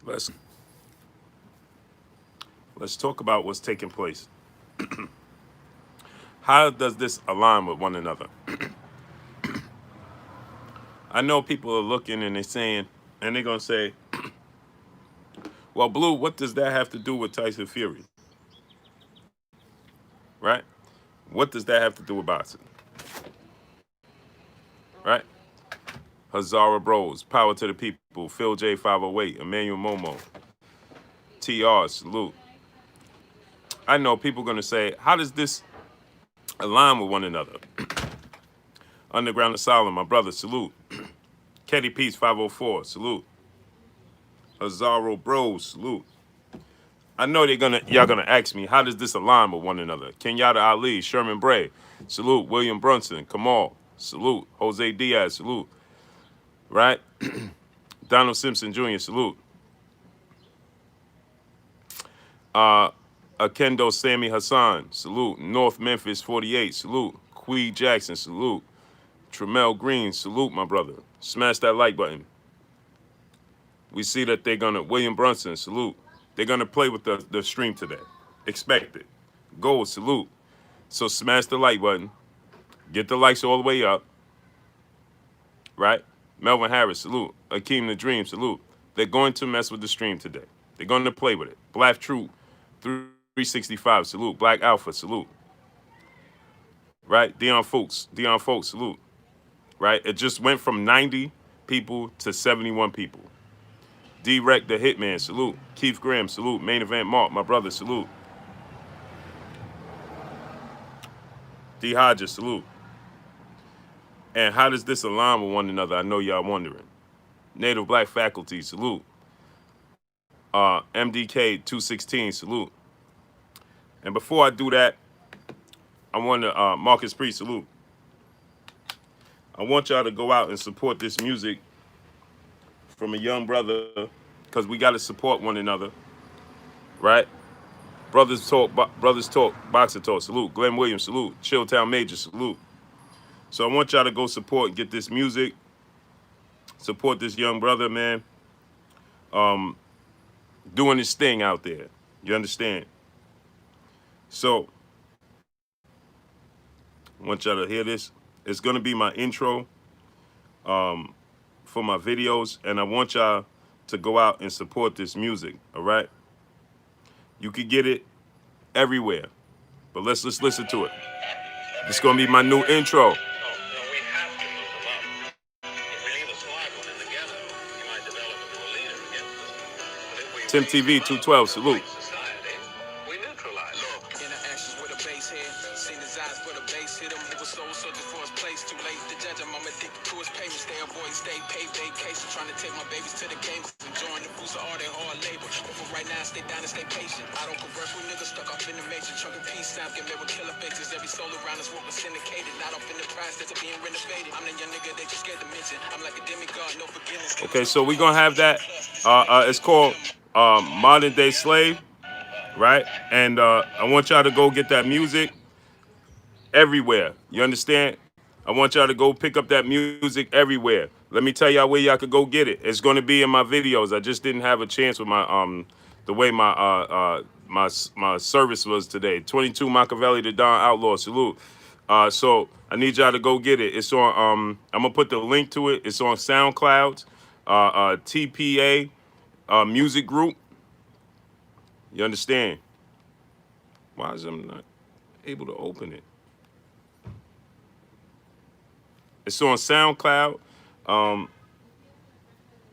Let's let's talk about what's taking place. How does this align with one another? I know people are looking and they're saying, and they're gonna say, "Well, Blue, what does that have to do with Tyson Fury?" Right? What does that have to do with boxing? Right? Hazara Bros, Power to the People, Phil J 508, Emmanuel Momo, TR, salute. I know people are gonna say, "How does this align with one another?" Underground Asylum, my brother, salute. Ketty Peace 504, salute. Hazaro Bros, salute. I know y'all gonna ask me, how does this align with one another? Kenyatta Ali, Sherman Bray, salute. William Brunson, Kamal, salute. Jose Diaz, salute. Right? Donald Simpson Jr., salute. Akendo Sammy Hassan, salute. North Memphis 48, salute. Quee Jackson, salute. Tremel Green, salute, my brother. Smash that like button. We see that they're gonna, William Brunson, salute. They're gonna play with the stream today. Expect it. Gold, salute. So smash the like button. Get the likes all the way up. Right? Melvin Harris, salute. Akeem the Dream, salute. They're going to mess with the stream today. They're going to play with it. Black Troop 365, salute. Black Alpha, salute. Right? Dion Folks, salute. Right? It just went from 90 people to 71 people. D-Rec the Hitman, salute. Keith Graham, salute. Main Event Mark, my brother, salute. D. Hodges, salute. And how does this align with one another? I know y'all wondering. Native Black Faculty, salute. MDK 216, salute. And before I do that, I want to, Marcus Priest, salute. I want y'all to go out and support this music from a young brother, because we got to support one another, right? Brothers talk, boxer talk, salute. Glenn Williams, salute. Chilltown Major, salute. So I want y'all to go support and get this music, support this young brother, man, doing his thing out there. You understand? So I want y'all to hear this. It's going to be my intro for my videos, and I want y'all to go out and support this music, all right? You can get it everywhere, but let's listen to it. It's going to be my new intro. Tim TV 212, salute. Okay, so we're gonna have that. It's called Modern Day Slave, right? And I want y'all to go get that music everywhere. You understand? I want y'all to go pick up that music everywhere. Let me tell y'all where y'all could go get it. It's gonna be in my videos. I just didn't have a chance with my the way my service was today. 22 Machiavelli the Don Outlaw, salute. So I need y'all to go get it. It's on I'm gonna put the link to it. It's on SoundCloud, TPA music group. You understand? Why is I'm not able to open it? It's on SoundCloud.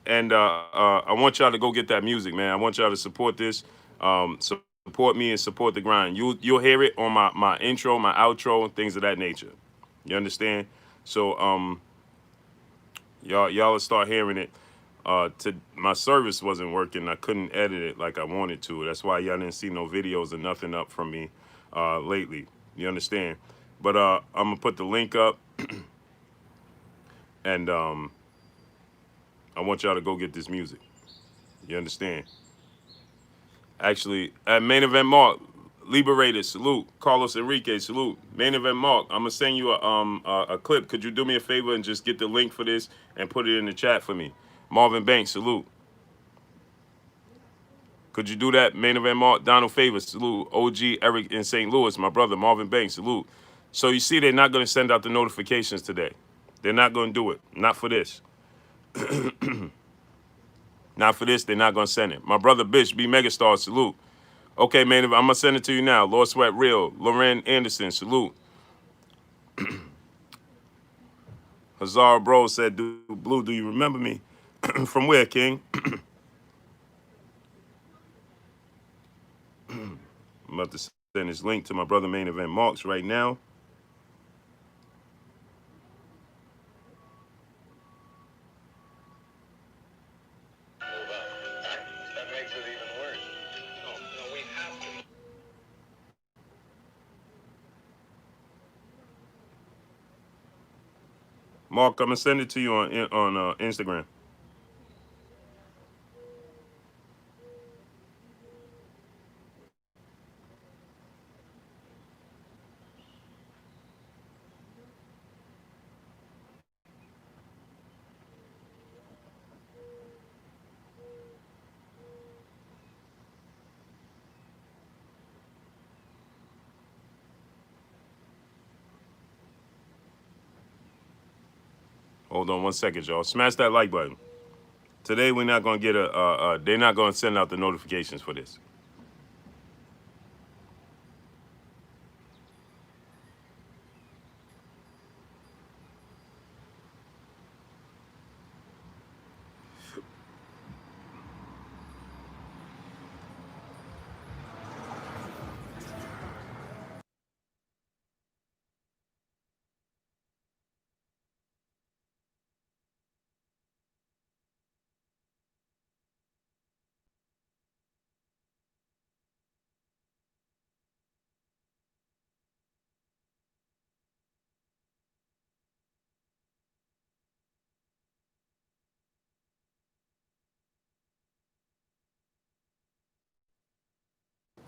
And I want y'all to go get that music, man. I want y'all to support this. Support me and support the grind. You'll hear it on my intro, my outro, and things of that nature. You understand? So y'all will start hearing it. My service wasn't working. I couldn't edit it like I wanted to. That's why y'all didn't see no videos or nothing up from me lately. You understand? But I'm gonna put the link up, and I want y'all to go get this music. You understand? Actually, at Main Event Mark, Liberated, salute. Carlos Enrique, salute. Main Event Mark, I'm gonna send you a clip. Could you do me a favor and just get the link for this and put it in the chat for me? Marvin Banks, salute. Could you do that? Main event Mark, Donald Favors, salute. OG Eric in St. Louis, my brother Marvin Banks, salute. So you see, they're not going to send out the notifications today. They're not going to do it. Not for this. Not for this. They're not going to send it. My brother Bish, B Megastar, salute. Okay, man, I'm going to send it to you now. Lord Sweat Real, Loren Anderson, salute. Hazara Bro said, Blue, do you remember me? From where, King? I'm about to send this link to my brother Main Event Marks right now. Mark, I'm gonna send it to you on Instagram. Hold on 1 second, y'all. Smash that like button. Today we're not gonna get they're not gonna send out the notifications for this.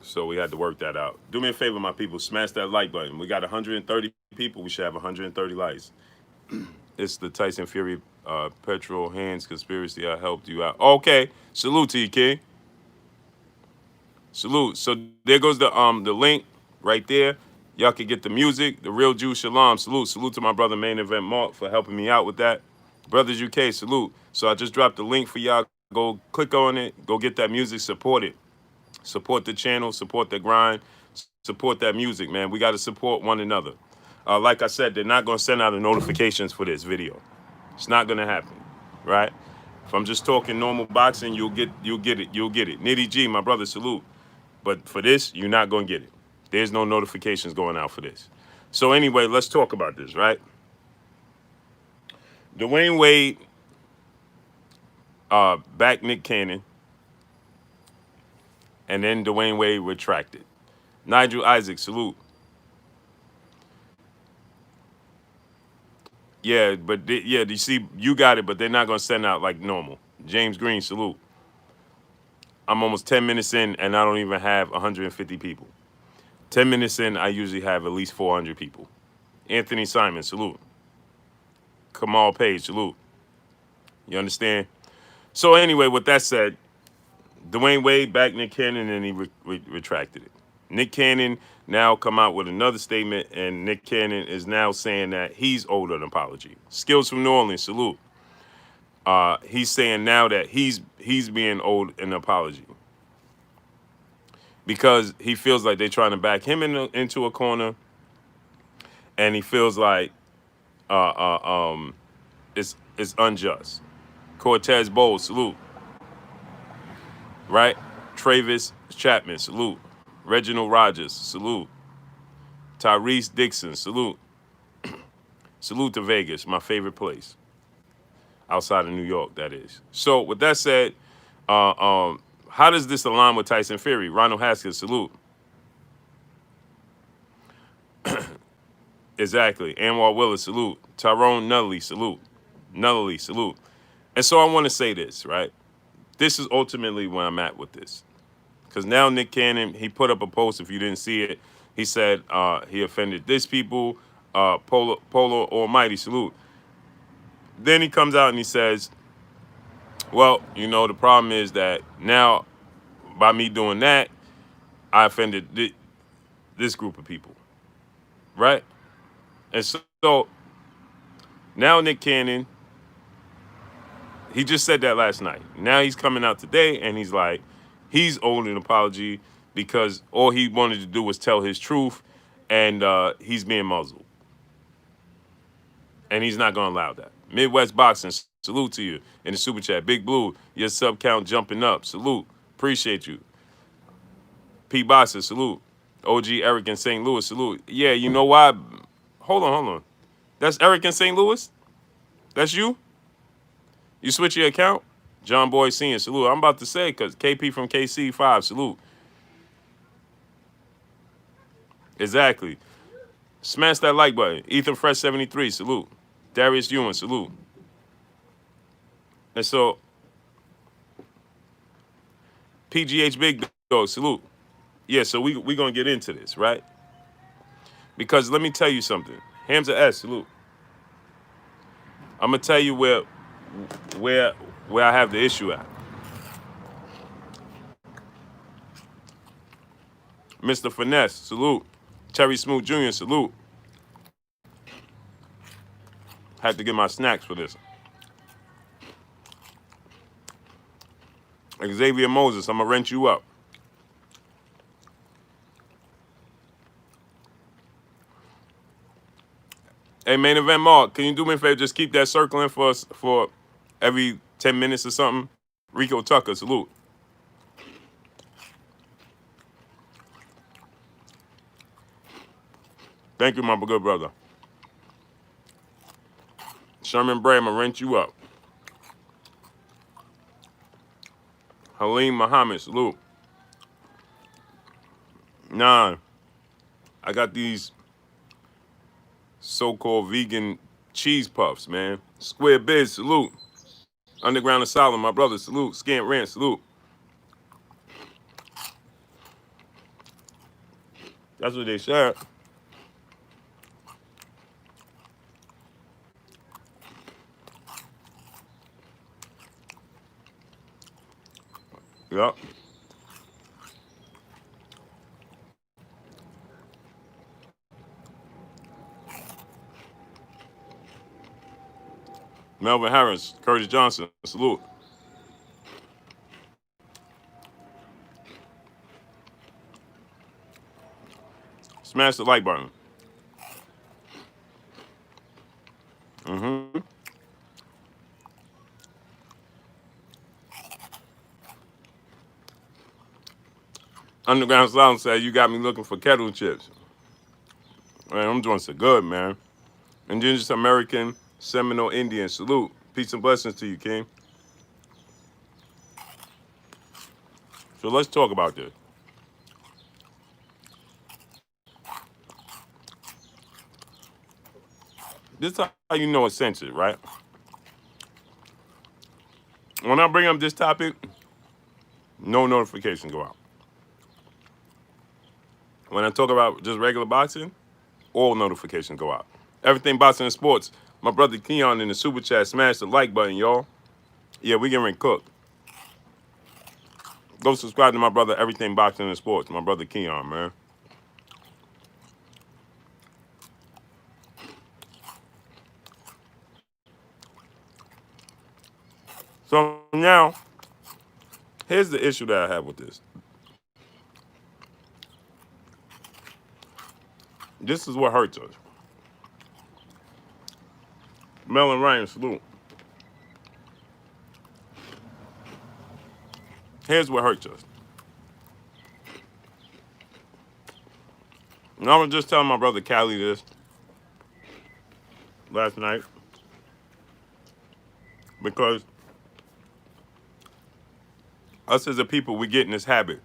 So we had to work that out. Do me a favor, my people. Smash that like button. We got 130 people. We should have 130 likes. It's the Tyson Fury petrol hands conspiracy. I helped you out. Okay. Salute to you, King. Salute. So there goes the link right there. Y'all can get the music. The Real Jew Shalom. Salute. Salute to my brother Main Event Mark for helping me out with that. Brothers UK, salute. So I just dropped the link for y'all. Go click on it. Go get that music. Support it. Support the channel. Support the grind. Support that music, man. We got to support one another. Like I said, they're not going to send out the notifications for this video. It's not going to happen, right? If I'm just talking normal boxing, you'll get it. You'll get it. Nitty G, my brother, salute. But for this, you're not going to get it. There's no notifications going out for this. So anyway, let's talk about this, right? Dwayne Wade backed Nick Cannon, and then Dwayne Wade retracted. Nigel Isaac, salute. Yeah, but you see, you got it, but they're not going to send out like normal. James Green, salute. I'm almost 10 minutes in, and I don't even have 150 people. 10 minutes in, I usually have at least 400 people. Anthony Simon, salute. Kamal Page, salute. You understand? So anyway, with that said, Dwayne Wade backed Nick Cannon, and he retracted it. Nick Cannon now come out with another statement, and Nick Cannon is now saying that he's owed an apology. Skills from New Orleans, salute. He's saying now that he's being owed an apology because he feels like they're trying to back him into a corner, and he feels like it's unjust. Cortez Bowles, salute. Right? Travis Chapman, salute. Reginald Rogers, salute. Tyrese Dixon, salute. Salute to Vegas, my favorite place. Outside of New York, that is. So with that said, how does this align with Tyson Fury? Ronald Haskins, salute. Exactly. Anwar Willis, salute. Tyrone Nutley, salute. Nutley, salute. And so I want to say this, right? This is ultimately where I'm at with this. Because now Nick Cannon, he put up a post, if you didn't see it, he said he offended this people, Polo Almighty, salute. Then he comes out and he says, well, you know, the problem is that now by me doing that, I offended this group of people, right? And so now Nick Cannon, he just said that last night. Now he's coming out today and he's like, he's owed an apology because all he wanted to do was tell his truth, and he's being muzzled. And he's not going to allow that. Midwest Boxing, salute to you in the super chat. Big Blue, your sub count jumping up. Salute. Appreciate you. P. Boxer, salute. OG Eric in St. Louis, salute. Yeah, you know why? Hold on. That's Eric in St. Louis? That's you? You switch your account? John Boy Senior, salute. I'm about to say, because KP from KC 5, salute. Exactly. Smash that like button. Ethan Fresh 73, salute. Darius Ewan, salute. And so, PGH Big Dog, salute. Yeah, so we going to get into this, right? Because let me tell you something. Hamza S, salute. I'm going to tell you where I have the issue at. Mr. Finesse, salute. Terry Smooth Jr., salute. Had to get my snacks for this. Xavier Moses, I'm going to rent you up. Hey, Main Event Mark, can you do me a favor? Just keep that circling for us for every 10 minutes or something. Rico Tucker, salute. Thank you, my good brother. Sherman Bray, I'm going to rent you up. Halim Muhammad, salute. Nah, I got these so-called vegan cheese puffs, man. Square Biz, salute. Underground Asylum, my brother, salute. Scant Rant, salute. That's what they said. Yep. Melvin Harris, Curtis Johnson, salute. Smash the like button. Mm-hmm. Underground Sound said, you got me looking for kettle chips. Man, I'm doing so good, man. Indigenous American Seminole Indian, salute. Peace and blessings to you, King. So let's talk about this. This is how you know it's censored, right? When I bring up this topic, no notifications go out. When I talk about just regular boxing, all notifications go out. Everything boxing and sports. My brother Keon in the super chat, smash the like button, y'all. Yeah, we getting ready to cook. Go subscribe to my brother Everything Boxing and Sports, my brother Keon, man. So now, here's the issue that I have with this. This is what hurts us. Melon Ryan, salute. Here's what hurts us. And I was just telling my brother Callie this last night because us as a people, we get in this habit.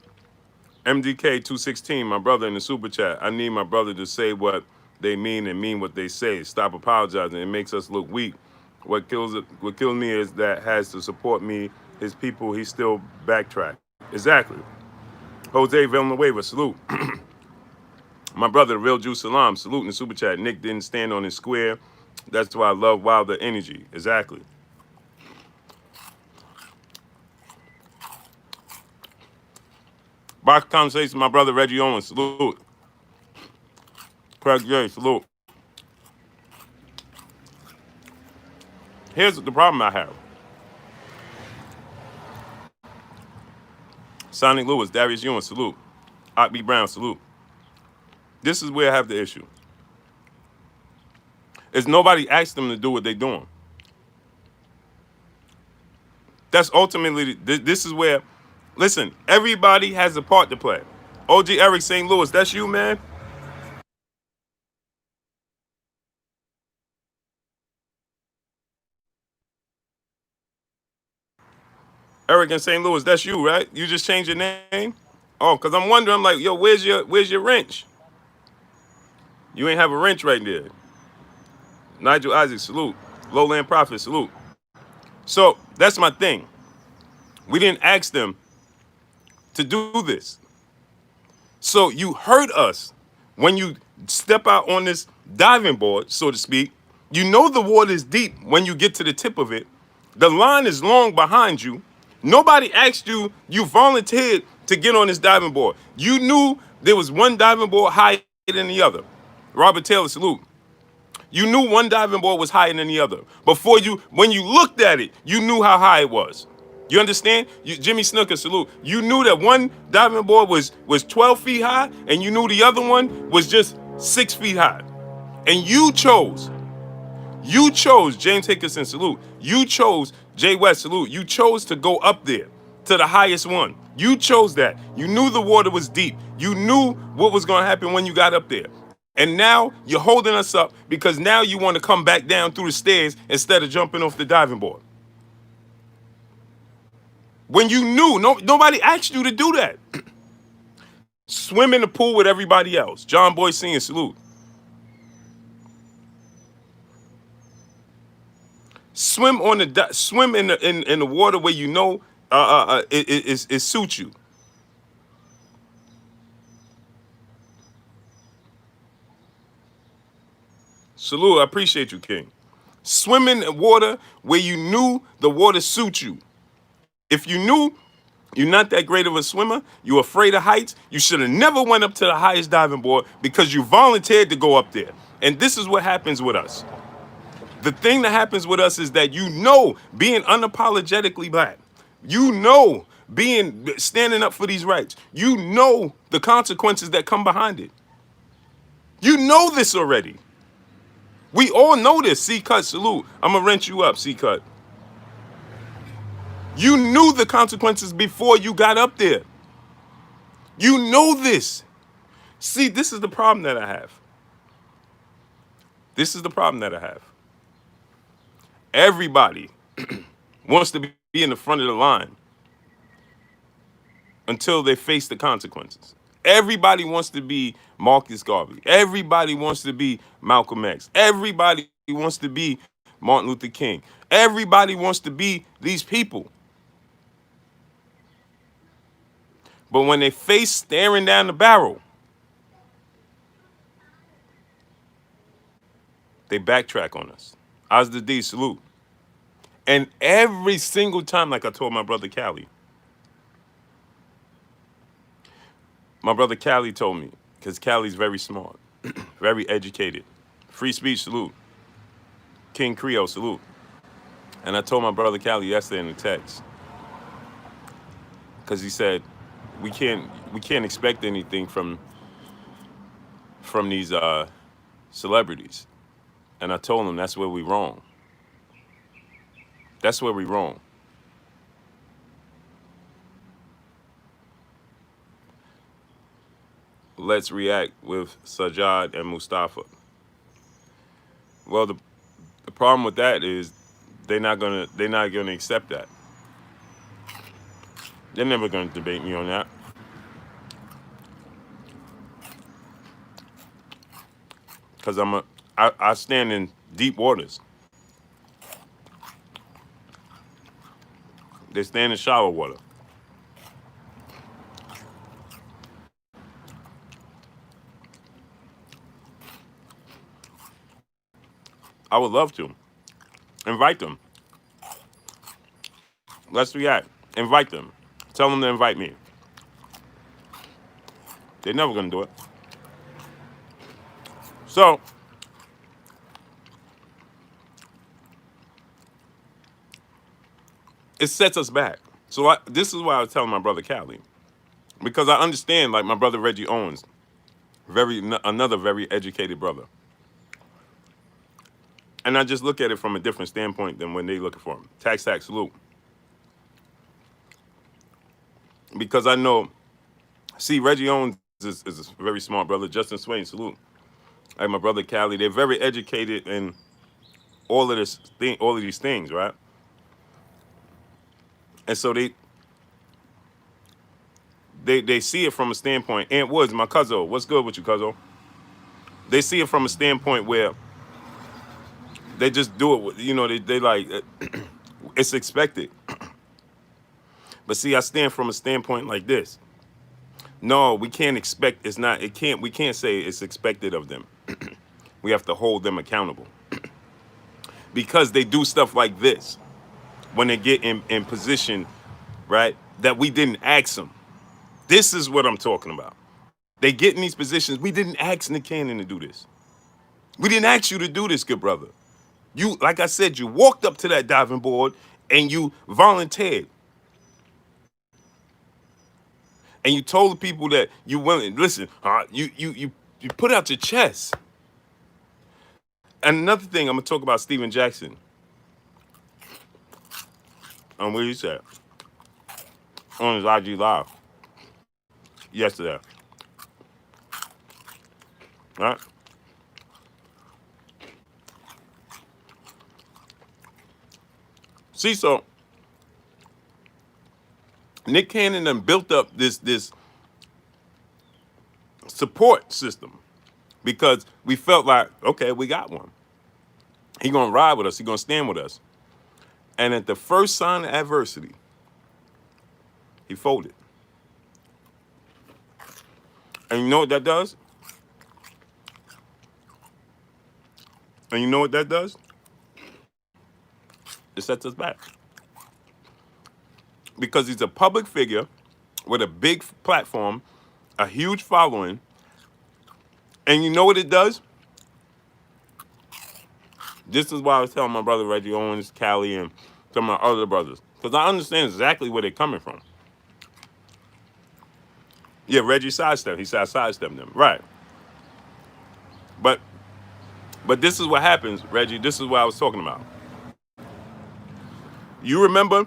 MDK 216, my brother in the super chat. I need my brother to say what they mean and mean what they say. Stop apologizing. It makes us look weak. What kills me is that has to support me, his people, he still backtrack. Exactly. Jose Villanueva, salute. My brother, the real Juice Salam, salute in the super chat. Nick didn't stand on his square. That's why I love Wilder energy. Exactly. Box conversation, my brother Reggie Owens, salute. Craig J, salute. Here's the problem I have. Sonic Lewis, Darius Ewan, salute. Otby Brown, salute. This is where I have the issue. Is nobody asked them to do what they're doing. That's ultimately, this is where, listen, everybody has a part to play. OG Eric St. Louis, that's you, man? Eric in St. Louis, that's you, right? You just changed your name? Oh, because I'm wondering, I'm like, yo, where's your wrench? You ain't have a wrench right there. Nigel Isaac, salute. Lowland Prophet, salute. So that's my thing. We didn't ask them to do this. So you hurt us when you step out on this diving board, so to speak. You know the water is deep when you get to the tip of it. The line is long behind you. Nobody asked you. You volunteered to get on this diving board. You knew there was one diving board higher than the other. Robert Taylor, salute. You knew one diving board was higher than the other. When you looked at it, you knew how high it was. You understand? Jimmy Snooker, salute. You knew that one diving board was 12 feet high, and you knew the other one was just 6 feet high. And you chose James Hickerson, salute. You chose Jay West, salute. You chose to go up there to the highest one. You chose that. You knew the water was deep. You knew what was going to happen when you got up there. And now you're holding us up because now you want to come back down through the stairs instead of jumping off the diving board. When you knew, nobody asked you to do that. Swim in the pool with everybody else. John Boy Senior, salute. Swim in the water where you know it suits you. Salute, I appreciate you, King. Swim in the water where you knew the water suits you. If you knew you're not that great of a swimmer, you're afraid of heights, you should have never went up to the highest diving board because you volunteered to go up there. And this is what happens with us. The thing that happens with us is that being unapologetically black, standing up for these rights, the consequences that come behind it. You know this already. We all know this. C-Cut, salute. I'm going to rent you up, C-Cut. You knew the consequences before you got up there. You know this. See, this is the problem that I have. Everybody wants to be in the front of the line until they face the consequences. Everybody wants to be Marcus Garvey. Everybody wants to be Malcolm X. Everybody wants to be Martin Luther King. Everybody wants to be these people. But when they face staring down the barrel, they backtrack on us. Osda D, salute. And every single time, like I told my brother Cali, told me, because Cali's very smart, very educated. Free speech, salute. King Creole, salute. And I told my brother Cali yesterday in the text, because he said, we can't expect anything from these celebrities. And I told him that's where we wrong. That's where we wrong. Let's react with Sajjad and Mustafa. Well, the problem with that is they're not gonna accept that. They're never gonna debate me on that. Because I stand in deep waters. They stand in shallow water. I would love to. Invite them. Let's react. Invite them. Tell them to invite me. They're never gonna do it. So it sets us back. So this is why I was telling my brother Callie, because I understand, like my brother Reggie Owens, another very educated brother, and I just look at it from a different standpoint than when they looking for him. Tax salute, because I know. See, Reggie Owens is a very smart brother. Justin Swain, salute. Like my brother Callie, they're very educated in all of these things, right? And so they see it from a standpoint. Aunt Woods, my cousin, what's good with you, cousin? They see it from a standpoint where they just do it. They like it's expected. But see, I stand from a standpoint like this. No, we can't expect. It's not. It can't. We can't say it's expected of them. We have to hold them accountable because they do stuff like this when they get in position, right? That we didn't ask them. This is what I'm talking about. They get in these positions. We didn't ask Nick Cannon to do this. We didn't ask you to do this, good brother. You, like I said, you walked up to that diving board and you volunteered. And you told the people that you willing. Listen, you put out your chest. And another thing, I'm gonna talk about Steven Jackson. What he said on his IG Live yesterday. All right. See, so Nick Cannon done built up this support system because we felt like, okay, we got one. He gonna ride with us. He gonna stand with us. And at the first sign of adversity, he folded. And you know what that does? And you know what that does? It sets us back. Because he's a public figure with a big platform, a huge following. And you know what it does? This is why I was telling my brother Reggie Owens, Callie, and some of my other brothers. Because I understand exactly where they're coming from. Yeah, Reggie sidestepped. He said I sidestepped them. Right. But this is what happens, Reggie. This is what I was talking about. You remember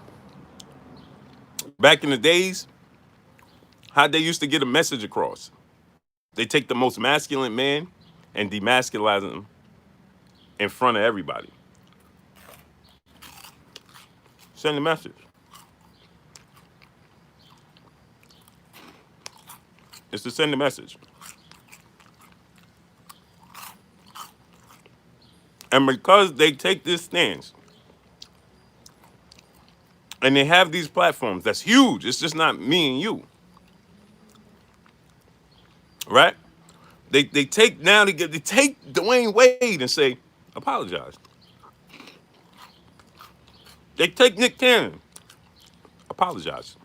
back in the days how they used to get a message across? They take the most masculine man and demasculize him in front of everybody. Send a message. It's to send a message. And because they take this stance and they have these platforms, that's huge. It's just not me and you. Right? They take Dwayne Wade and say, apologize. They take Nick Cannon, apologize.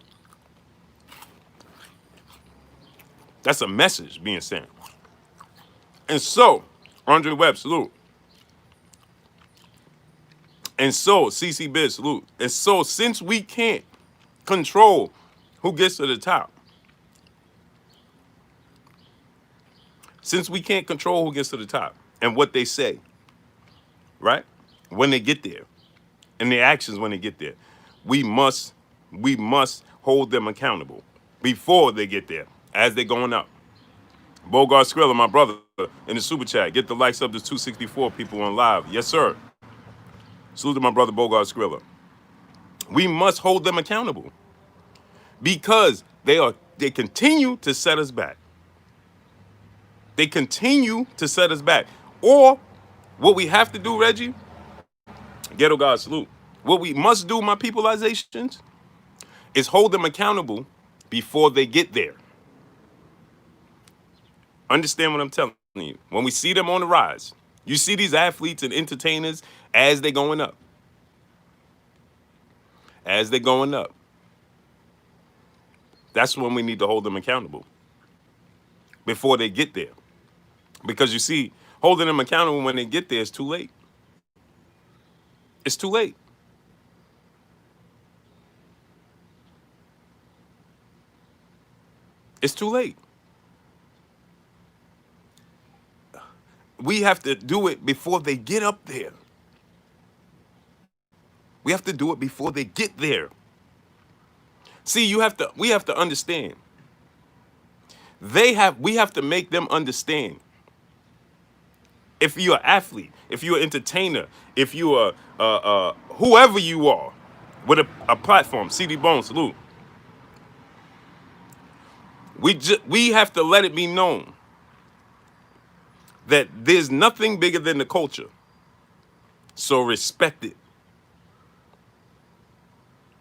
That's a message being sent. And so, Andre Webb, salute. And so, CC Biz, salute. And so, since we can't control who gets to the top, since we can't control who gets to the top and what they say, right? When they get there, and their actions when they get there, we must hold them accountable before they get there, as they're going up. Bogart Skrilla, my brother, in the super chat, get the likes up to 264 people on live. Yes, sir. Salute to my brother Bogart Skrilla. We must hold them accountable because they continue to set us back. They continue to set us back. Or what we have to do, Reggie, Ghetto God salute. What we must do, my peopleizations, is hold them accountable before they get there. Understand what I'm telling you. When we see them on the rise, you see these athletes and entertainers as they're going up. As they're going up. That's when we need to hold them accountable. before they get there. Because you see, holding them accountable when they get there is too late. It's too late. It's too late. We have to do it before they get up there. We have to do it before they get there. See, we have to understand. We have to make them understand. If you're an athlete, if you're an entertainer, if you're whoever you are, with a platform, CD Bone, salute. We have to let it be known that there's nothing bigger than the culture. So respect it.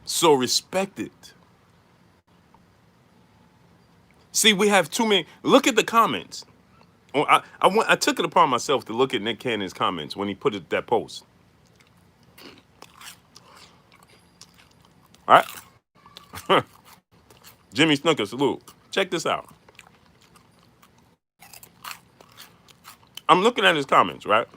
So respect it. See, we have too many. Look at the comments. I took it upon myself to look at Nick Cannon's comments when he put that post. All right? Jimmy Snooker, salute. Check this out. I'm looking at his comments, right?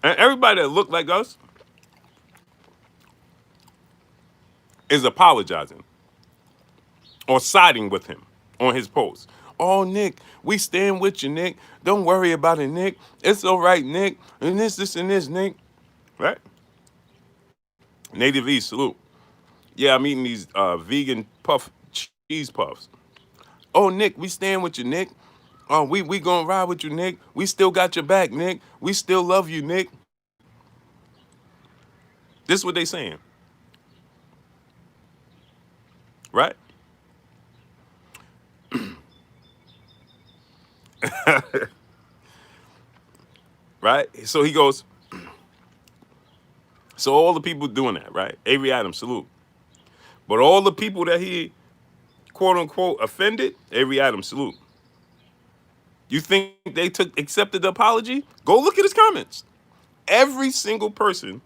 And everybody that looked like us is apologizing or siding with him on his post. Oh, Nick, we stand with you, Nick. Don't worry about it, Nick. It's all right, Nick. And this, and this, Nick. Right? Native East, salute. Yeah, I'm eating these vegan cheese puffs. Oh, Nick, we stand with you, Nick. Oh, we gonna ride with you, Nick. We still got your back, Nick. We still love you, Nick. This is what they saying. Right? Right? So he goes, so all the people doing that, right? Avery Adams, salute. But all the people that he, quote unquote, offended, Avery Adams, salute. You think they accepted the apology? Go look at his comments. Every single person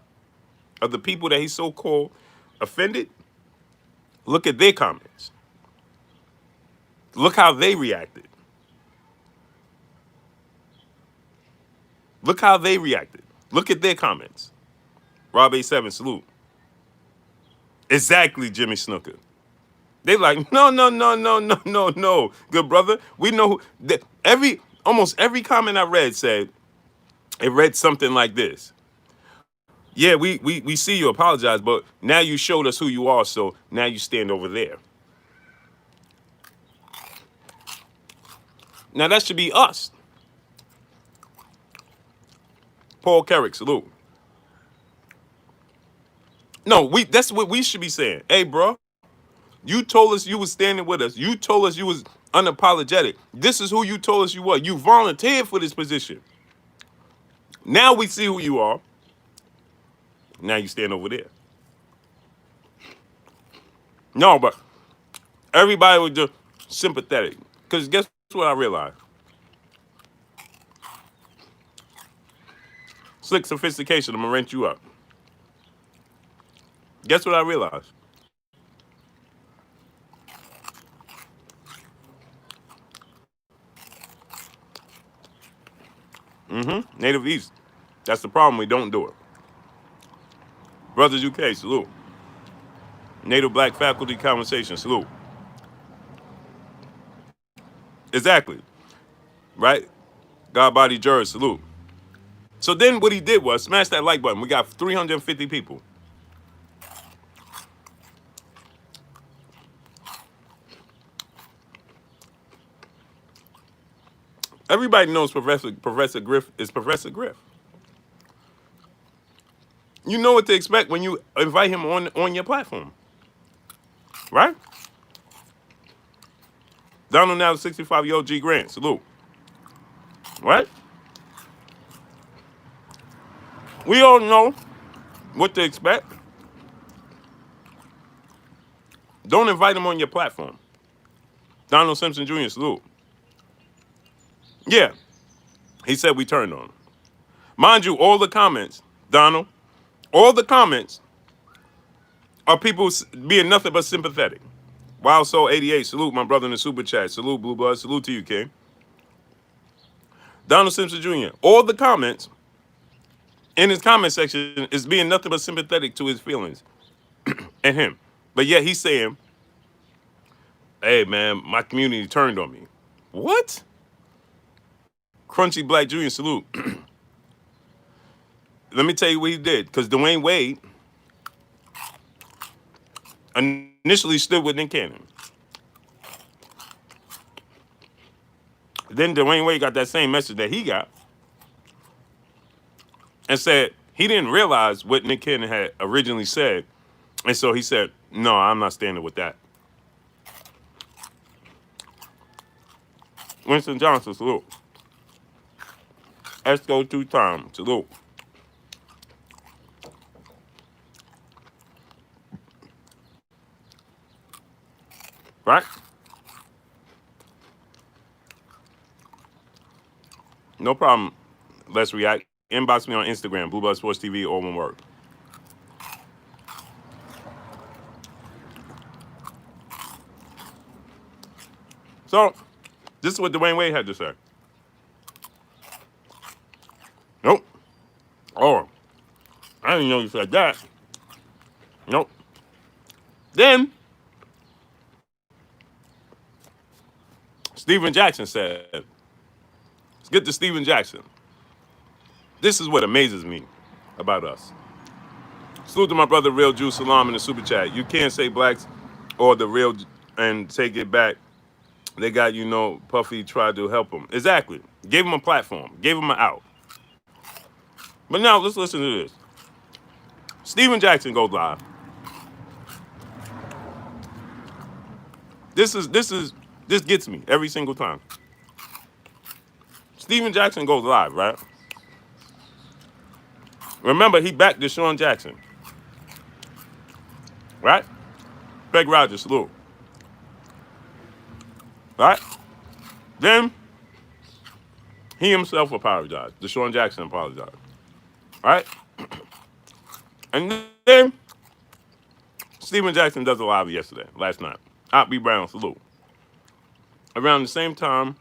of the people that he so-called offended, look at their comments. Look how they reacted. Look how they reacted. Look at their comments. Rob A7, salute. Exactly, Jimmy Snooker. They like, no, good brother. We know almost every comment I read said, it read something like this. Yeah, we see you apologize, but now you showed us who you are, so now you stand over there. Now that should be us. Paul Carrick, salute. No, that's what we should be saying. Hey, bro, you told us you was standing with us. You told us you was unapologetic. This is who you told us you were. You volunteered for this position. Now we see who you are. Now you stand over there. No, but everybody was just sympathetic. Because guess what I realized? Slick sophistication, I'm going to rent you up. Guess what I realized? Native East. That's the problem. We don't do it. Brothers UK, salute. Native Black Faculty Conversation, salute. Exactly. Right? God Body Jurors, salute. So then what he did was smash that like button. We got 350 people. Everybody knows Professor Griff is Professor Griff. You know what to expect when you invite him on your platform. Right? Donald now 65-year-old G Grant, salute. Right? We all know what to expect. Don't invite him on your platform. Donald Simpson Jr., salute. Yeah, he said we turned on him. Mind you, all the comments, Donald, all the comments are people being nothing but sympathetic. Wild Soul 88, salute my brother in the super chat. Salute Blue Blood. Salute to you, King. Donald Simpson Jr. All the comments in his comment section is being nothing but sympathetic to his feelings and him. But yet he's saying, hey man, my community turned on me. What? Crunchy Black Jr. salute. Let me tell you what he did. Because Dwayne Wade initially stood with Nick Cannon. Then Dwayne Wade got that same message that he got and said he didn't realize what Nick Cannon had originally said. And so he said, no, I'm not standing with that. Winston Johnson, salute. Esco 2 times, salute. Right? No problem. Let's react. Inbox me on Instagram, Blue Blood Sports TV, all one word. So, this is what Dwayne Wade had to say. Nope. Oh, I didn't know you said that. Nope. Then, Steven Jackson said, let's get to Steven Jackson. This is what amazes me about us. Salute to my brother Real Jew Salam in the super chat. You can't say blacks or the real and take it back. They got, Puffy tried to help him. Exactly. Gave him a platform. Gave him an out. But now let's listen to this. Steven Jackson goes live. This gets me every single time. Steven Jackson goes live, right? Remember, he backed Deshaun Jackson. Right? Greg Rogers, salute. Right? Then, he himself apologized. Deshaun Jackson apologized. Right? And then, Steven Jackson does a live last night. B. Brown, salute. Around the same time,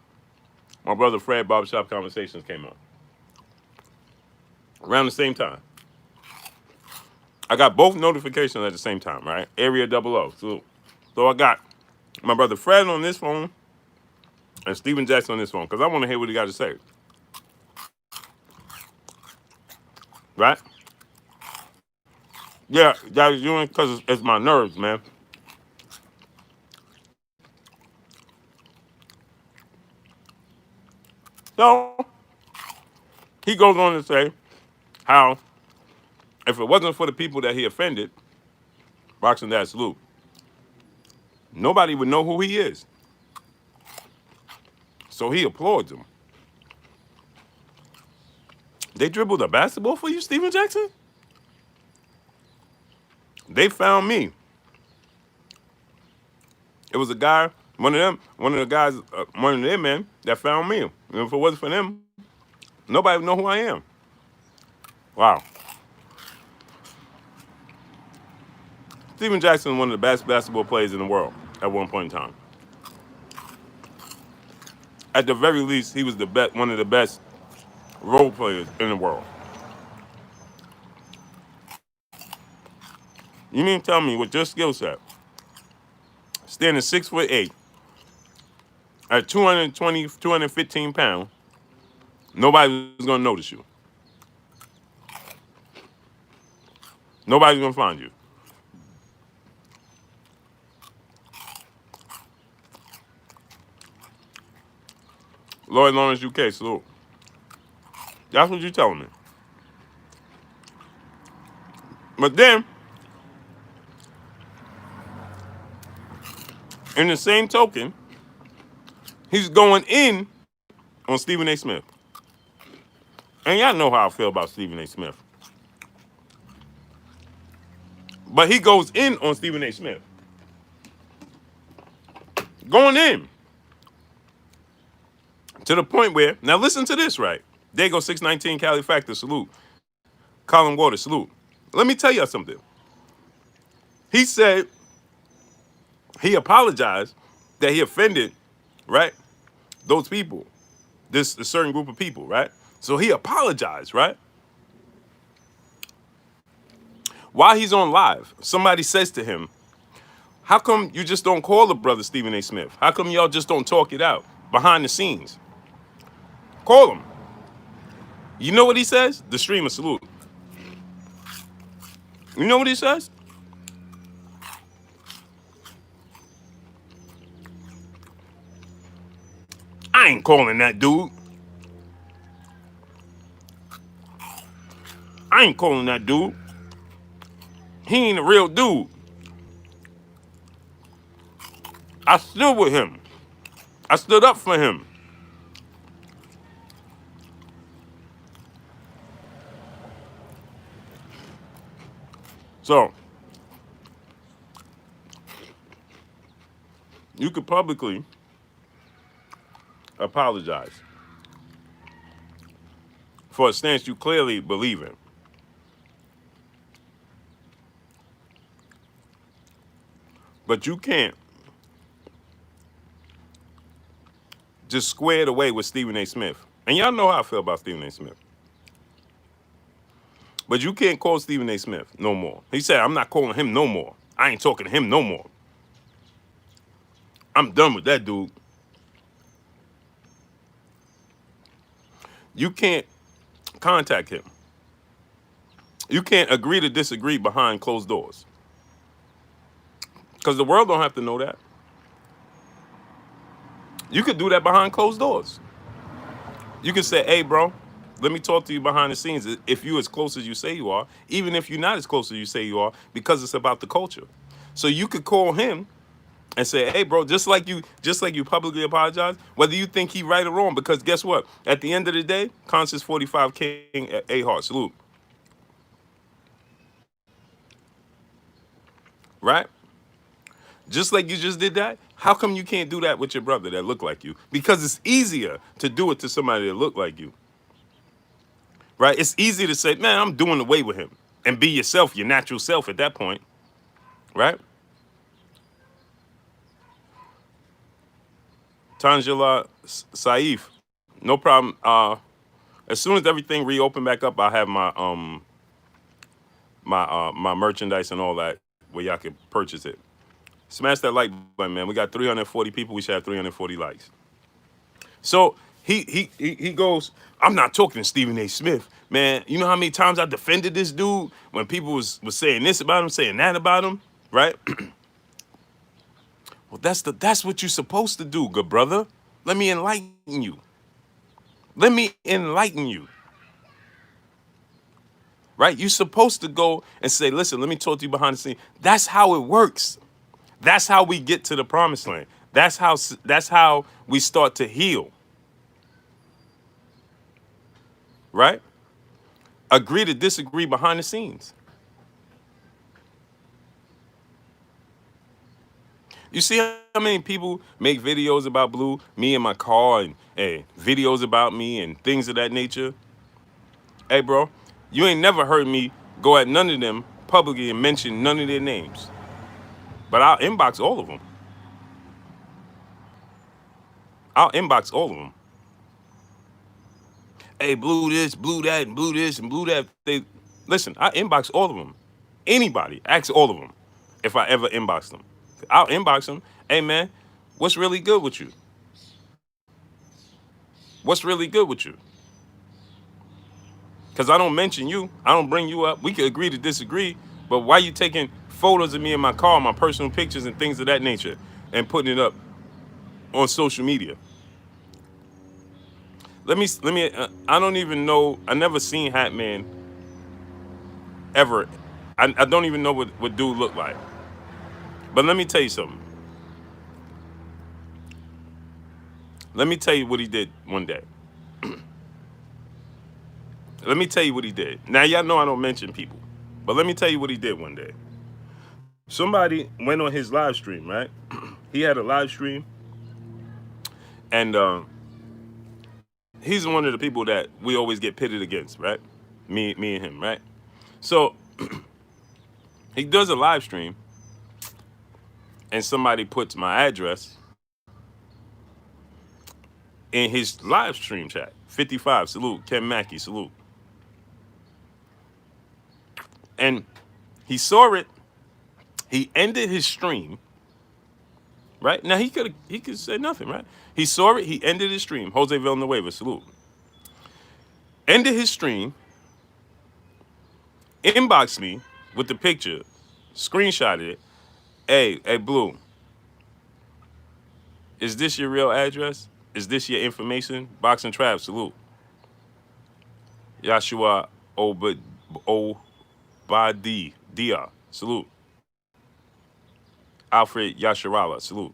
my brother Fred Barbershop Conversations came up. Around the same time. I got both notifications at the same time, right? Area 00, salute. So I got my brother Fred on this phone and Steven Jackson on this phone because I want to hear what he got to say. Right? Yeah, that's doing because it's my nerves, man. So, he goes on to say how if it wasn't for the people that he offended, Boxing Dad salute, nobody would know who he is. So he applauds him. They dribbled a basketball for you, Steven Jackson? They found me. It was a guy, one of their men that found me. And if it wasn't for them, nobody would know who I am. Wow. Steven Jackson is one of the best basketball players in the world at one point in time. At the very least, he was one of the best role players in the world. You mean to tell me with your skill set, standing 6'8", at 220, 215 pounds, nobody's gonna notice you. Nobody's gonna find you. Lloyd Lawrence UK, salute. That's what you're telling me. But then, in the same token, he's going in on Stephen A. Smith. And y'all know how I feel about Stephen A. Smith. But he goes in on Stephen A. Smith. Going in. To the point where, now listen to this, right? There go 619 Cali Factor, salute. Colin Waters, salute. Let me tell you something. He said He apologized that he offended, right? Those people, this a certain group of people, right? So he apologized, right? While he's on live, somebody says to him, how come you just don't call the brother Stephen A. Smith? How come y'all just don't talk it out behind the scenes? Call him. You know what he says? The streamer salute. You know what he says? I ain't calling that dude. I ain't calling that dude. He ain't a real dude. I stood with him. I stood up for him. So, you could publicly apologize for a stance you clearly believe in. But you can't just square it away with Stephen A. Smith. And y'all know how I feel about Stephen A. Smith. But you can't call Stephen A. Smith no more. He said, I'm not calling him no more. I ain't talking to him no more. I'm done with that dude. You can't contact him. You can't agree to disagree behind closed doors. Because the world don't have to know that. You could do that behind closed doors. You can say, hey, bro, let me talk to you behind the scenes if you're as close as you say you are, even if you're not as close as you say you are, because it's about the culture. So you could call him and say, hey, bro, just like you publicly apologize, whether you think he right or wrong, because guess what? At the end of the day, Conscious 45 King at A Heart, salute. Right? Just like you just did that, how come you can't do that with your brother that look like you? Because it's easier to do it to somebody that look like you. Right? It's easy to say, man, I'm doing away with him. And be yourself, your natural self at that point. Right? Tangela Saif, no problem. As soon as everything reopen back up, I'll have my merchandise and all that where y'all can purchase it. Smash that like button, man. We got 340 people. We should have 340 likes. So he goes, I'm not talking to Stephen A. Smith. Man, you know how many times I defended this dude when people was saying this about him, saying that about him, right? Well, that's what you're supposed to do, good brother. Let me enlighten you. Let me enlighten you. Right? You're supposed to go and say, listen, let me talk to you behind the scene. That's how it works. That's how we get to the promised land. That's how we start to heal. Right? Agree to disagree behind the scenes. You see how many people make videos about Blue, me and my car, and hey, videos about me and things of that nature? Hey, bro, you ain't never heard me go at none of them publicly and mention none of their names. But I'll inbox all of them. I'll inbox all of them. Hey, Blue this, Blue that, and Blue this, and Blue that. Listen, I inbox all of them. Anybody, ask all of them if I ever inbox them. I'll inbox them. Hey, man, what's really good with you? What's really good with you? Because I don't mention you. I don't bring you up. We could agree to disagree, but why you taking photos of me in my car, my personal pictures and things of that nature, and putting it up on social media? Let me. I don't even know. I never seen Hat Man ever. I don't even know what dude looked like. But let me tell you something. Let me tell you what he did one day. Let me tell you what he did. Now, y'all know I don't mention people, but let me tell you what he did one day. Somebody went on his live stream, right? He had a live stream, and he's one of the people that we always get pitted against, right? Me and him, right? So he does a live stream, and somebody puts my address in his live stream chat. 55, salute. Ken Mackey, salute. And he saw it. He ended his stream. Right now, he could say nothing. Right? He saw it. He ended his stream. Jose Villanueva, salute. Ended his stream. Inboxed me with the picture. Screenshotted it. Hey, Blue. Is this your real address? Is this your information? Boxing Trap, salute. Yashua Obadia, salute. Alfred Yasharala, salute.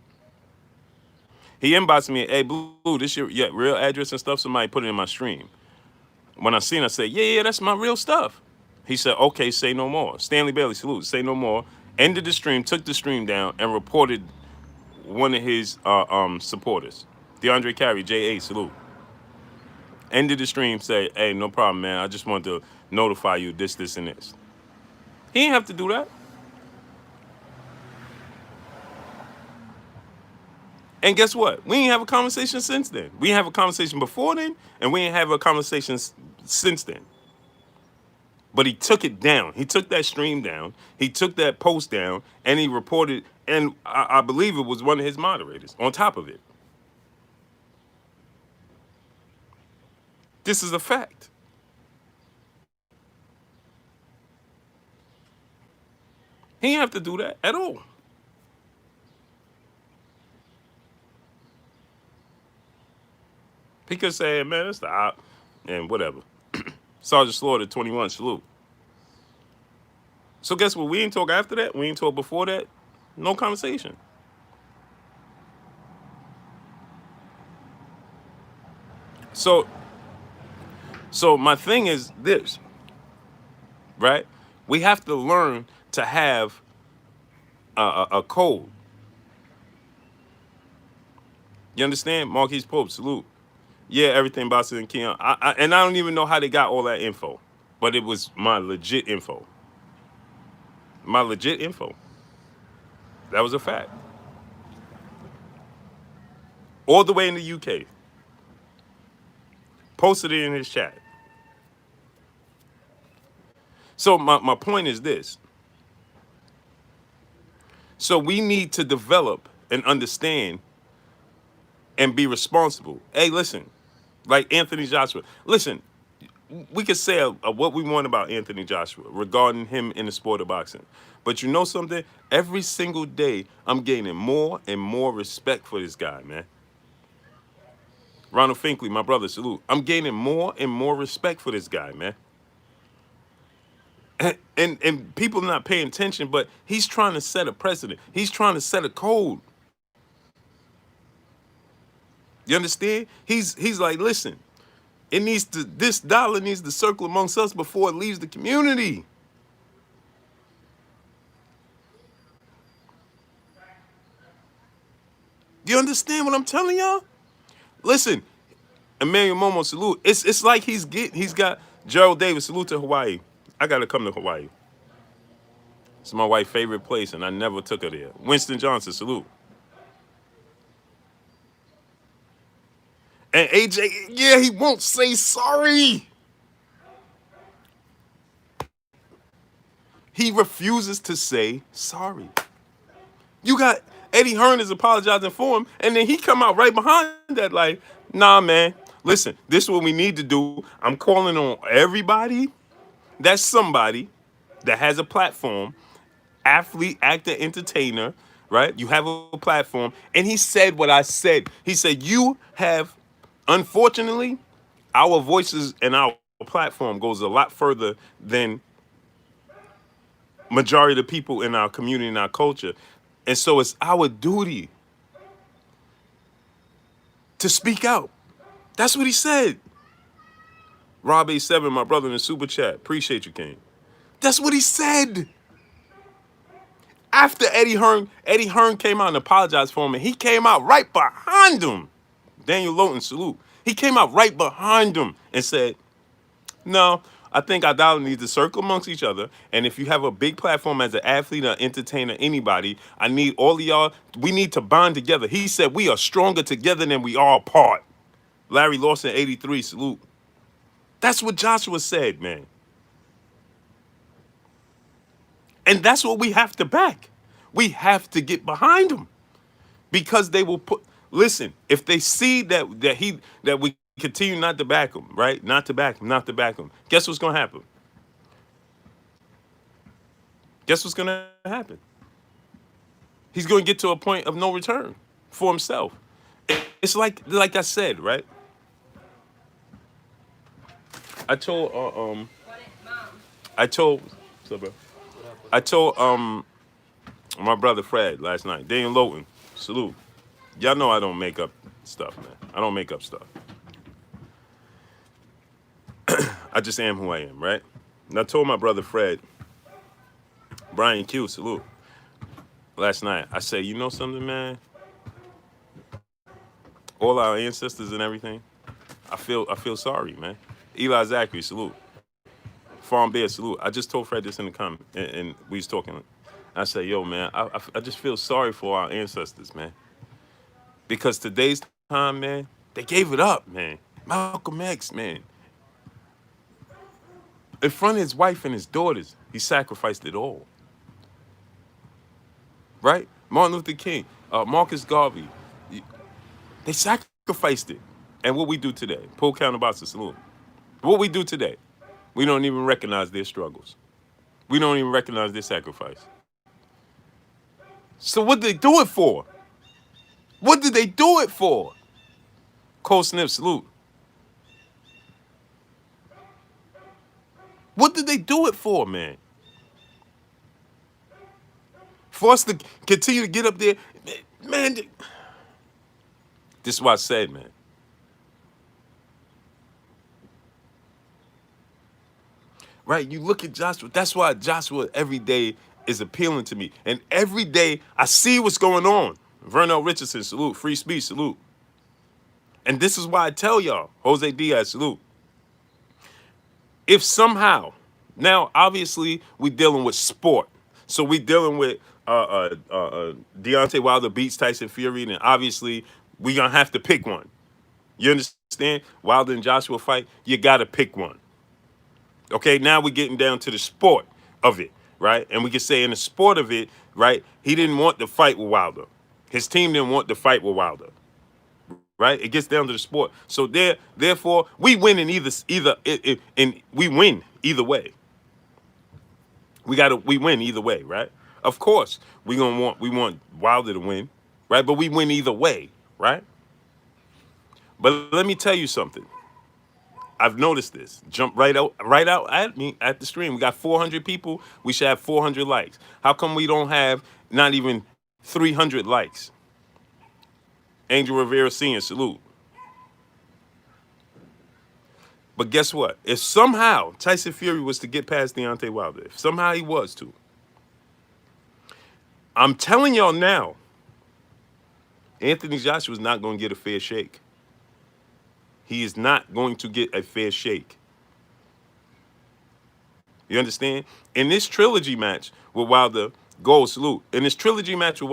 He inboxed me, hey, Blue, this your real address and stuff? Somebody put it in my stream. When I seen it, I said, yeah, that's my real stuff. He said, okay, say no more. Stanley Bailey, salute, say no more. Ended the stream, took the stream down, and reported one of his supporters. DeAndre Carey, J.A., salute. Ended the stream, say, hey, no problem, man. I just wanted to notify you this, and this. He didn't have to do that. And guess what? We didn't have a conversation since then. We didn't have a conversation before then, and we didn't have a conversation since then. But he took it down. He took that stream down. He took that post down, and he reported, and I believe it was one of his moderators on top of it. This is a fact. He didn't have to do that at all. He could say, man, that's the op, and whatever. Sergeant Slaughter, 21, salute. So guess what? We ain't talk after that. We ain't talk before that. No conversation. So my thing is this, right? We have to learn to have a code. You understand? Marquise Pope, salute. Yeah, everything Bossy and Keon. And I don't even know how they got all that info, but it was my legit info. My legit info. That was a fact. All the way in the UK. Posted it in his chat. So my point is this. So we need to develop and understand and be responsible. Hey, listen, like Anthony Joshua. Listen, we could say what we want about Anthony Joshua regarding him in the sport of boxing. But you know something? Every single day, I'm gaining more and more respect for this guy, man. Ronald Finkley, my brother, salute. I'm gaining more and more respect for this guy, man. And people are not paying attention, but he's trying to set a precedent. He's trying to set a code. You understand? He's like, listen, this dollar needs to circle amongst us before it leaves the community. You understand what I'm telling y'all? Listen, Emmanuel Momo, salute. It's like he's got Gerald Davis, salute to Hawaii. I gotta come to Hawaii. It's my wife's favorite place, and I never took her there. Winston Johnson, salute. And AJ, yeah, he won't say sorry. He refuses to say sorry. You got Eddie Hearn is apologizing for him, and then he come out right behind that like, nah, man, listen, this is what we need to do. I'm calling on everybody that's somebody that has a platform, athlete, actor, entertainer, right? You have a platform. And he said what I said. He said, you have, unfortunately, our voices and our platform goes a lot further than majority of the people in our community and our culture. And so it's our duty to speak out. That's what he said. Rob A7, my brother in the super chat. Appreciate you, King. That's what he said. After Eddie Hearn came out and apologized for him, and he came out right behind him. Daniel Lowton, salute. He came out right behind him and said, no, I think our dollar needs to circle amongst each other. And if you have a big platform as an athlete or entertainer, anybody, I need all of y'all. We need to bond together. He said we are stronger together than we are apart. Larry Lawson, 83, salute. That's what Joshua said, man. And that's what we have to back. We have to get behind him because they will put. Listen, if they see that we continue not to back him, right? Not to back him, not to back him. Guess what's gonna happen? Guess what's gonna happen? He's gonna get to a point of no return for himself. It's like I said, right? I told I told what's up, bro? I told my brother Fred last night. Daniel Lowton, salute. Y'all know I don't make up stuff, man. I don't make up stuff. I just am who I am, right? And I told my brother Fred, Brian Q, salute. Last night, I said, you know something, man? All our ancestors and everything, I feel sorry, man. Eli Zachary, salute. Farm Bear, salute. I just told Fred this in the comment, and we was talking. I said, yo, man, I just feel sorry for our ancestors, man. Because today's time, man, they gave it up, man. Malcolm X, man. In front of his wife and his daughters, he sacrificed it all. Right? Martin Luther King, Marcus Garvey, they sacrificed it. And what we do today, pull counterbalance, salute. What we do today, we don't even recognize their struggles. We don't even recognize their sacrifice. So what did they do it for? What did they do it for? Cole Snip, salute. What did they do it for, man? For us to continue to get up there, man. This is what I said, man. Right? You look at Joshua. That's why Joshua every day is appealing to me. And every day I see what's going on. Vernell Richardson, salute. Free speech, salute. And this is why I tell y'all, Jose Diaz, salute. If somehow, now obviously we dealing with sport. So we dealing with Deontay Wilder beats Tyson Fury, and obviously we gonna have to pick one. You understand? Wilder and Joshua fight, you gotta pick one. Okay, now we're getting down to the sport of it, right? And we can say in the sport of it, right, he didn't want to fight with Wilder. His team didn't want to fight with Wilder. Right? It gets down to the sport. So therefore, we win in we win either way. We win either way, right? Of course, we want Wilder to win, right? But we win either way, right? But let me tell you something. I've noticed this. Jump right out at me at the stream. We got 400 people. We should have 400 likes. How come we don't have not even 300 likes? Angel Rivera Sr., salute. But guess what? If somehow Tyson Fury was to get past Deontay Wilder, if somehow he was to, I'm telling y'all now, Anthony Joshua is not going to get a fair shake. He is not going to get a fair shake. You understand? In this trilogy match with Wilder, gold, salute. In this trilogy match with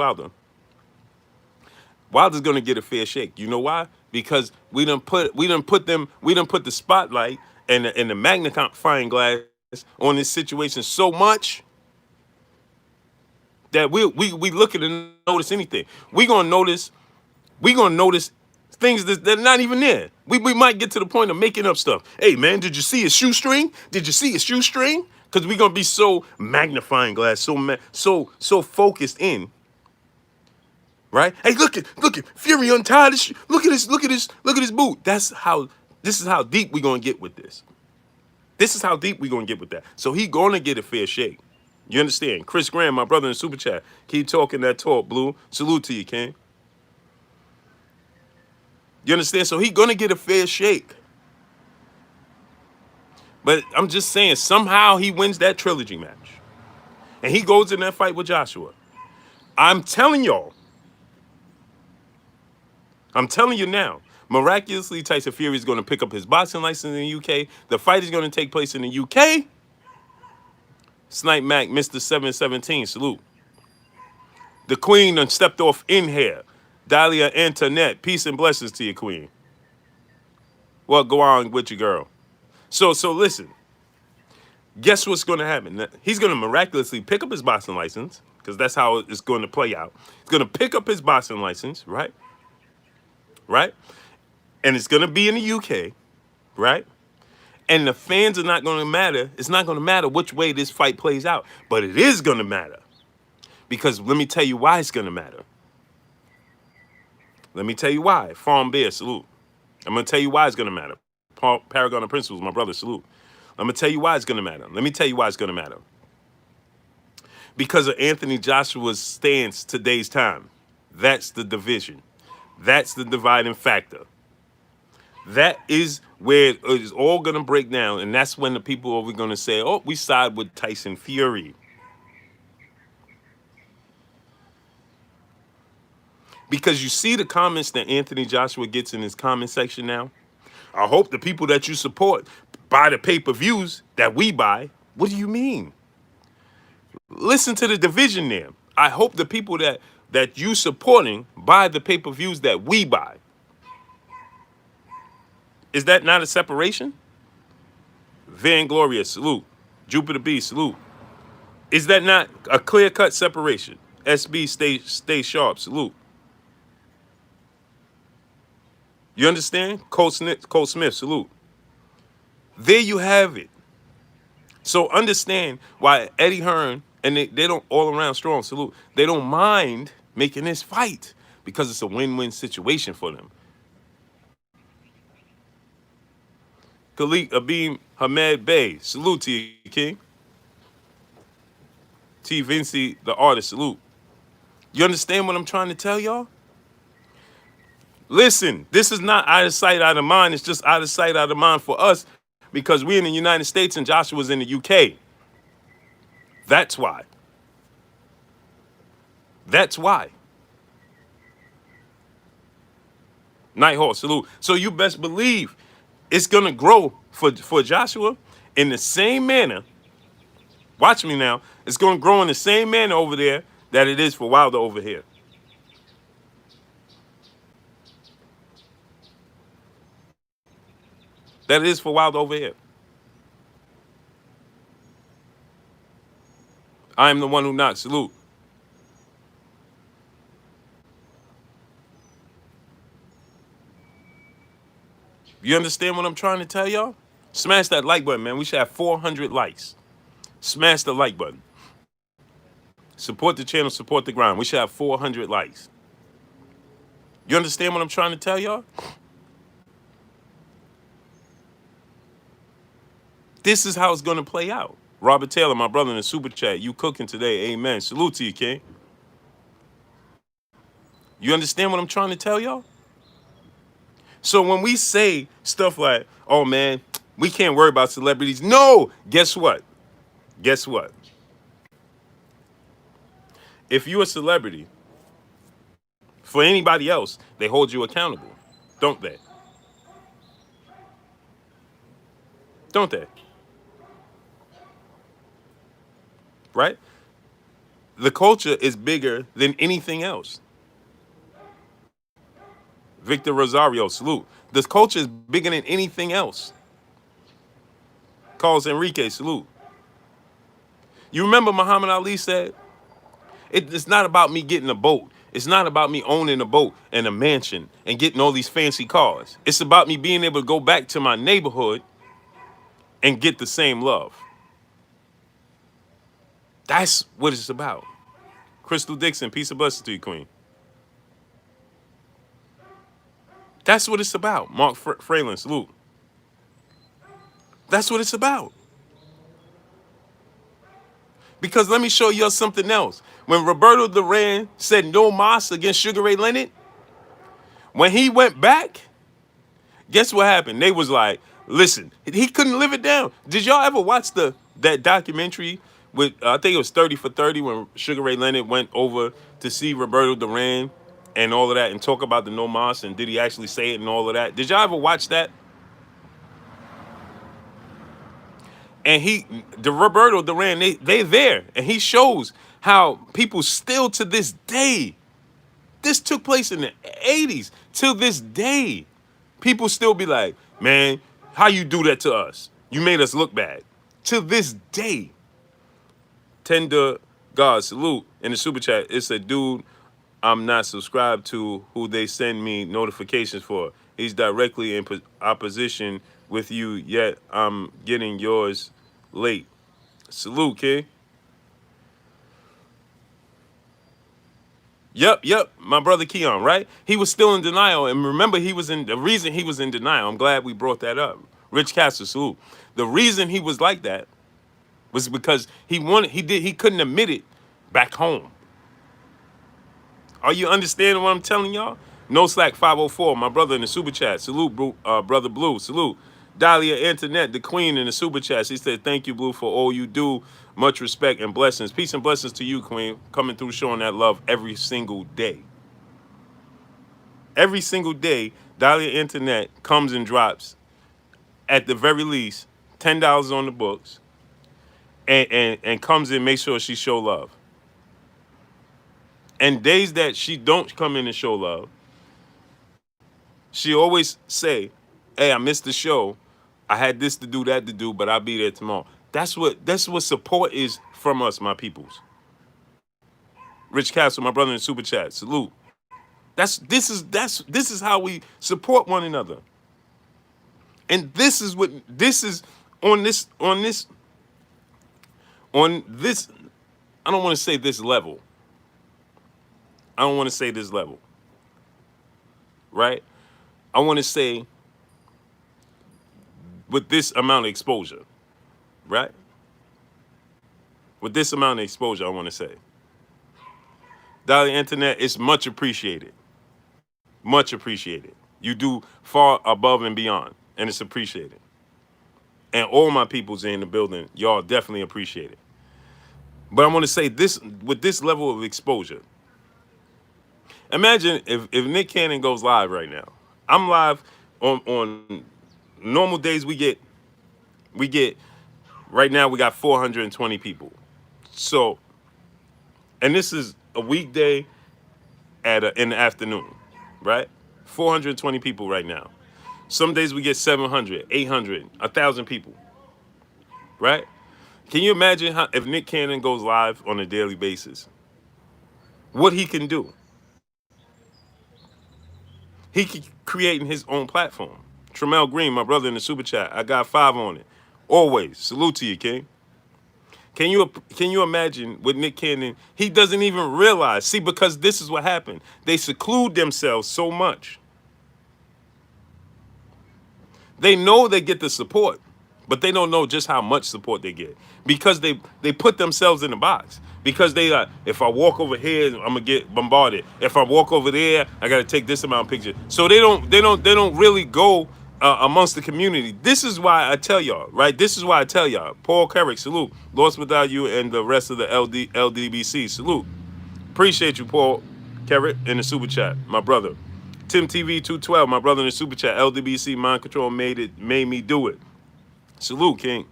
Wilder's going to get a fair shake. You know why? Because we done put the spotlight and the magnifying glass on this situation so much that we look at it and notice anything. We're gonna notice things that are not even there. We might get to the point of making up stuff. Hey man, did you see a shoestring? Did you see a shoestring? Because we're gonna be so magnifying glass, so focused in. Right? Hey, look at Fury untied his look at his boot. This is how deep we're gonna get with this. This is how deep we're gonna get with that. So he gonna get a fair shake. You understand? Chris Graham, my brother in Super Chat. Keep talking that talk, Blue. Salute to you, King. You understand? So he gonna get a fair shake. But I'm just saying, somehow he wins that trilogy match. And he goes in that fight with Joshua. I'm telling you now, Miraculously, Tyson Fury is going to pick up his boxing license in the UK. The fight is going to take place in the UK. Snipe Mac, Mr. 717, salute. The queen done stepped off in here. Dahlia Antoinette, peace and blessings to you, queen. Well, go on with your girl. So listen. Guess what's going to happen? He's going to miraculously pick up his boxing license, because that's how it's going to play out. He's going to pick up his boxing license, right? Right? And it's going to be in the UK, right? And the fans are not going to matter. It's not going to matter which way this fight plays out. But it is going to matter. Because let me tell you why it's going to matter. Let me tell you why. Farm Bear, salute. I'm going to tell you why it's going to matter. Paragon of Principles, my brother, salute. I'm going to tell you why it's going to matter. Let me tell you why it's going to matter. Because of Anthony Joshua's stance today's time. That's the division. That's the dividing factor. That is where it's all going to break down. And that's when the people are going to say, oh, we side with Tyson Fury. Because you see the comments that Anthony Joshua gets in his comment section now. I hope the people that you support buy the pay-per-views that we buy. What do you mean? Listen to the division there. I hope the people that you supporting buy the pay-per-views that we buy. Is that not a separation? Vainglorious, salute. Jupiter B, salute. Is that not a clear-cut separation? SB, stay sharp, salute. You understand? Cole Smith, salute. There you have it. So understand why Eddie Hearn and they don't all around strong, salute. They don't mind making this fight because it's a win-win situation for them. Khalid Abim Hamed Bey, salute to you, King. T. Vinci, the artist, salute. You understand what I'm trying to tell y'all? Listen, this is not out of sight, out of mind. It's just out of sight, out of mind for us because we're in the United States and Joshua's in the UK. That's why. That's why. Nighthawk, salute. So you best believe it's going to grow for Joshua in the same manner. Watch me now. It's going to grow in the same manner over there that it is for Wilder over here. That it is for Wilder over here. I am the one who knocks. Salute. You understand what I'm trying to tell y'all? Smash that like button, man. We should have 400 likes. Smash the like button. Support the channel, support the grind. We should have 400 likes. You understand what I'm trying to tell y'all? This is how it's going to play out. Robert Taylor, my brother in the super chat, you cooking today. Amen. Salute to you, King. You understand what I'm trying to tell y'all? So when we say stuff like, oh, man, we can't worry about celebrities. No, guess what? Guess what? If you're a celebrity, for anybody else, they hold you accountable, don't they? Don't they? Right? The culture is bigger than anything else. Victor Rosario, salute. This culture is bigger than anything else. Carlos Enrique, salute. You remember Muhammad Ali said, it's not about me getting a boat. It's not about me owning a boat and a mansion and getting all these fancy cars. It's about me being able to go back to my neighborhood and get the same love. That's what it's about. Crystal Dixon, peace and blessings to you, Queen. That's what it's about. Mark Fralin, salute. That's what it's about. Because let me show you something else. When Roberto Duran said no mas against Sugar Ray Leonard, when he went back, guess what happened? They was like, listen, he couldn't live it down. Did y'all ever watch that documentary with, I think it was 30 for 30 when Sugar Ray Leonard went over to see Roberto Duran and all of that, and talk about the no mas, and did he actually say it and all of that? Did y'all ever watch that? And the Roberto Duran, they there, and he shows how people still to this day. This took place in the 80s. Till this day, people still be like, man, how you do that to us? You made us look bad. To this day, Tender God, salute in the super chat. It's a dude I'm not subscribed to who they send me notifications for. He's directly in opposition with you, yet I'm getting yours late. Salute, kid. Yep, my brother Keon, right? He was still in denial, and remember, the reason he was in denial. I'm glad we brought that up. Rich Castle, salute. The reason he was like that was because he couldn't admit it back home. Are you understanding what I'm telling y'all? No Slack 504, my brother in the super chat. Salute, brother Blue. Salute. Dahlia Internet, the queen in the super chat. She said, thank you, Blue, for all you do. Much respect and blessings. Peace and blessings to you, queen. Coming through showing that love every single day. Every single day, Dahlia Internet comes and drops, at the very least, $10 on the books, and comes in, make sure she show love. And days that she don't come in and show love, she always say, hey, I missed the show. I had this to do, that to do, but I'll be there tomorrow. That's what support is from us, my peoples. Rich Castle, my brother in super chat. Salute. This is how we support one another. And this is on this I don't want to say this level. I don't want to say this level. Right? I want to say with this amount of exposure. Right? With this amount of exposure, I want to say. Dollar Internet is much appreciated. Much appreciated. You do far above and beyond, and it's appreciated. And all my peoples in the building, y'all definitely appreciate it. But I want to say this, with this level of exposure, imagine if Nick Cannon goes live right now. I'm live on normal days. We get right now we got 420 people. So, and this is a weekday in the afternoon, right? 420 people right now. Some days we get 700, 800, 1,000 people, right? Can you imagine if Nick Cannon goes live on a daily basis? What he can do? He can create his own platform. Tremel Green, my brother in the super chat, I got 5 on it. Always. Salute to you, King. Can you imagine with Nick Cannon? He doesn't even realize. See, because this is what happened. They seclude themselves so much. They know they get the support, but they don't know just how much support they get because they put themselves in a box. Because they if I walk over here, I'm gonna get bombarded. If I walk over there, I gotta take this amount of pictures. So they don't really go amongst the community. This is why I tell y'all, right? This is why I tell y'all. Paul Carrick, salute. Lost Without You and the rest of the LDBC, salute. Appreciate you, Paul Carrick, in the super chat, my brother. Tim TV 212, my brother in the super chat. LDBC Mind Control made me do it. Salute, King.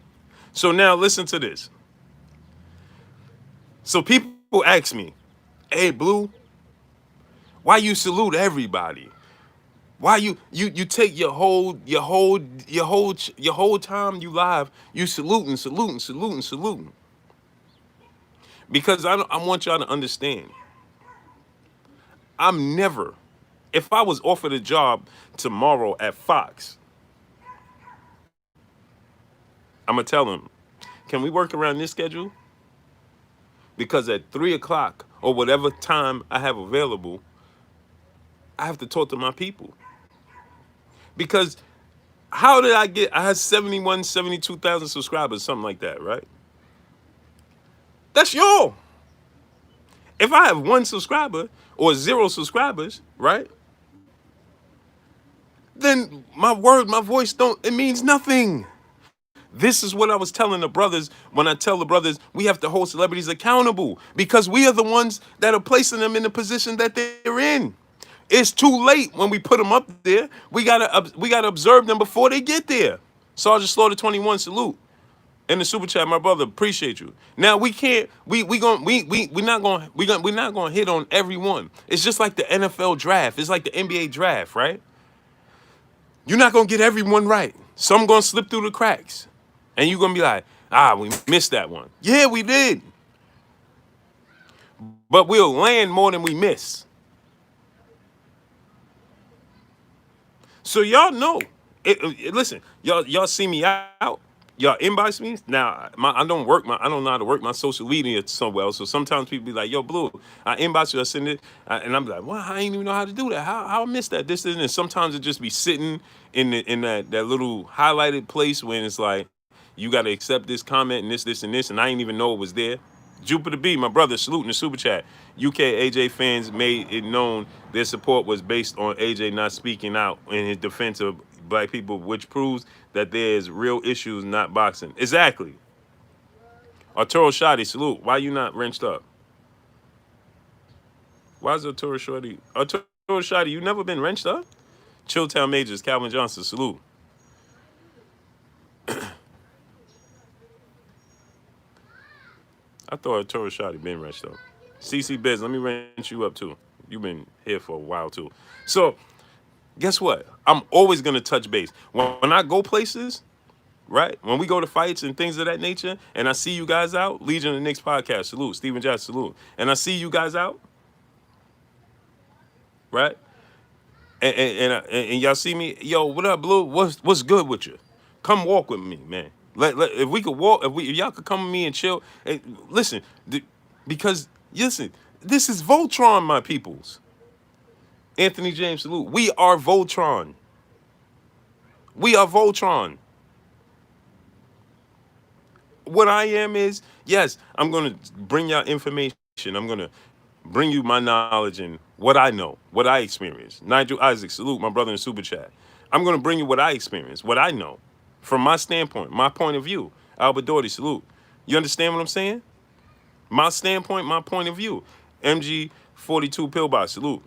So now listen to this. So people ask me, hey, Blue, why you salute everybody? Why you take your whole time you live, you saluting. Because I want y'all to understand. I'm never, if I was offered a job tomorrow at Fox, I'm gonna tell them, can we work around this schedule? Because at 3 o'clock or whatever time I have available, I have to talk to my people. Because how did I had 72,000 subscribers, something like that, right? That's y'all. If I have 1 subscriber or 0 subscribers, right? Then my voice it means nothing. This is what I was telling the brothers when I tell the brothers we have to hold celebrities accountable because we are the ones that are placing them in the position that they're in. It's too late when we put them up there. We gotta observe them before they get there. Sergeant Slaughter 21 salute. In the super chat, my brother, appreciate you. Now we can't, we're not gonna hit on everyone. It's just like the NFL draft. It's like the NBA draft, right? You're not gonna get everyone right. Some gonna slip through the cracks, and you're gonna be like, we missed that one. Yeah, we did, but we'll land more than we miss. So y'all know. Listen, y'all see me out. Y'all inbox me now. I don't know how to work my social media so well. So sometimes people be like, "Yo, Blue, I inbox you, I send it," and I'm like, "Well, I ain't even know how to do that. How I miss that? This and sometimes it just be sitting in that little highlighted place when it's like, you got to accept this comment and this, and I didn't even know it was there. Jupiter B, my brother, salute in the super chat. UK AJ fans made it known their support was based on AJ not speaking out in his defense of black people, which proves that there's real issues, not boxing. Exactly. Arturo Shotty, salute. Why you not wrenched up? Why is Arturo Shotty, you never been wrenched up? Chilltown Majors, Calvin Johnson, salute. I thought Arturo Shotty been wrenched up. CC Biz, let me wrench you up too. You've been here for a while too. So, guess what? I'm always gonna touch base. When I go places, right? When we go to fights and things of that nature, and I see you guys out, Legion of the Knicks podcast, salute. Stephen Jackson, salute. And I see you guys out, right? And y'all see me, yo, what up, Blue? What's good with you? Come walk with me, man. If we could walk, if y'all could come with me and chill. And listen, because listen, this is Voltron, my peoples. Anthony James, salute. We are Voltron. We are Voltron. What I am is, yes, I'm gonna bring y'all information. I'm gonna bring you my knowledge and what I know, what I experienced. Nigel Isaac, salute, my brother in super chat. I'm gonna bring you what I experienced, what I know, from my standpoint, my point of view. Albert Doherty, salute. You understand what I'm saying? My standpoint, my point of view. MG 42 Pillbox, salute.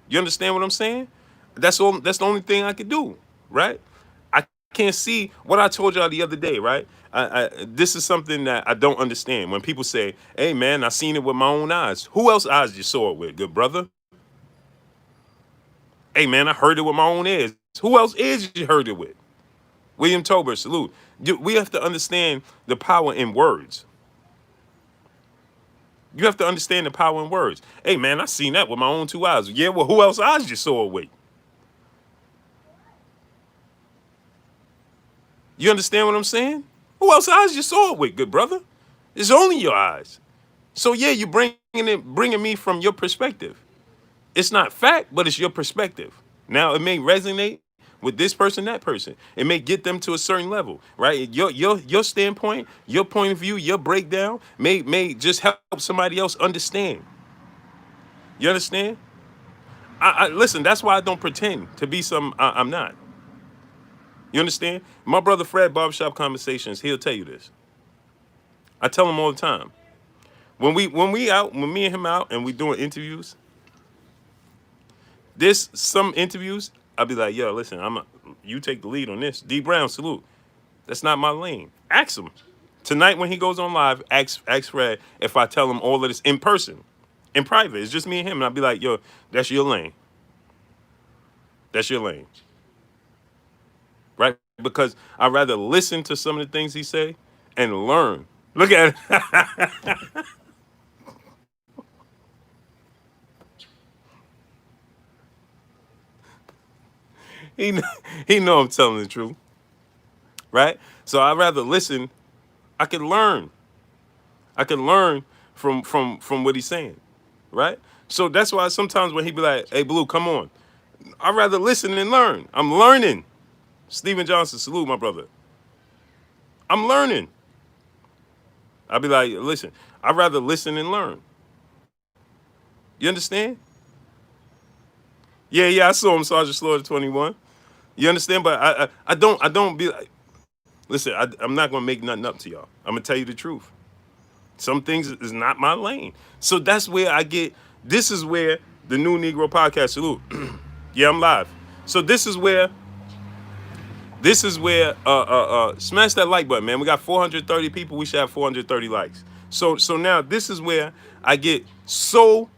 You understand what I'm saying? That's all. That's the only thing I could do, right? I can't see what I told y'all the other day, right? This is something that I don't understand. When people say, "Hey, man, I seen it with my own eyes." Who else eyes you saw it with, good brother? Hey, man, I heard it with my own ears. Who else ears you heard it with? William Tober, salute. We have to understand the power in words. You have to understand the power in words. Hey, man, I seen that with my own two eyes. Yeah, well, who else eyes you saw it with? You understand what I'm saying? Who else eyes you saw it with, good brother? It's only your eyes. So yeah, you bringing me from your perspective. It's not fact, but it's your perspective. Now it may resonate with this person, that person. It may get them to a certain level, right? Your standpoint, your point of view, your breakdown may just help somebody else understand. You understand? I listen. That's why I don't pretend to be some I'm not. You understand? My brother Fred, Barbershop Conversations, he'll tell you this. I tell him all the time. When me and him out and we doing interviews, there's some interviews, I'll be like, yo, listen, you take the lead on this. D Brown, salute. That's not my lane. Ask him. Tonight when he goes on live, ask Fred if I tell him all of this in person. In private. It's just me and him. And I'll be like, yo, that's your lane. That's your lane. Right? Because I'd rather listen to some of the things he say and learn. Look at it. he know I'm telling the truth. Right? So I'd rather listen. I can learn. I can learn from what he's saying. Right? So that's why sometimes when he be like, hey, Blue, come on. I'd rather listen and learn. I'm learning. Stephen Johnson, salute, my brother. I'm learning. I'll be like, listen, I'd rather listen and learn. You understand? Yeah, I saw him, Sergeant Slaughter 21. You understand? But I don't be like, listen, I'm not gonna make nothing up to y'all. I'm gonna tell you the truth. Some things is not my lane. So that's where this is where The New Negro Podcast. Salute. Yeah, I'm live. So smash that like button, man. We got 430 people. We should have 430 likes. So now this is where I get so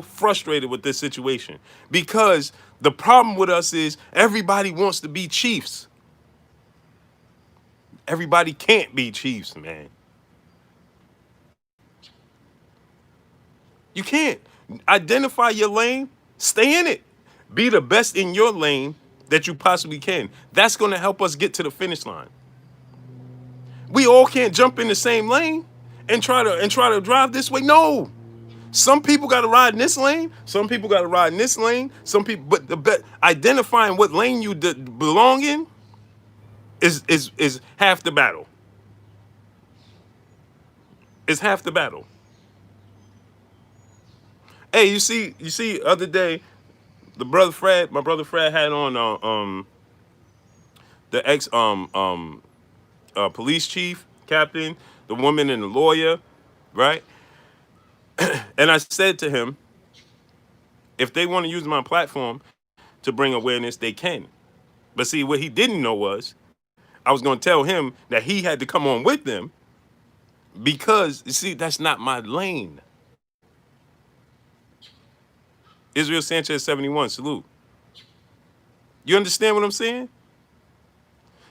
frustrated with this situation, because the problem with us is everybody wants to be chiefs. Everybody can't be chiefs, man. You can't. Identify your lane, stay in it. Be the best in your lane that you possibly can. That's going to help us get to the finish line. We all can't jump in the same lane and try to drive this way. No. Some people got to ride in this lane. Some people got to ride in this lane. Some people, but identifying what lane you belong in is half the battle. It's half the battle. Hey, you see, other day, my brother Fred had on the ex police chief captain, the woman and the lawyer, right? And I said to him, if they want to use my platform to bring awareness, they can. But see, what he didn't know was I was going to tell him that he had to come on with them, because you see, that's not my lane. Israel Sanchez 71, salute. You understand what I'm saying?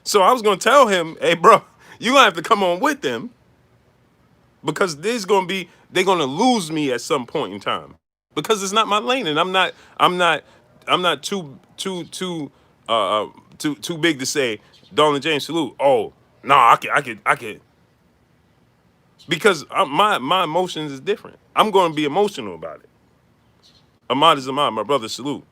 So I was going to tell him, hey, bro, you're going to have to come on with them, because they're going to lose me at some point in time, because it's not my lane, and I'm not too big to say, Darlin James, salute. Oh, no, I could, because my emotions is different. I'm going to be emotional about it. Ahmad is Ahmad, my brother, salute.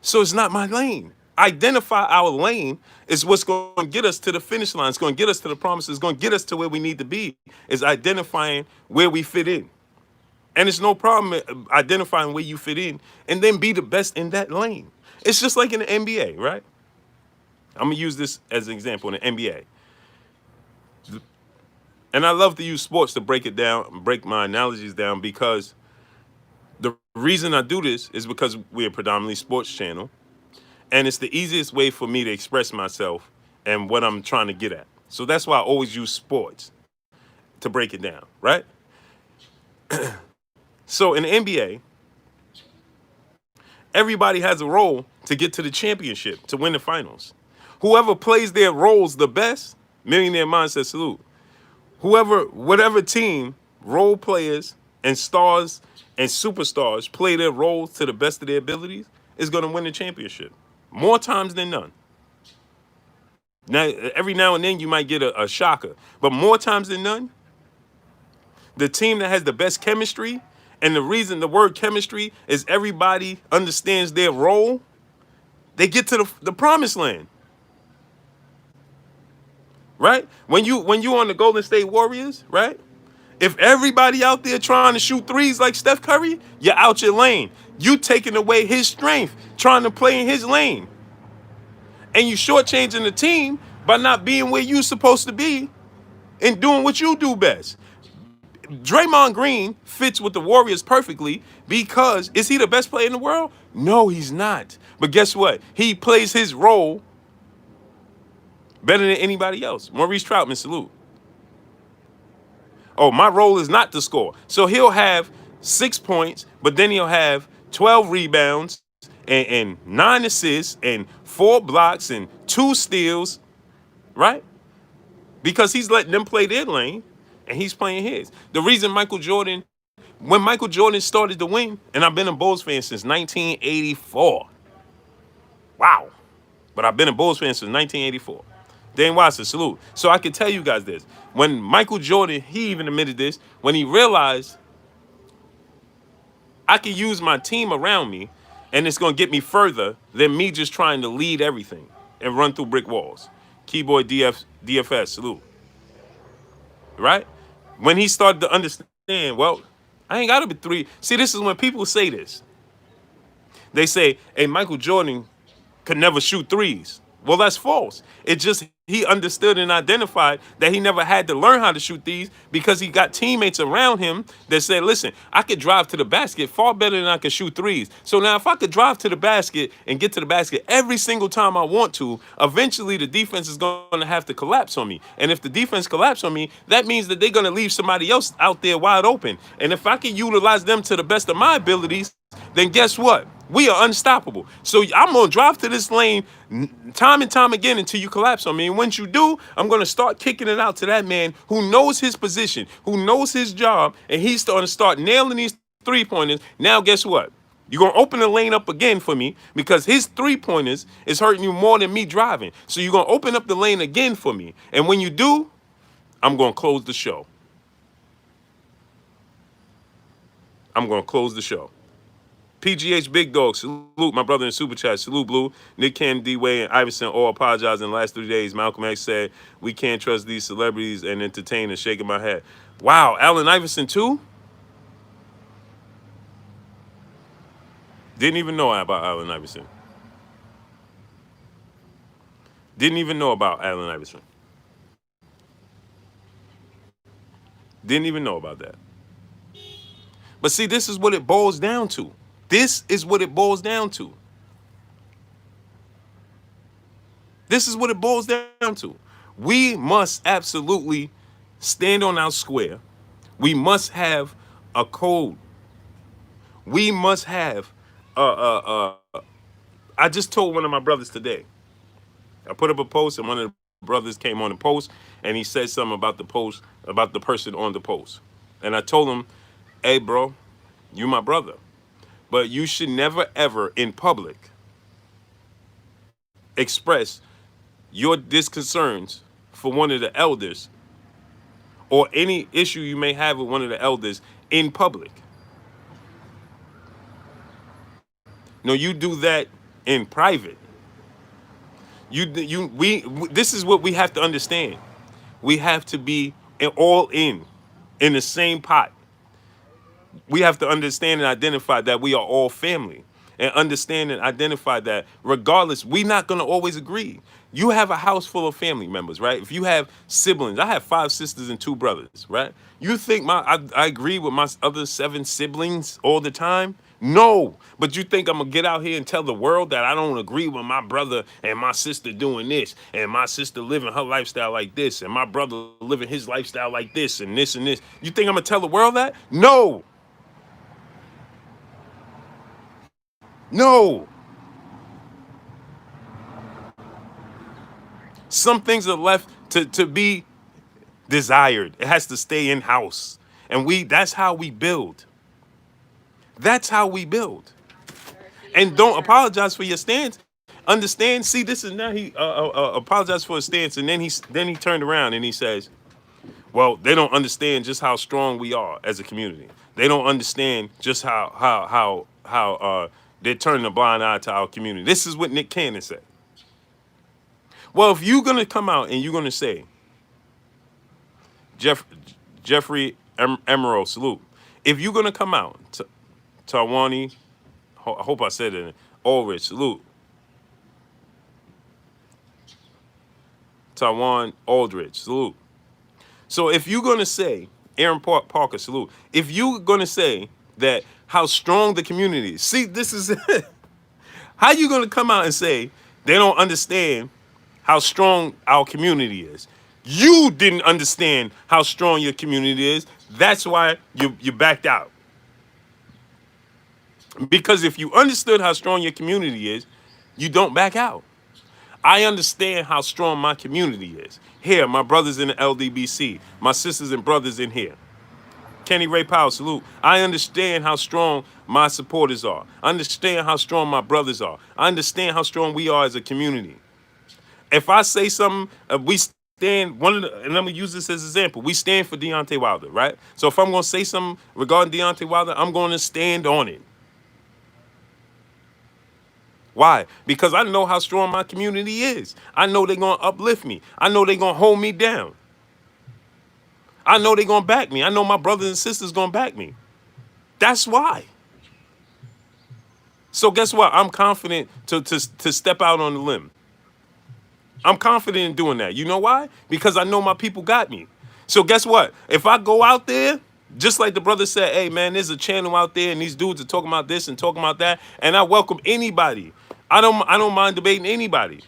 So it's not my lane. Identify our lane is what's going to get us to the finish line. It's going to get us to the promise. It's going to get us to where we need to be, is identifying where we fit in. And it's no problem identifying where you fit in and then be the best in that lane. It's just like in the NBA, right? I'm going to use this as an example in the NBA. And I love to use sports to break it down, break my analogies down, because the reason I do this is because we're a predominantly sports channel. And it's the easiest way for me to express myself and what I'm trying to get at. So that's why I always use sports to break it down, right? So in the NBA, everybody has a role to get to the championship, to win the finals. Whoever plays their roles the best, Millionaire Mindset, salute. Whatever team, role players and stars and superstars play their roles to the best of their abilities, is going to win the championship. More times than none. Now, every now and then you might get a shocker, but more times than none, the team that has the best chemistry, and the reason the word chemistry is everybody understands their role, they get to the promised land. Right? When you on the Golden State Warriors, right? If everybody out there trying to shoot threes like Steph Curry, you're out your lane. You taking away his strength, trying to play in his lane. And you shortchanging the team by not being where you're supposed to be and doing what you do best. Draymond Green fits with the Warriors perfectly, because is he the best player in the world? No, he's not. But guess what? He plays his role better than anybody else. Maurice Troutman, salute. Oh, my role is not to score. So he'll have 6 points, but then he'll have 12 rebounds and 9 assists and 4 blocks and 2 steals, right? Because he's letting them play their lane and he's playing his. The reason when Michael Jordan started to win, and I've been a Bulls fan since 1984. Wow. But I've been a Bulls fan since 1984. Dane Watson, salute. So I can tell you guys this. When Michael Jordan, he even admitted this, when he realized I can use my team around me and it's going to get me further than me just trying to lead everything and run through brick walls. Keyboy DFS, salute. Right? When he started to understand, well, I ain't got to be 3. See, this is when people say this. They say, hey, Michael Jordan could never shoot threes. Well, that's false. It's just he understood and identified that he never had to learn how to shoot these because he got teammates around him that said, listen, I could drive to the basket far better than I could shoot threes. So now if I could drive to the basket and get to the basket every single time I want to, eventually the defense is going to have to collapse on me. And if the defense collapse on me, that means that they're going to leave somebody else out there wide open. And if I can utilize them to the best of my abilities, then guess what? We are unstoppable. So I'm going to drive to this lane time and time again until you collapse on me. And once you do, I'm going to start kicking it out to that man who knows his position, who knows his job, and he's going to start nailing these three-pointers. Now, guess what? You're going to open the lane up again for me because his three-pointers is hurting you more than me driving. So you're going to open up the lane again for me. And when you do, I'm going to close the show. I'm going to close the show. PGH Big Dog, salute my brother in Super Chat. Salute Blue. Nick Cannon, D-Way, and Iverson all apologized in the last 3 days. Malcolm X said, we can't trust these celebrities and entertainers. Shaking my head. Wow, Allen Iverson too? Didn't even know about Allen Iverson. Didn't even know about Allen Iverson. Didn't even know about that. But see, this is what it boils down to. This is what it boils down to. This is what it boils down to. We must absolutely stand on our square. We must have a code. We must have I just told one of my brothers today. I put up a post and one of the brothers came on the post and he said something about the post, about the person on the post. And I told him, hey bro, you my brother. But you should never ever in public express your disconcerns for one of the elders or any issue you may have with one of the elders in public. No, you do that in private. This is what we have to understand. We have to be all in the same pot. We have to understand and identify that we are all family, and understand and identify that regardless, we're not going to always agree. You have a house full of family members, right? If you have siblings, I have 5 sisters and 2 brothers, right? You think I agree with my other 7 siblings all the time? No, but you think I'm gonna get out here and tell the world that I don't agree with my brother and my sister doing this, and my sister living her lifestyle like this, and my brother living his lifestyle like this, and this and this? You think I'm gonna tell the world that? No. No. Some things are left to be desired. It has to stay in house. And that's how we build. That's how we build. And don't apologize for your stance. Understand? See, this is now he apologized for his stance, and then he turned around and he says, well, they don't understand just how strong we are as a community. They don't understand just how they're turning a blind eye to our community. This is what Nick Cannon said. Well, if you're gonna come out and you're gonna say, Jeffrey Emerald, salute. If you're gonna come out, Tawani, I hope I said it, Ulrich, salute. Tawan Aldridge, salute. So if you're gonna say, Aaron Parker, salute. If you're gonna say that how strong the community is, see, this is how you gonna come out and say they don't understand how strong our community is? You didn't understand how strong your community is. That's why you backed out. Because if you understood how strong your community is, you don't back out. I understand how strong my community is. Here, my brothers in the LDBC, my sisters and brothers in here. Kenny Ray Powell, salute. I understand how strong my supporters are. I understand how strong my brothers are. I understand how strong we are as a community. If I say something, we stand, and let me use this as an example. We stand for Deontay Wilder, right? So if I'm going to say something regarding Deontay Wilder, I'm going to stand on it. Why? Because I know how strong my community is. I know they're going to uplift me. I know they're going to hold me down. I know they're going to back me. I know my brothers and sisters going to back me. That's why. So guess what? I'm confident to step out on the limb. I'm confident in doing that. You know why? Because I know my people got me. So guess what? If I go out there, just like the brother said, hey man, there's a channel out there and these dudes are talking about this and talking about that, and I welcome anybody. I don't mind debating anybody.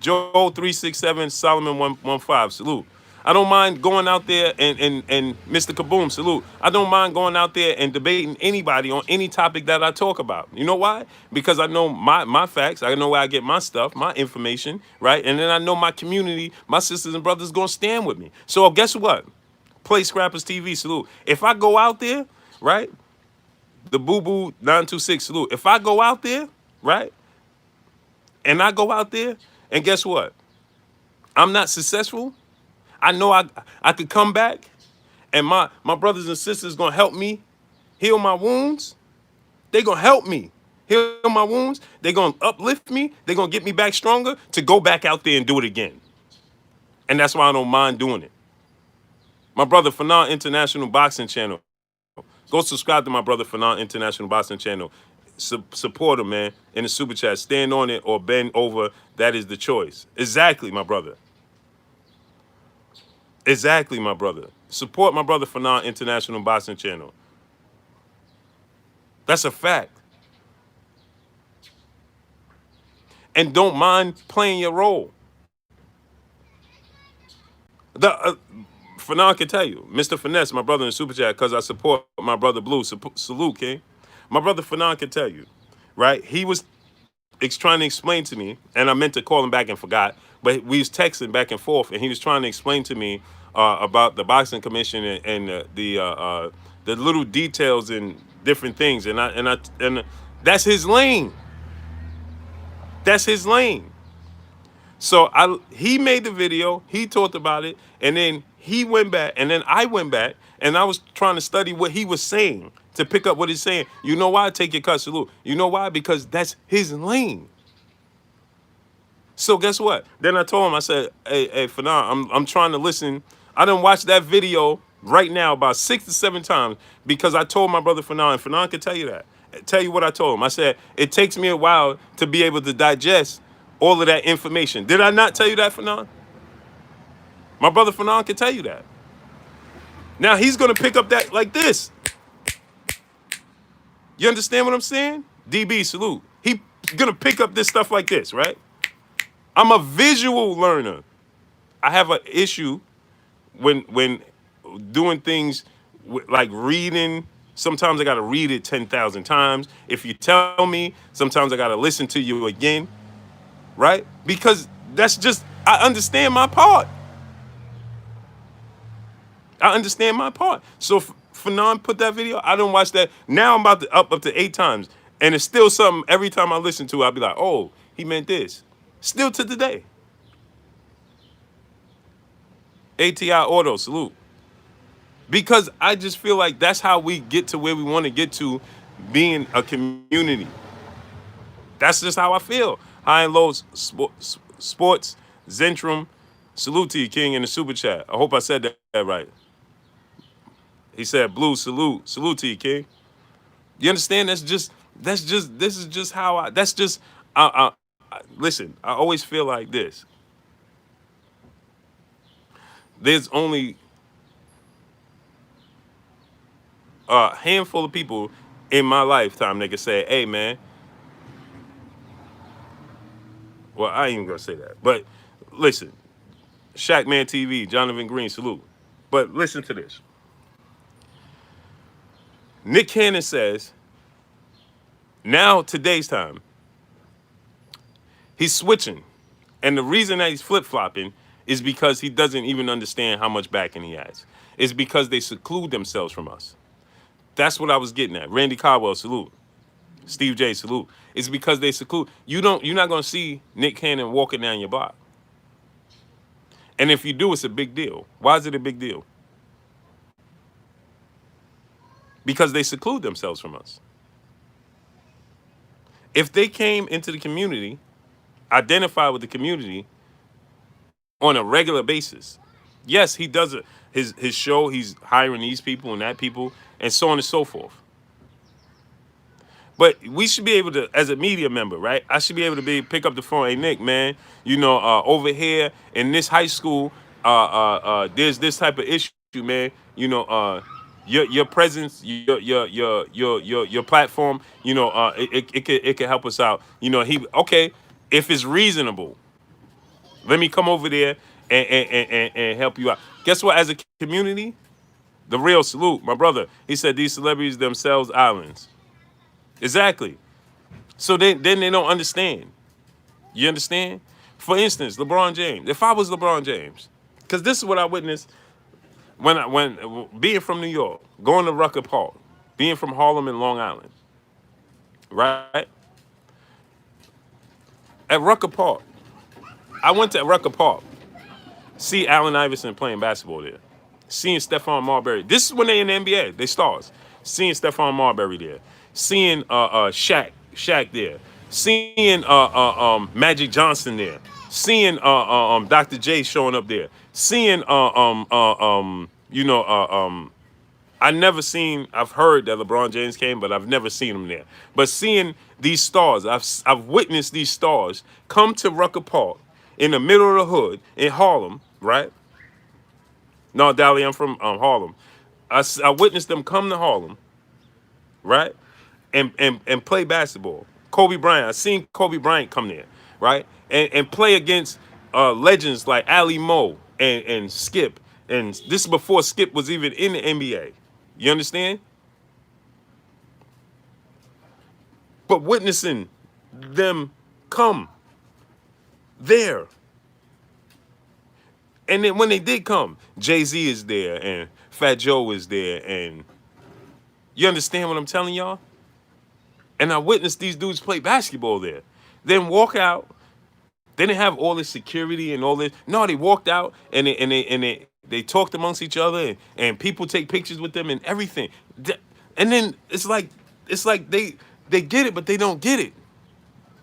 Joel 367, Solomon 115, salute. I don't mind going out there and Mr. Kaboom, salute. I don't mind going out there and debating anybody on any topic that I talk about. You know why? Because I know my facts. I know where I get my stuff, my information, right? And then I know my community, my sisters and brothers gonna stand with me. So guess what? Play Scrappers TV, salute. If I go out there, right? The Boo Boo 926, salute. If I go out there, right? And I go out there, and guess what? I'm not successful. I know I could come back, and my brothers and sisters gonna help me heal my wounds. They gonna help me heal my wounds. They gonna uplift me. They gonna get me back stronger to go back out there and do it again. And that's why I don't mind doing it. My brother Fanon International Boxing Channel. Go subscribe to my brother Fanon International Boxing Channel. Support him, man, in the super chat. Stand on it or bend over. That is the choice. Exactly, my brother. Exactly, my brother. Support my brother Fanon International Boxing Channel. That's a fact. And don't mind playing your role. Fanon can tell you, Mr. Finesse, my brother in Super Chat, because I support my brother Blue. Salute, King. My brother Fanon can tell you, right? He was trying to explain to me, and I meant to call him back and forgot, but we was texting back and forth, and he was trying to explain to me about the boxing commission and the little details and different things, and that's his lane. That's his lane. So he made the video, he talked about it, and then he went back, and then I went back, and I was trying to study what he was saying to pick up what he's saying. You know why? Take your cut, salute. You know why? Because that's his lane. So guess what? Then I told him, I said, hey, Fanon, I'm trying to listen. I done watched that video right now about 6 to 7 times because I told my brother Fanon, and Fanon can tell you that. Tell you what I told him. I said, it takes me a while to be able to digest all of that information. Did I not tell you that, Fanon? My brother Fanon can tell you that. Now he's going to pick up that like this. You understand what I'm saying? DB, salute. He going to pick up this stuff like this, right? I'm a visual learner. I have an issue when doing things like reading. Sometimes I got to read it 10,000 times. If you tell me, sometimes I got to listen to you again, right? Because that's just, I understand my part. I understand my part. So Fanon put that video, I don't watch that. Now I'm about to up to 8 times. And it's still something, every time I listen to it, I'll be like, oh, he meant this. Still to today. ATI Auto, salute. Because I just feel like that's how we get to where we want to get to, being a community. That's just how I feel. High and lows, sports, Zentrum, salute to you, King, in the super chat. I hope I said that right. He said, Blue, salute to you, King. You understand? This is just how listen, I always feel like this. There's only a handful of people in my lifetime that can say, hey, man. Well, I ain't even going to say that. But listen, Shackman TV, Jonathan Green, salute. But listen to this. Nick Cannon says, now today's time, he's switching. And the reason that he's flip-flopping is because he doesn't even understand how much backing he has. It's because they seclude themselves from us. That's what I was getting at. Randy Caldwell, salute. Steve J, salute. It's because they seclude. You're not going to see Nick Cannon walking down your block. And if you do, it's a big deal. Why is it a big deal? Because they seclude themselves from us. If they came into the community, identify with the community on a regular basis, yes, he does his show, he's hiring these people and that people, and so on and so forth. But we should be able to, as a media member, right? I should be able to pick up the phone. Hey, Nick, man, over here in this high school, there's this type of issue, man. Your presence, your platform, it could help us out. Okay, if it's reasonable, let me come over there and help you out. Guess what? As a community, the real salute, my brother. He said these celebrities themselves islands. Exactly. So then they don't understand. You understand? For instance, LeBron James. If I was LeBron James, because this is what I witnessed when being from New York, going to Rucker Park, being from Harlem and Long Island, right? At Rucker Park, I went to Rucker Park, see Allen Iverson playing basketball there, seeing Stephon Marbury. This is when they in the NBA, they stars. Seeing Stephon Marbury there, seeing Shaq there, seeing Magic Johnson there, seeing Dr. J showing up there, seeing I've heard that LeBron James came, but I've never seen him there. But seeing these stars, I've witnessed these stars come to Rucker Park in the middle of the hood in Harlem, right? No, Dally, I'm from Harlem. I witnessed them come to Harlem, right? And play basketball. Kobe Bryant, I seen Kobe Bryant come there, right? And play against legends like Ali Mo and Skip. And this is before Skip was even in the NBA. You understand? But witnessing them come there. And then when they did come, Jay-Z is there and Fat Joe is there. And you understand what I'm telling y'all? And I witnessed these dudes play basketball there. Then walk out. They didn't have all this security and all this. No, they walked out and they talked amongst each other and people take pictures with them and everything. And then it's like they get it, but they don't get it.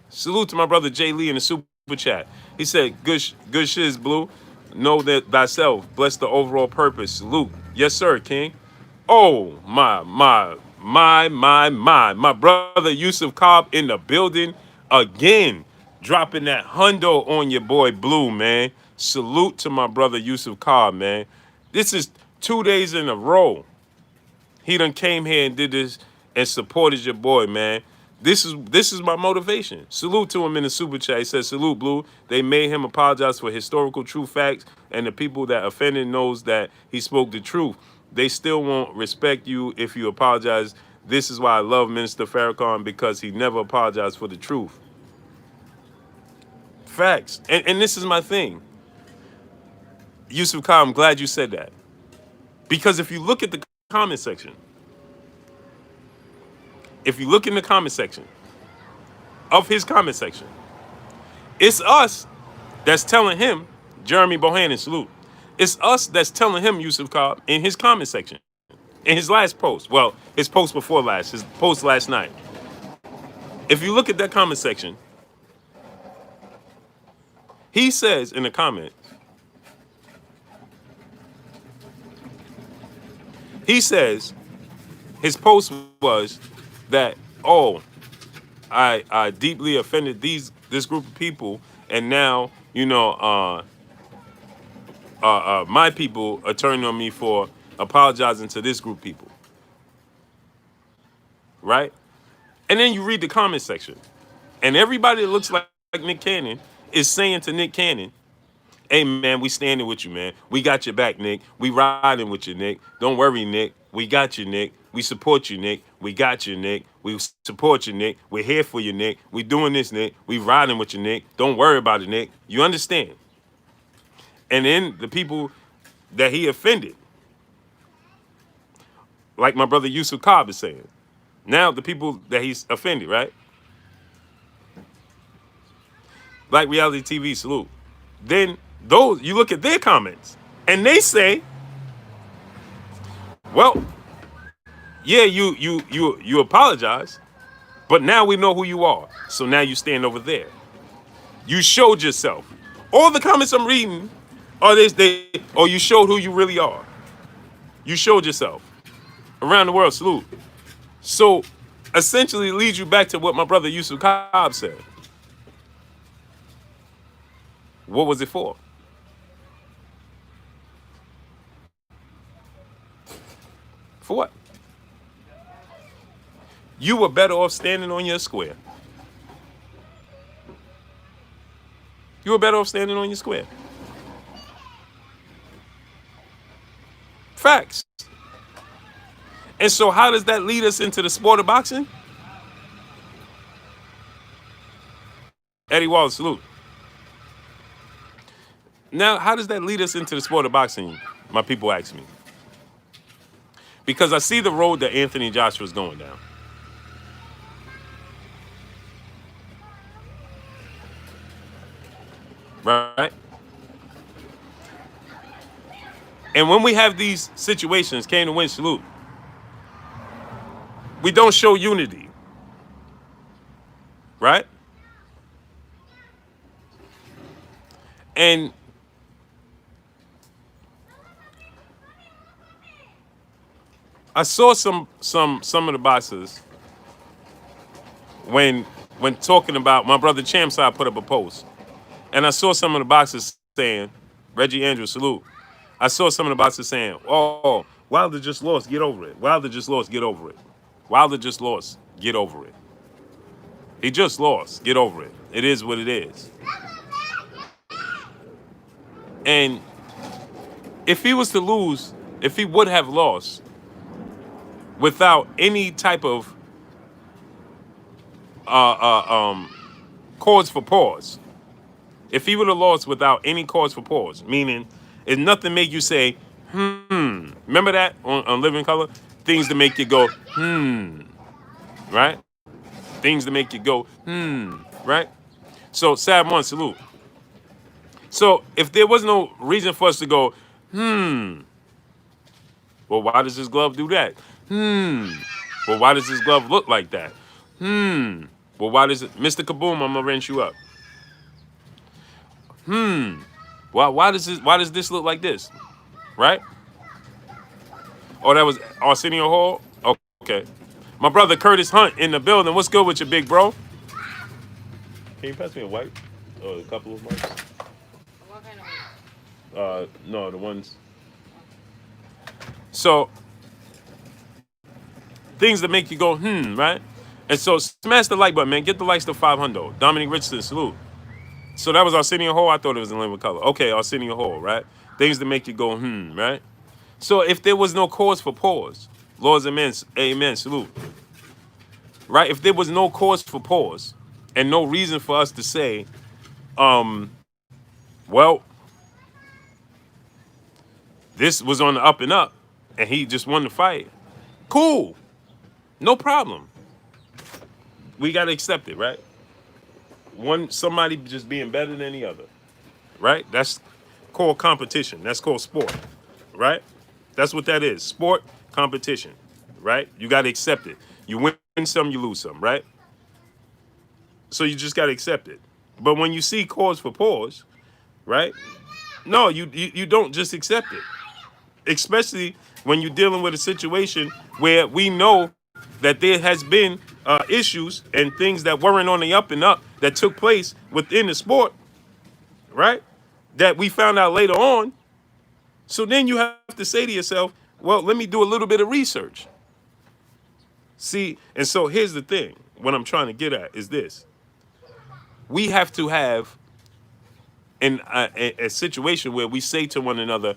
Salute to my brother Jay Lee in the super chat. He said, good shiz, Blue. Know that thyself. Bless the overall purpose. Salute. Yes, sir, King. Oh, my brother Yusuf Cobb in the building again. Dropping that hundo on your boy Blue, man. Salute to my brother Yusuf Cobb, man. This is 2 days in a row. He done came here and did this and supported your boy, man. This is my motivation. Salute to him in the super chat. He says, salute, Blue. They made him apologize for historical true facts, and the people that offended knows that he spoke the truth. They still won't respect you if you apologize. This is why I love Minister Farrakhan, because he never apologized for the truth. Facts. And this is my thing. Yusuf Khan, I'm glad you said that. Because if you look at the comment section, if you look in the comment section of his comment section, it's us that's telling him, Jeremy Bohannon, salute. It's us that's telling him, Yusuf Khan, in his comment section, in his last post. Well, his post before last, his post last night. If you look at that comment section, he says in the comment, he says his post was that, oh, I deeply offended this group of people, and now, my people are turning on me for apologizing to this group of people. Right? And then you read the comment section, and everybody that looks like Nick Cannon is saying to Nick Cannon, hey, man, we standing with you, man. We got your back, Nick. We riding with you, Nick. Don't worry, Nick. We got you, Nick. We support you, Nick. We got you, Nick. We support you, Nick. We're here for you, Nick. We doing this, Nick. We riding with you, Nick. Don't worry about it, Nick. You understand? And then the people that he offended, like my brother Yusuf Cobb is saying, now the people that he's offended, right? Black Reality TV, salute. Then those, you look at their comments, and they say, well, yeah, you apologize, but now we know who you are. So now you stand over there. You showed yourself. All the comments I'm reading are you showed who you really are. You showed yourself. Around the world, salute. So essentially leads you back to what my brother Yusuf Cobb said. What was it for? For what? You were better off standing on your square. You were better off standing on your square. Facts. And so how does that lead us into the sport of boxing? Eddie Wallace, salute. Now, how does that lead us into the sport of boxing? My people ask me. Because I see the road that Anthony Joshua's going down. Right? And when we have these situations, came to win, salute, we don't show unity. Right? And I saw some of the boxers when talking about my brother Chamside put up a post, and I saw some of the boxers saying, Reggie Andrews, salute. I saw some of the boxers saying, "Oh, Wilder just lost, get over it. Wilder just lost, get over it. Wilder just lost, get over it. He just lost, get over it. It is what it is." And if he was to lose, if he would have lost without any type of cause for pause, if he would have lost without any cause for pause, meaning if nothing make you say, remember that on Living Color? Things to make you go, right? Things to make you go, right? So, Sad One, salute. So, if there was no reason for us to go, well, why does this glove do that? Well, why does this glove look like that? Well, why does it, Mr. Kaboom, I'm gonna wrench you up. Why does this look like this? Right? Oh, that was Arsenio Hall? Okay. My brother Curtis Hunt in the building. What's good with you, big bro? Can you pass me a wipe? Or a couple of wipes? What kind of wipes? No, the ones. So, things that make you go, right? And so, smash the like button, man. Get the likes to 500. Dominic Richardson, salute. So that was Arsenio Hall? I thought it was in Living Color. Okay, Arsenio Hall, right? Things that make you go, right? So if there was no cause for pause, Lords and men, amen, salute. Right? If there was no cause for pause and no reason for us to say, well, this was on the up and up and he just won the fight. Cool. No problem. We got to accept it, right? Somebody just being better than the other, right? That's called competition. That's called sport, right? That's what that is. Sport, competition, right? You got to accept it. You win some, you lose some, right? So you just got to accept it. But when you see cause for pause, right? No, you don't just accept it. Especially when you're dealing with a situation where we know that there has been issues and things that weren't on the up and up that took place within the sport, right? That we found out later on. So then you have to say to yourself, well, let me do a little bit of research. See, and so here's the thing. What I'm trying to get at is this. We have to have a situation where we say to one another,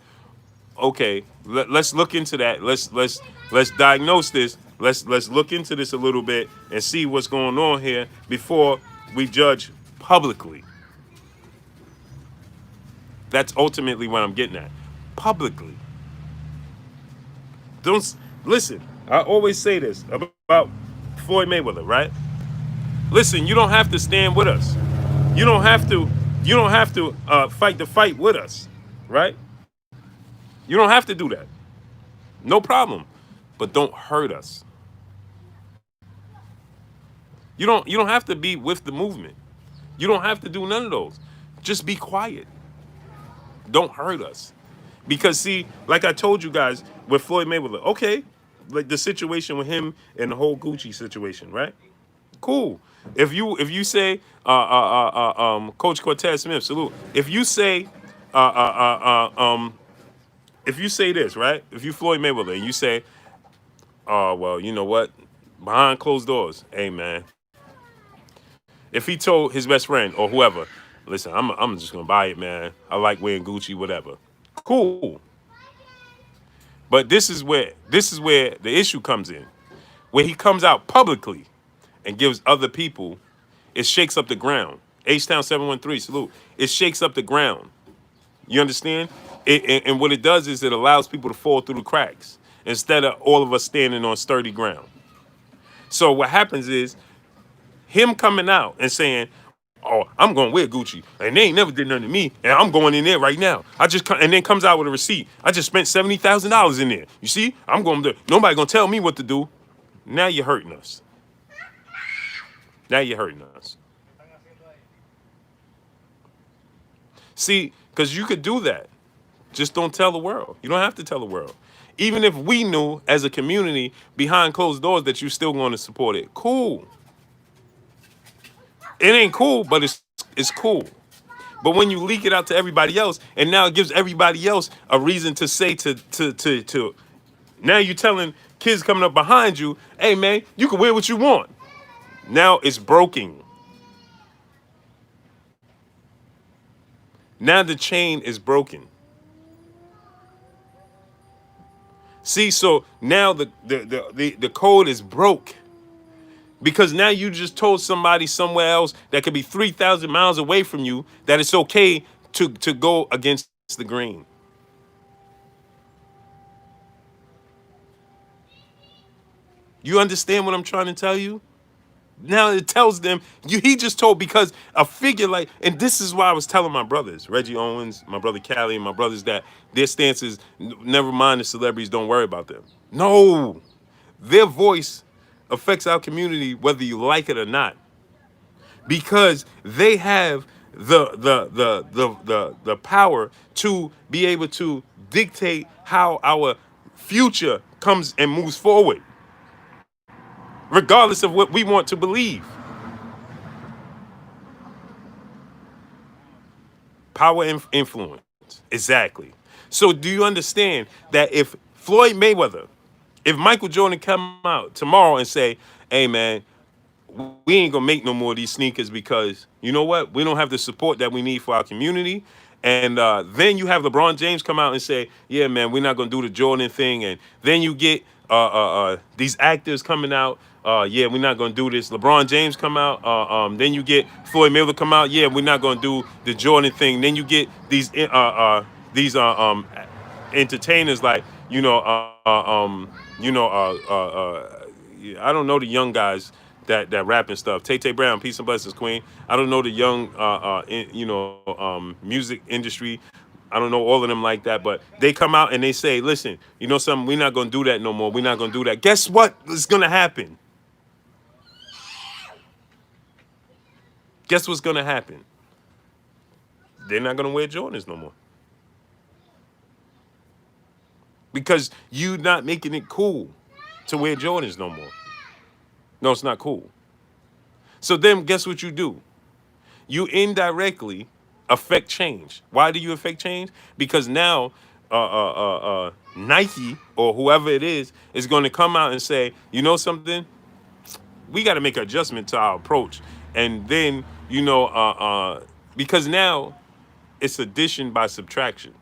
okay, let's look into that. Let's diagnose this. Let's look into this a little bit and see what's going on here before we judge publicly. That's ultimately what I'm getting at. Publicly. Don't listen. I always say this about Floyd Mayweather, right? Listen, you don't have to stand with us. You don't have to fight the fight with us, right? You don't have to do that. No problem. But don't hurt us. You don't have to be with the movement. You don't have to do none of those. Just be quiet. Don't hurt us. Because see, like I told you guys with Floyd Mayweather, okay, like the situation with him and the whole Gucci situation, right? Cool. If you say Coach Cortez Smith, salute. Uh, uh, uh, uh, um, if you say this, right? If you Floyd Mayweather and you say, oh well, you know what? Behind closed doors, hey man. If he told his best friend or whoever, listen, I'm just gonna buy it, man. I like wearing Gucci, whatever. Cool. But this is where the issue comes in. When he comes out publicly and gives other people, it shakes up the ground. H-Town 713, salute. It shakes up the ground. You understand? And what it does is it allows people to fall through the cracks instead of all of us standing on sturdy ground. So what happens is him coming out and saying, "Oh, I'm going to wear Gucci, and they ain't never did nothing to me, and I'm going in there right now." And then comes out with a receipt. I just spent $70,000 in there. You see, I'm going to. Nobody gonna tell me what to do. Now you're hurting us. Now you're hurting us. See, because you could do that. Just don't tell the world. You don't have to tell the world. Even if we knew as a community behind closed doors that you're still going to support it, cool. It ain't cool, but it's cool. But when you leak it out to everybody else, and now it gives everybody else a reason to say to now you're telling kids coming up behind you, hey man, you can wear what you want. Now it's broken. Now the chain is broken. See, so now the code is broke. Because now you just told somebody somewhere else that could be 3,000 miles away from you that it's okay to go against the grain. You understand what I'm trying to tell you? Now it tells them he just told because a figure like, and this is why I was telling my brothers, Reggie Owens, my brother Callie, and my brothers that their stance is never mind the celebrities, don't worry about them. No, their voice affects our community whether you like it or not, because they have the power to be able to dictate how our future comes and moves forward, regardless of what we want to believe. Power and influence. Exactly. So do you understand that if Floyd Mayweather, if Michael Jordan come out tomorrow and say, hey man, we ain't gonna make no more of these sneakers because you know what? We don't have the support that we need for our community. And then you have LeBron James come out and say, yeah, man, we're not gonna do the Jordan thing. And then you get these actors coming out. Yeah, we're not gonna do this. LeBron James come out. Then you get Floyd Mayweather come out. Yeah, we're not gonna do the Jordan thing. Then you get these entertainers like I don't know the young guys that rap and stuff. Tay Tay Brown, peace and blessings, Queen. I don't know the young music industry. I don't know all of them like that, but they come out and they say, listen, you know something, we're not gonna do that no more. We're not gonna do that. Guess what is gonna happen? Guess what's gonna happen? They're not gonna wear Jordans no more. Because you not making it cool to wear Jordans no more. No, it's not cool. So then guess what you do? You indirectly affect change. Why do you affect change? Because now Nike or whoever it is going to come out and say, you know something? We got to make an adjustment to our approach. And then, because now it's addition by subtraction.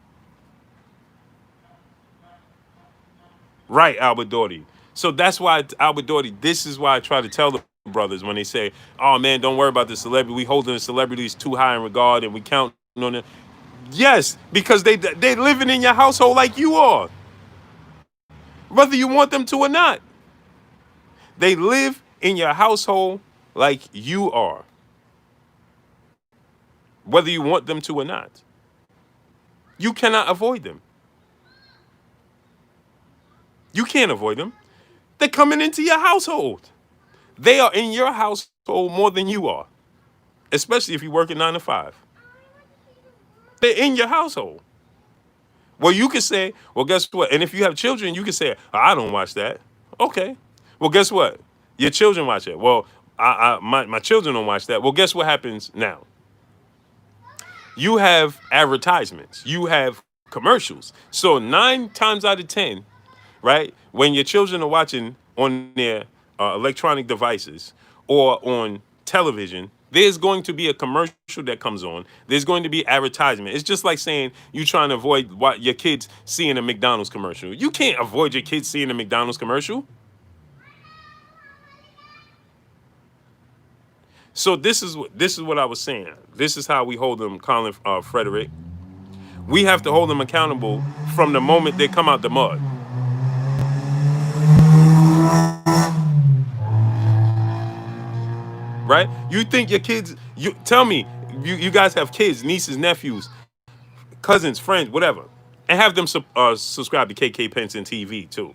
Right, Albert Doherty. So that's why, Albert Doherty, this is why I try to tell the brothers when they say, oh man, don't worry about the celebrity. We holding the celebrities too high in regard and we count on them. Yes, because they living in your household like you are. Whether you want them to or not. They live in your household like you are. Whether you want them to or not. You cannot avoid them. You can't avoid them. They're coming into your household. They are in your household more than you are. Especially if you work at 9 to 5. They're in your household. Well, you can say, well, guess what? And if you have children, you can say, I don't watch that. Okay. Well, guess what? Your children watch it. Well, my children don't watch that. Well, guess what happens now? You have advertisements. You have commercials. So 9 times out of 10, right, when your children are watching on their electronic devices or on television, there's going to be a commercial that comes on. There's going to be advertisement. It's just like saying you trying to avoid what your kids seeing a McDonald's commercial. You can't avoid your kids seeing a McDonald's commercial. So this is what I was saying. This is how we hold them, Colin, Frederick. We have to hold them accountable from the moment they come out the mud. Right? You think your kids? You tell me. You guys have kids, nieces, nephews, cousins, friends, whatever, and have them subscribe to KK Pence and TV too.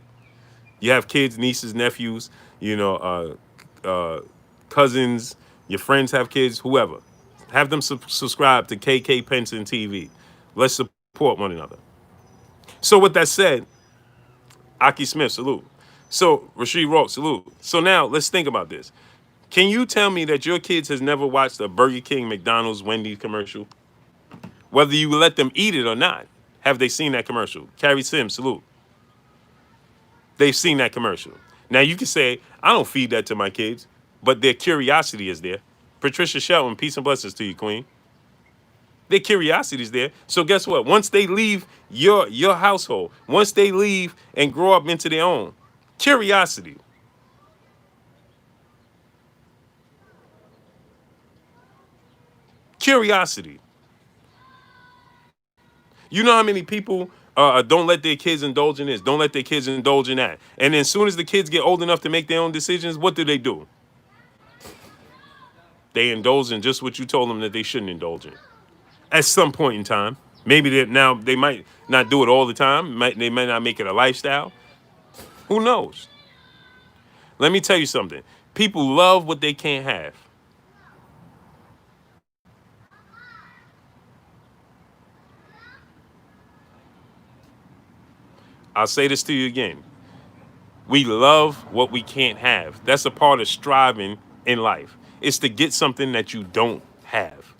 You have kids, nieces, nephews, you know, cousins. Your friends have kids, whoever. Have them subscribe to KK Pence and TV. Let's support one another. So with that said, Aki Smith, salute. So Rasheed Rock, salute. So now let's think about this. Can you tell me that your kids has never watched a Burger King, McDonald's, Wendy's commercial? Whether you let them eat it or not, have they seen that commercial? Carrie Sims, salute. They've seen that commercial. Now you can say, I don't feed that to my kids, but their curiosity is there. Patricia Shelton, peace and blessings to you, Queen. Their curiosity is there. So guess what? Once they leave your household, once they leave and grow up into their own, curiosity. Curiosity. You know how many people don't let their kids indulge in this, don't let their kids indulge in that. And then as soon as the kids get old enough to make their own decisions, what do? They indulge in just what you told them that they shouldn't indulge in. At some point in time. Maybe now they might not do it all the time. They might not make it a lifestyle. Who knows? Let me tell you something. People love what they can't have. I'll say this to you again. We love what we can't have. That's a part of striving in life. It's to get something that you don't have.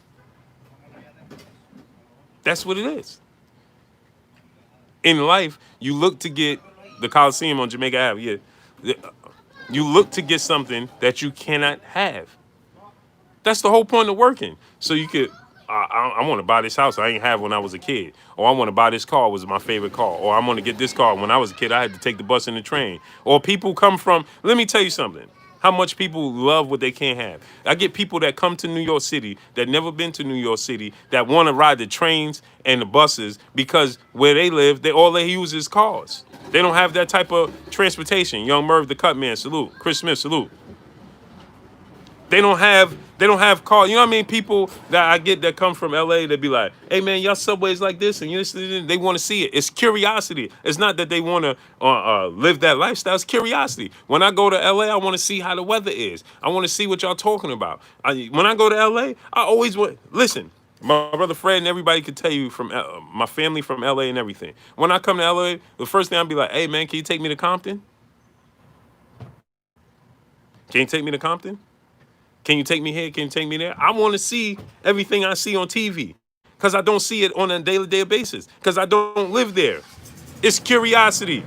That's what it is. In life, you look to get the Coliseum on Jamaica Ave. Yeah. You look to get something that you cannot have. That's the whole point of working. So you could, I want to buy this house I ain't have when I was a kid. Or I want to buy this car, was my favorite car. Or I'm going to get this car. When I was a kid, I had to take the bus and the train. Or people come from, let me tell you something. How much people love what they can't have. I get people that come to New York City that never been to New York City that want to ride the trains and the buses because where they live, all they use is cars. They don't have that type of transportation. Young Merv the Cutman, salute. Chris Smith, salute. They don't have cars. You know what I mean? People that I get that come from LA, they be like, hey man, y'all subways like this, and they want to see it. It's curiosity. It's not that they want to live that lifestyle. It's curiosity. When I go to LA, I want to see how the weather is. I want to see what y'all talking about. When I go to LA, I always want, listen, my brother Fred and everybody could tell you from my family from LA and everything. When I come to LA, the first thing I'll be like, hey man, can you take me to Compton? Can you take me to Compton? Can you take me here? Can you take me there? I want to see everything I see on TV because I don't see it on a daily basis because I don't live there. It's curiosity.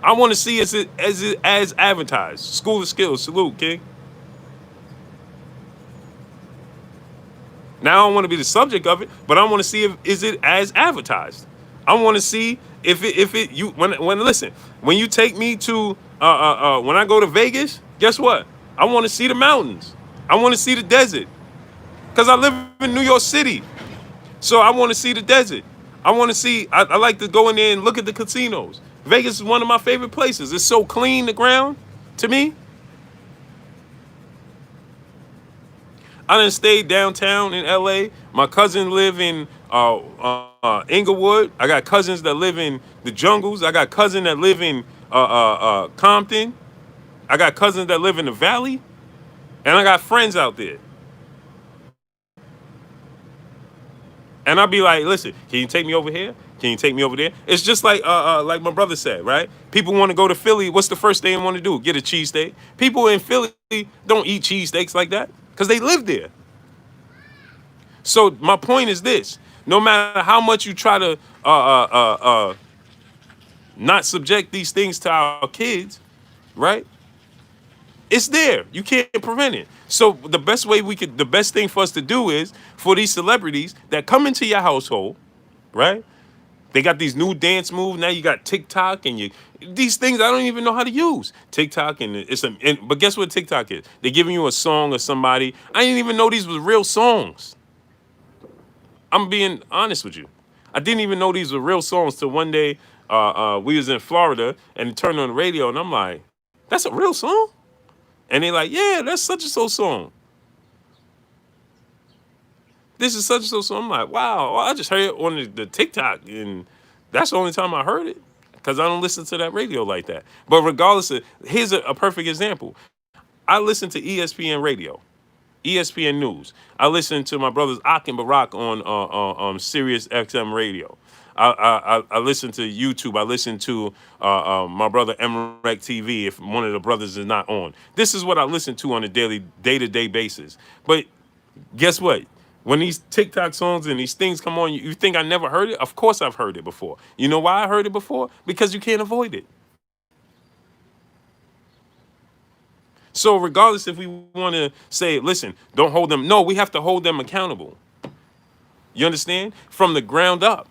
I want to see as advertised. School of Skills, salute, King. Now I don't want to be the subject of it, but I want to see if is it as advertised. I want to see if you listen, when you take me to when I go to Vegas, guess what? I want to see the mountains. I want to see the desert because I live in New York City, so I want to see the desert. I want to see. I like to go in there and look at the casinos. Vegas is one of my favorite places. It's so clean, the ground, to me. I done stayed downtown in LA. My cousin live in Inglewood. I got cousins that live in the jungles. I got cousins that live in Compton. I got cousins that live in the valley. And I got friends out there. And I'll be like, listen, can you take me over here? Can you take me over there? It's just like my brother said, right? People want to go to Philly. What's the first thing they want to do? Get a cheesesteak. People in Philly don't eat cheesesteaks like that because they live there. So my point is this: no matter how much you try to not subject these things to our kids, right? It's there. You can't prevent it. So the best thing for us to do is for these celebrities that come into your household, right? They got these new dance moves. Now you got TikTok and these things I don't even know how to use. TikTok but guess what TikTok is? They're giving you a song of somebody. I didn't even know these were real songs. I'm being honest with you. I didn't even know these were real songs till one day we was in Florida and it turned on the radio and I'm like, that's a real song? And they're like, yeah, that's such and so song. This is such and so song. I'm like, wow, I just heard it on the TikTok and that's the only time I heard it because I don't listen to that radio like that. But regardless here's a perfect example. I listen to ESPN radio. ESPN News. I listen to my brothers Ak and Barack on Sirius XM radio. I listen to YouTube. I listen to my brother Emrek TV if one of the brothers is not on. This is what I listen to on a daily, day-to-day basis. But guess what? When these TikTok songs and these things come on, you think I never heard it? Of course I've heard it before. You know why I heard it before? Because you can't avoid it. So regardless if we want to say, listen, don't hold them. No, we have to hold them accountable. You understand? From the ground up.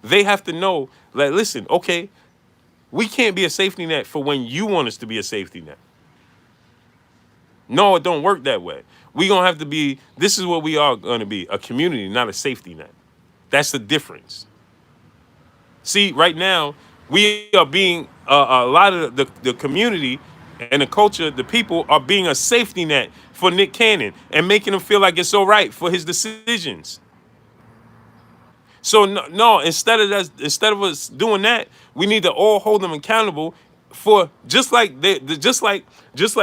They have to know, like, listen, okay, we can't be a safety net for when you want us to be a safety net. No, it don't work that way. We gonna have to be, this is what we are gonna be, a community, not a safety net. That's the difference. See, right now, we are being, a lot of the community and the culture, the people are being a safety net for Nick Cannon and making him feel like it's all right for his decisions. So no, instead of us doing that, we need to all hold them accountable for just like just like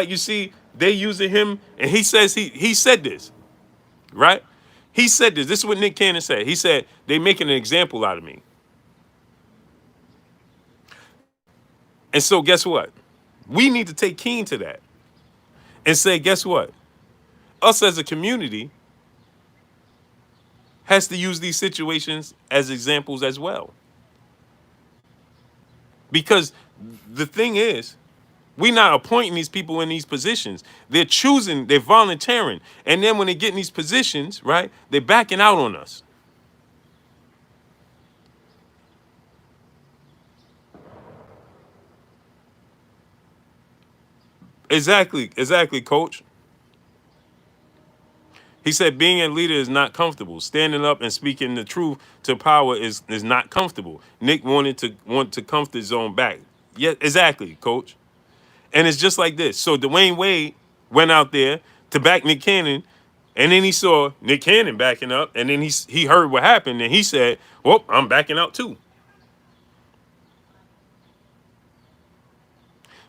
you see they using him and he says he said this, right? He said this. This is what Nick Cannon said. He said they making an example out of me. And so guess what? We need to take keen to that and say, guess what? Us as a community has to use these situations as examples as well. Because the thing is, we're not appointing these people in these positions. They're choosing, they're volunteering. And then when they get in these positions, right, they're backing out on us. Exactly, coach. He said being a leader is not comfortable. Standing up and speaking the truth to power is not comfortable. Nick want to comfort zone back. Yeah, exactly, coach. And it's just like this. So Dwayne Wade went out there to back Nick Cannon, and then he saw Nick Cannon backing up, and then he heard what happened, and he said, well, I'm backing out too.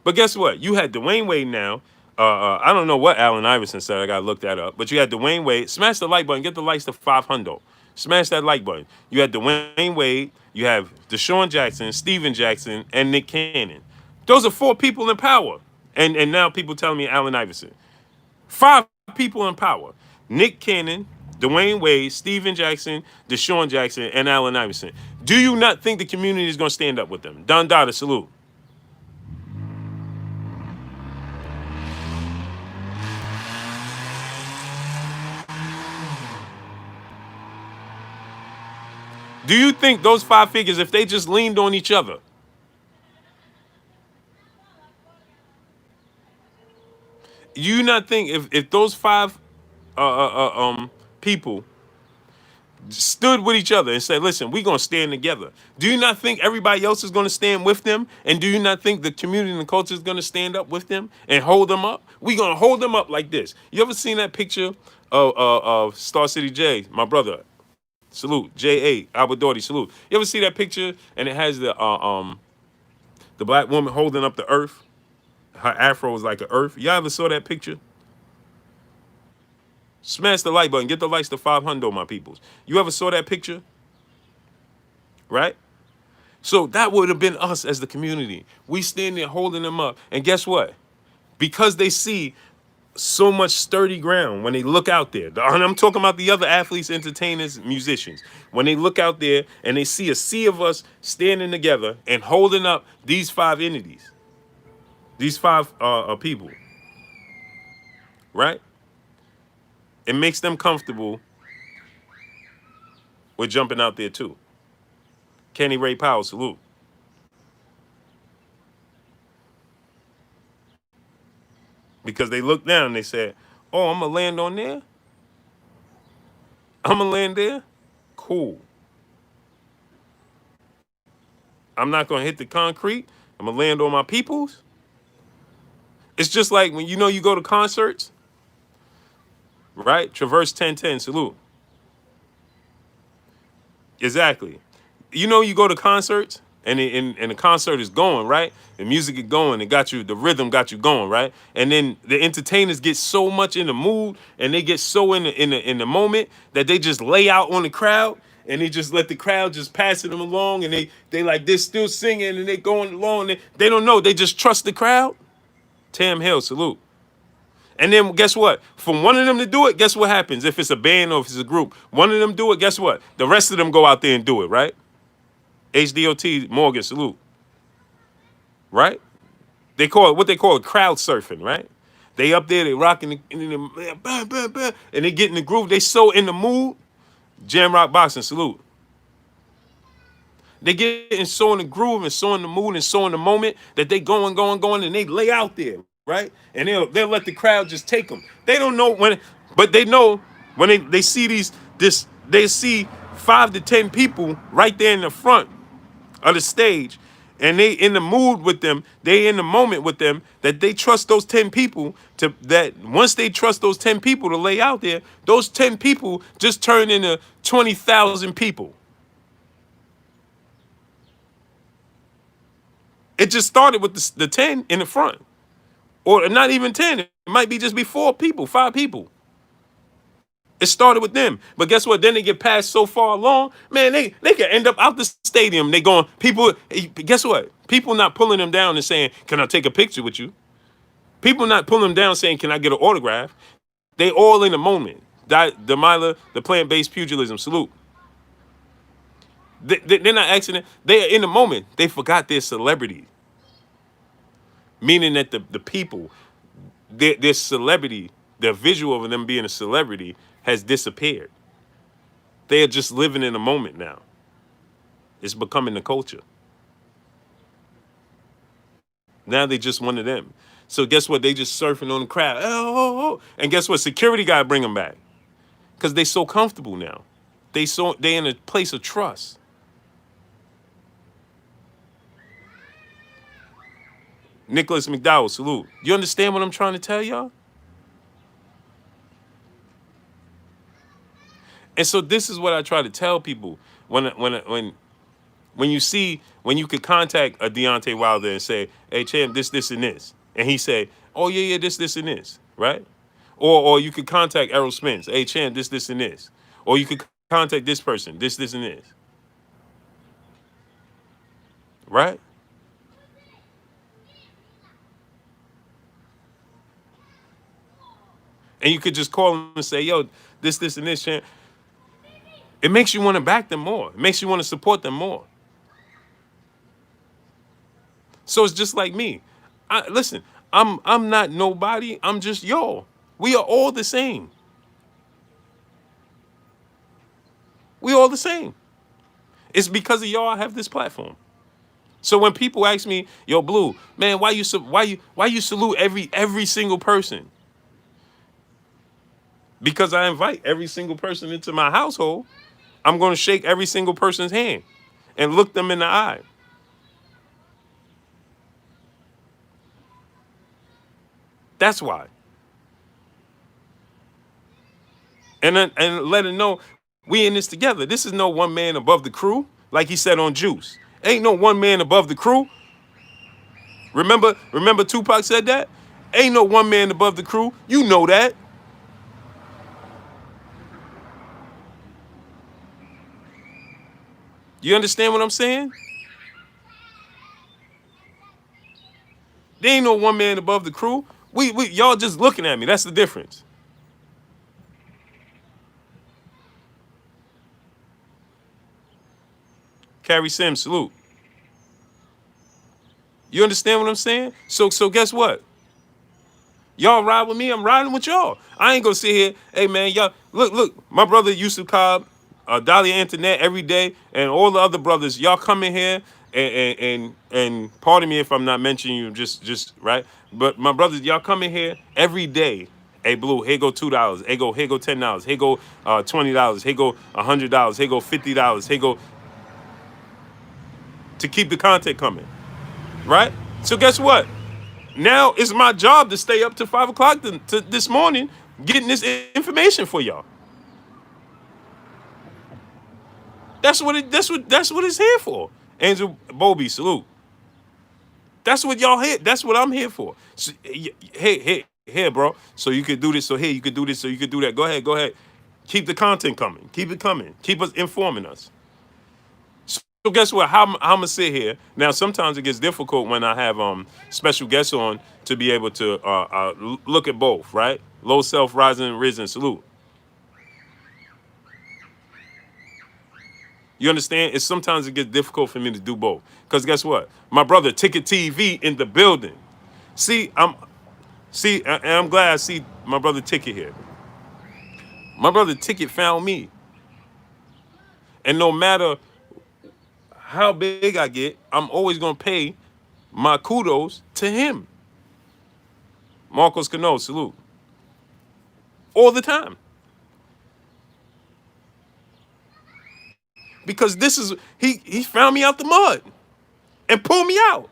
But guess what? You had Dwayne Wade now. I don't know what Allen Iverson said. I got to look that up. But you had Dwayne Wade. Smash the like button. Get the likes to 500. Smash that like button. You had Dwayne Wade. You have Deshaun Jackson, Steven Jackson, and Nick Cannon. Those are 4 people in power. And now people telling me Allen Iverson. 5 people in power. Nick Cannon, Dwayne Wade, Steven Jackson, Deshaun Jackson, and Allen Iverson. Do you not think the community is going to stand up with them? Don Dada, salute. Do you think those 5 figures, if they just leaned on each other, do you not think if those 5 people stood with each other and said, listen, we're going to stand together, do you not think everybody else is going to stand with them? And do you not think the community and the culture is going to stand up with them and hold them up? We're going to hold them up like this. You ever seen that picture of Star City J, my brother? Salute. J.A. Albert Doherty, salute. You ever see that picture and it has the black woman holding up the earth? Her afro is like an earth. Y'all ever saw that picture? Smash the like button. Get the likes to 500, my peoples. You ever saw that picture? right? So that would have been us as the community. We stand there holding them up. And guess what? Because they see so much sturdy ground when they look out there. And I'm talking about the other athletes, entertainers, musicians. When they look out there and they see a sea of us standing together and holding up these five entities, these five people, right? It makes them comfortable with jumping out there too. Kenny Ray Powell, salute. Because they looked down and they said, oh, I'm going to land on there? I'm going to land there? Cool. I'm not going to hit the concrete. I'm going to land on my peoples. It's just like when you go to concerts, right? Traverse 1010, salute. Exactly. You go to concerts and the concert is going, right? The music is going, the rhythm got you going, right? And then the entertainers get so much in the mood and they get so in the moment that they just lay out on the crowd and they just let the crowd just passing them along and they like they're still singing and they going along. They don't know, they just trust the crowd. Tam Hill, salute. And then guess what? From one of them to do it, guess what happens? If it's a band or if it's a group, one of them do it, guess what? The rest of them go out there and do it, right? HDOT Morgan, salute. Right? They call it what they call crowd surfing, right? They up there, they rocking and they get in the groove. They so in the mood. Jam Rock Boxing, salute. They getting so in the groove and so in the mood and so in the moment that they going, and they lay out there, right? And they'll let the crowd just take them. They don't know when, but they know when they see they see 5 to 10 people right there in the front of the stage, and they in the mood with them, they in the moment with them, that they trust those 10 people that once they trust those 10 people to lay out there, those 10 people just turn into 20,000 people. It just started with the 10 in the front. Or not even 10. It might just be 4 people, 5 people. It started with them. But guess what? Then they get passed so far along, man, they can end up out the stadium. They going, people, guess what? People not pulling them down and saying, can I take a picture with you? People not pulling them down saying, can I get an autograph? They all in the moment. Delilah, the plant-based pugilism, salute. They're not accident. They are in the moment. They forgot their celebrity. Meaning that the people, their celebrity, the visual of them being a celebrity has disappeared. They are just living in the moment now. It's becoming the culture. Now they just one of them. So guess what? They just surfing on the crowd. Oh. And guess what? Security guy bring them back. Because they so comfortable now. They in a place of trust. Nicholas McDowell, salute. You understand what I'm trying to tell y'all? And so this is what I try to tell people when you could contact a Deontay Wilder and say, hey champ, this and this. And he say, oh yeah, this and this, right? Or you could contact Errol Spence, hey champ, this and this. Or you could contact this person, this and this. Right? And you could just call them and say, yo, this and this, champ. It makes you want to back them more. It makes you want to support them more. So it's just like me. Listen, I'm not nobody. I'm just y'all. We are all the same. We all the same. It's because of y'all I have this platform. So when people ask me, yo, Blue, man, why you salute every single person? Because I invite every single person into my household. I'm going to shake every single person's hand and look them in the eye. That's why. And let it know we in this together. This is no one man above the crew, like he said on Juice. Ain't no one man above the crew. Remember Tupac said that? Ain't no one man above the crew. You know that. You understand what I'm saying? There ain't no one man above the crew. We y'all just looking at me. That's the difference. Carrie Sims, salute. You understand what I'm saying? So guess what? Y'all ride with me, I'm riding with y'all. I ain't gonna sit here, hey man, y'all, look, my brother Yusuf Cobb, Dahlia Antoinette every day, and all the other brothers, y'all come in here and pardon me if I'm not mentioning you, just right. But my brothers, y'all come in here every day. Hey Blue, here go $2. Here go $10. Here go $20. Here go $100. Here go $50. Here go to keep the content coming, right? So guess what? Now it's my job to stay up to 5 o'clock to this morning getting this information for y'all. That's what it's here for. Angel Bobby, salute. That's what y'all here. That's what I'm here for. So, here, bro. So you could do this. So here you could do this. So you could do that. Go ahead, go ahead. Keep the content coming. Keep it coming. Keep us informing us. So guess what? How I'm gonna sit here now? Sometimes it gets difficult when I have special guests on to be able to look at both, right? Low self, rising, risen, salute. You understand? It's sometimes it gets difficult for me to do both. Cause guess what? My brother Ticket TV in the building. And I'm glad I see my brother Ticket here. My brother Ticket found me, and no matter how big I get, I'm always gonna pay my kudos to him. Marcos Cano, salute. All the time. Because this is he found me out the mud and pulled me out.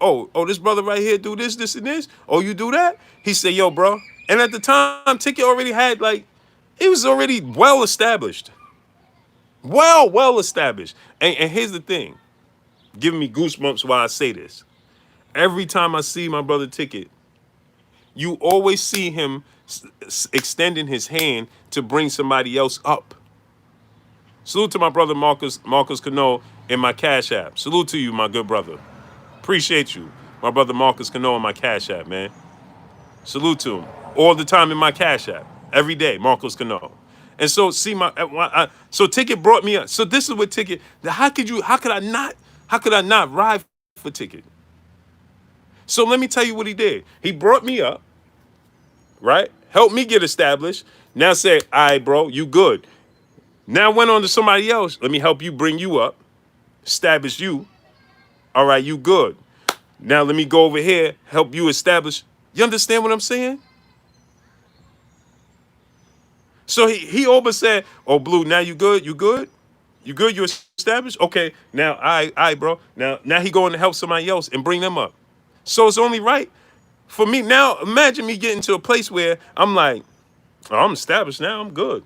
Oh, this brother right here do this, and this. Oh, you do that? He said, yo, bro. And at the time, Ticket already had it was already well established. Well established. And here's the thing, giving me goosebumps while I say this. Every time I see my brother Ticket, you always see him extending his hand to bring somebody else up. Salute to my brother Marcus Cano in my Cash App. Salute to you, my good brother. Appreciate you, my brother Marcus Cano in my Cash App, man. Salute to him all the time in my Cash App, every day, Marcus Cano. And so see so Ticket brought me up. So this is what Ticket. How could I not ride for Ticket? So let me tell you what he did. He brought me up, right? Helped me get established. Now say, all right, bro, you good. Now went on to somebody else. Let me help you, bring you up, establish you. All right, you good. Now let me go over here, help you establish. You understand what I'm saying? So he over said, oh, Blue, now you good? You good? You good? You established? Okay, now, all right, bro. Now he going to help somebody else and bring them up. So it's only right for me. Now, imagine me getting to a place where I'm like, oh, I'm established now. I'm good.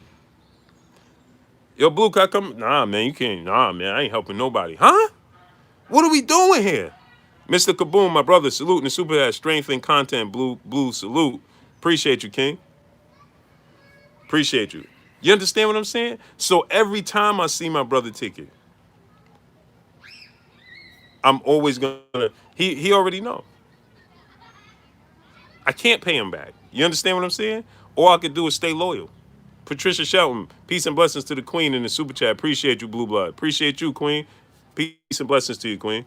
Yo, Blue, can I come? Nah, man, you can't. Nah, man, I ain't helping nobody. Huh? What are we doing here? Mr. Kaboom, my brother, salute in the super hat, strength and content, blue, salute. Appreciate you, King. Appreciate you. You understand what I'm saying? So every time I see my brother Ticket, I'm always gonna, he already know. I can't pay him back. You understand what I'm saying? All I could do is stay loyal. Patricia Shelton, peace and blessings to the Queen in the super chat. Appreciate you, Blue Blood. Appreciate you, Queen. Peace and blessings to you, Queen.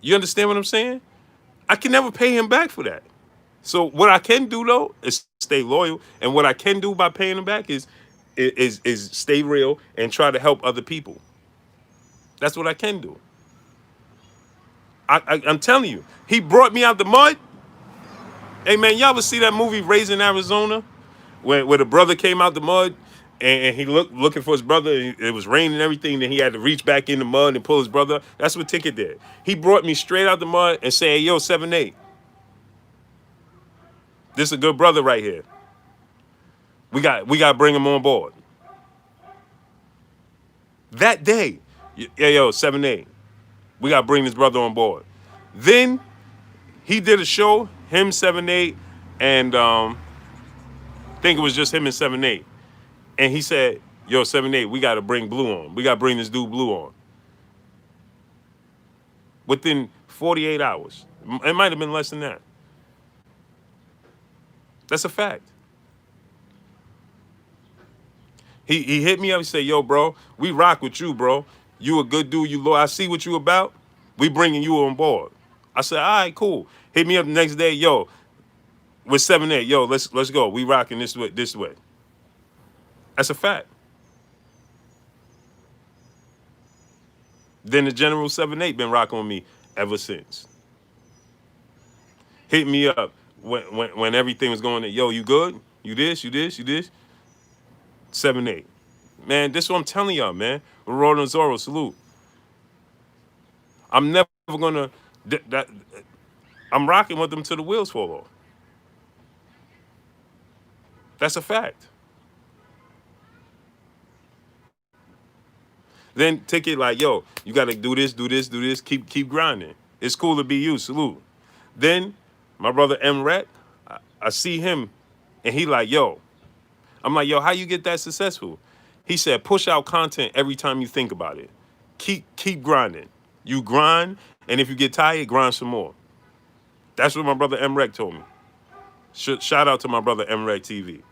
You understand what I'm saying? I can never pay him back for that. So what I can do though is stay loyal, and what I can do by paying him back is stay real and try to help other people. That's what I can do. I'm telling you, he brought me out the mud. Hey man, y'all ever see that movie Raising Arizona, where the brother came out the mud and he looking for his brother? It was raining and everything. Then he had to reach back in the mud and pull his brother. That's what Ticket did. He brought me straight out the mud and said, hey, yo, 7-8. This is a good brother right here. We got to bring him on board. That day, yo, 7-8. We got to bring this brother on board. Then he did a show, him 7-8, and I think it was just him and 7-8. And he said, Yo, 7-8, we got to bring Blue on. We got to bring this dude Blue on. Within 48 hours. It might have been less than that. That's a fact. He hit me up and said, yo, bro, we rock with you, bro. You a good dude. I see what you about. We bringing you on board. I said, all right, cool. Hit me up the next day, yo, with 7-8. Yo, let's go. We rocking this way, this way. That's a fact. Then the General 7-8 been rocking with me ever since. Hit me up when everything was going, yo, you good? You this? 7-8. Man, this is what I'm telling y'all, man. Rolling Zorro, salute. I'm never gonna that I'm rocking with them till the wheels fall off. That's a fact. Then take it like, yo, you gotta do this, keep grinding. It's cool to be you, salute. Then my brother M Rat, I see him and he like, yo. I'm like, yo, how you get that successful? He said, push out content every time you think about it. Keep grinding. You grind, and if you get tired, grind some more. That's what my brother M Rec told me. Shout out to my brother M Rec TV.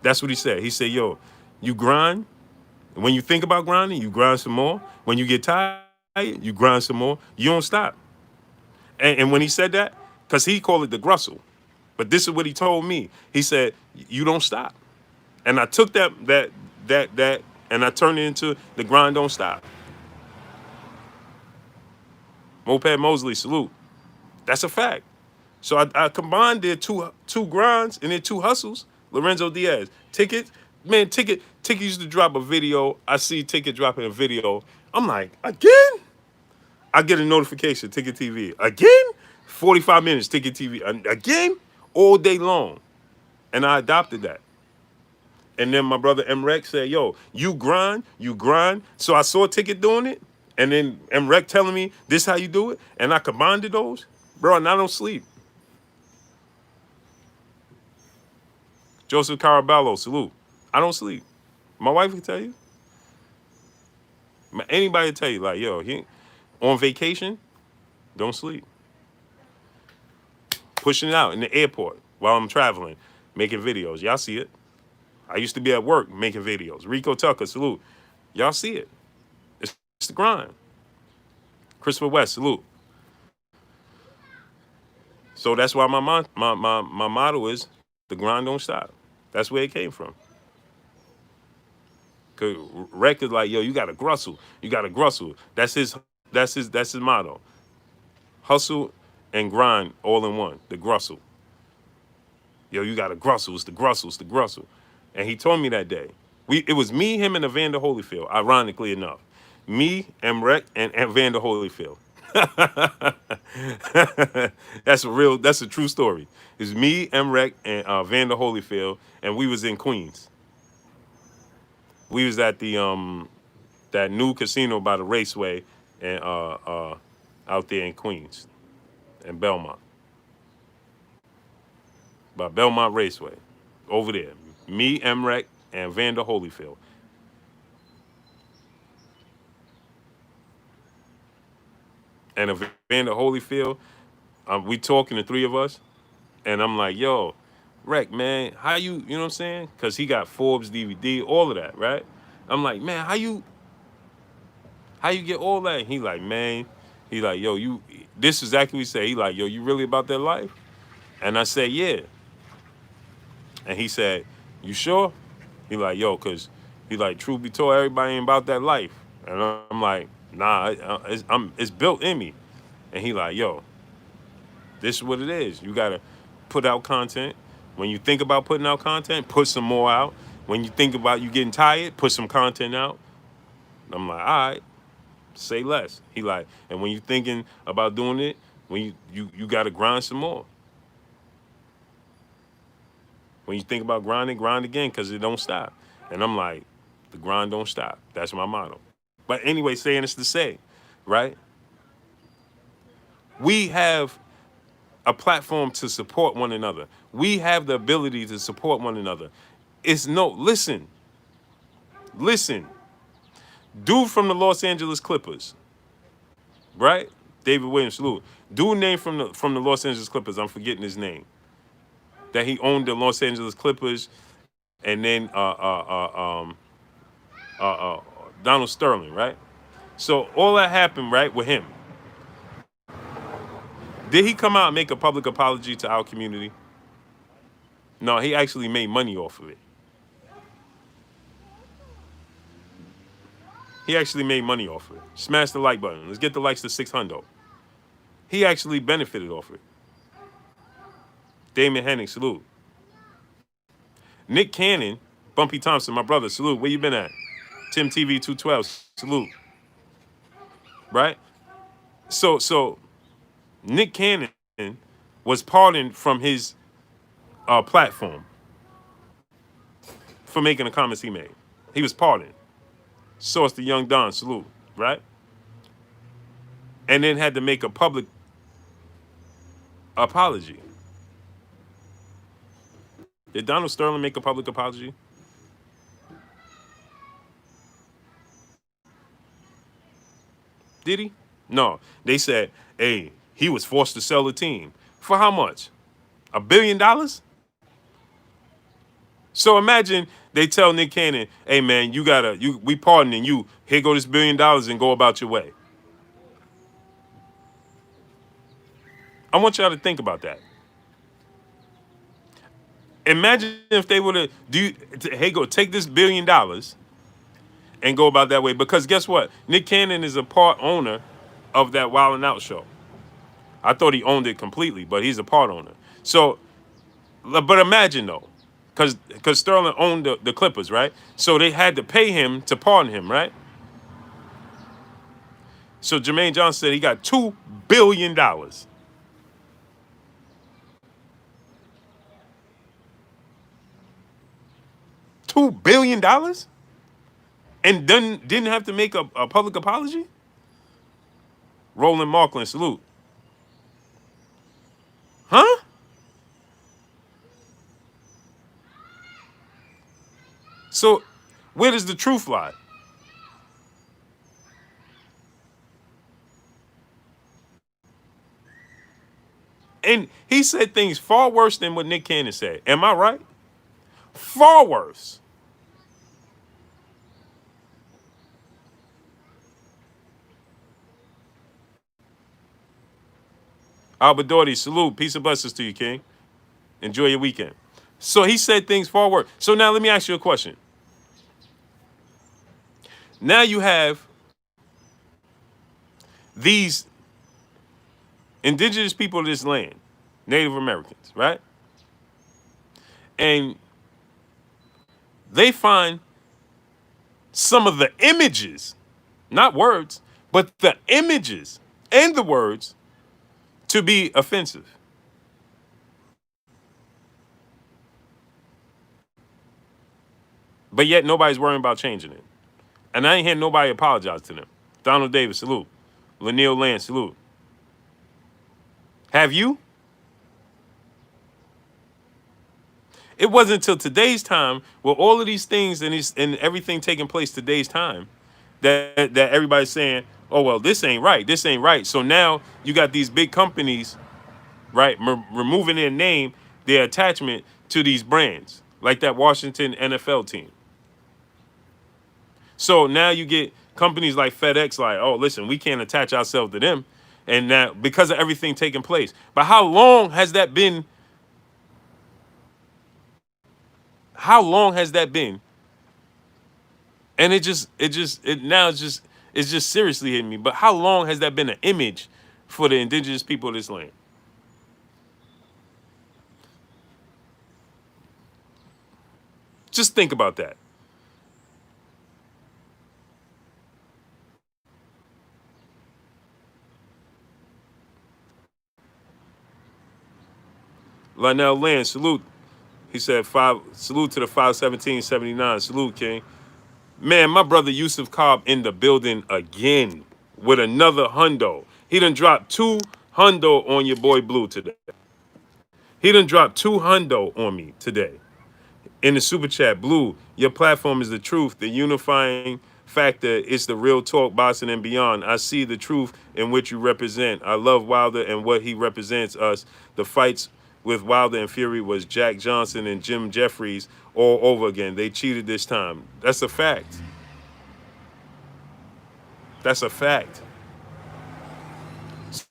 That's what he said. He said, yo, you grind. And when you think about grinding, you grind some more. When you get tired, you grind some more. You don't stop. And when he said that, because he called it the grustle. But this is what he told me. He said, you don't stop. And I took that, and I turned it into the grind don't stop. Moped Mosley, salute. That's a fact. So I combined their two grinds and their two hustles. Lorenzo Diaz. Ticket used to drop a video. I see Ticket dropping a video. I'm like, again? I get a notification, Ticket TV. Again? 45 minutes, Ticket TV. Again? All day long. And I adopted that. And then my brother M Rec said, yo, you grind. So I saw Ticket doing it. And then M Rec telling me, this how you do it. And I combined those. Bro, and I don't sleep. Joseph Caraballo, salute. I don't sleep. My wife can tell you. Anybody can tell you, like, yo, he on vacation, don't sleep. Pushing it out in the airport while I'm traveling, making videos. Y'all see it. I used to be at work making videos. Rico Tucker, salute. Y'all see it. It's the grind. Christopher West, salute. So that's why my motto is the grind don't stop. That's where it came from. Cause Rec is like, yo, you gotta grustle. That's his motto. Hustle and grind all in one. The grustle. Yo, you gotta grustle. It's the grustle. And he told me that day. It was me, him, and Evander Holyfield, ironically enough. Me, M Rec, and Evander Holyfield. That's a true story. It's me, M Rec, and Vander Holyfield, and we was in Queens. We was at the that new casino by the Raceway and out there in Queens, in Belmont. By Belmont Raceway. Over there. Me, M Rec, and Vander Holyfield. And Evander Holyfield, we talking, the three of us, and I'm like, yo, Rec, man, how you know what I'm saying? Because he got Forbes DVD, all of that, right? I'm like, man, how you get all that? And he like, man, he like, yo, this is exactly what he said. He like, yo, you really about that life? And I said, yeah. And he said, you sure? He like, yo, because he like, truth be told, everybody ain't about that life. And I'm like, nah, it's built in me. And he like, yo, this is what it is. You got to put out content. When you think about putting out content, put some more out. When you think about you getting tired, put some content out. I'm like, all right, say less. He like, and when you thinking about doing it, when you got to grind some more. When you think about grinding, grind again, because it don't stop. And I'm like, the grind don't stop. That's my motto. But anyway, saying this to say, right? We have a platform to support one another. We have the ability to support one another. Listen, Listen, dude from the Los Angeles Clippers, right? David Williams, salute. Dude named from the Los Angeles Clippers. I'm forgetting his name. That he owned the Los Angeles Clippers, and then uh, uh, Donald Sterling, right? So all that happened, right, with him. Did he come out and make a public apology to our community? No, he actually made money off of it. He actually made money off of it. Smash the like button. Let's get the likes to 600. He actually benefited off of it. Damon Henning, salute. Nick Cannon, Bumpy Thompson, my brother, salute. Where you been at? Tim TV 212, salute. Right? So Nick Cannon was pardoned from his platform for making the comments he made. He was pardoned. Source the Young Don, salute, right? And then had to make a public apology. Did Donald Sterling make a public apology? Did he? No. They said, hey, he was forced to sell the team. For how much? $1 billion? So imagine they tell Nick Cannon, hey man, we pardoning you. Here go this $1 billion and go about your way. I want y'all to think about that. Imagine if they would have hey, go take this $1 billion and go about that way. Because guess what? Nick Cannon is a part owner of that Wild 'N Out show. I thought he owned it completely, but he's a part owner. So, but imagine though, because Sterling owned the Clippers, right? So they had to pay him to pardon him, right? So Jermaine Johnson said he got $2 billion. $2 billion? And didn't have to make a public apology? Roland Markland, salute. Huh? So where does the truth lie? And he said things far worse than what Nick Cannon said. Am I right? Far worse. Albert Doherty, salute. Peace and blessings to you, King. Enjoy your weekend. So he said things far worse. So now let me ask you a question. Now you have these indigenous people of this land, Native Americans, right? And they find some of the images, not words, but the images and the words to be offensive. But yet nobody's worrying about changing it. And I ain't hear nobody apologize to them. Donald Davis, salute. Laniel Land, salute. Have you? It wasn't until today's time, with all of these things and everything taking place today's time, that everybody's saying, oh, well, this ain't right. This ain't right. So now you got these big companies, right, removing their name, their attachment to these brands, like that Washington NFL team. So now you get companies like FedEx like, oh, listen, we can't attach ourselves to them. And now, because of everything taking place. But how long has that been? How long has that been? And it's just seriously hitting me. But how long has that been an image for the indigenous people of this land? Just think about that. Lionel Land, salute. He said salute to the 51779. Salute, King. Man, my brother Yusuf Cobb in the building again with another hundo. He done dropped 2 hundo on your boy Blue today. He done dropped 2 hundo on me today. In the super chat, Blue, your platform is the truth, the unifying factor is the real talk, boxing and beyond. I see the truth in which you represent. I love Wilder and what he represents us. The fights with Wilder and Fury was Jack Johnson and Jim Jeffries all over again. They cheated this time. That's a fact. That's a fact.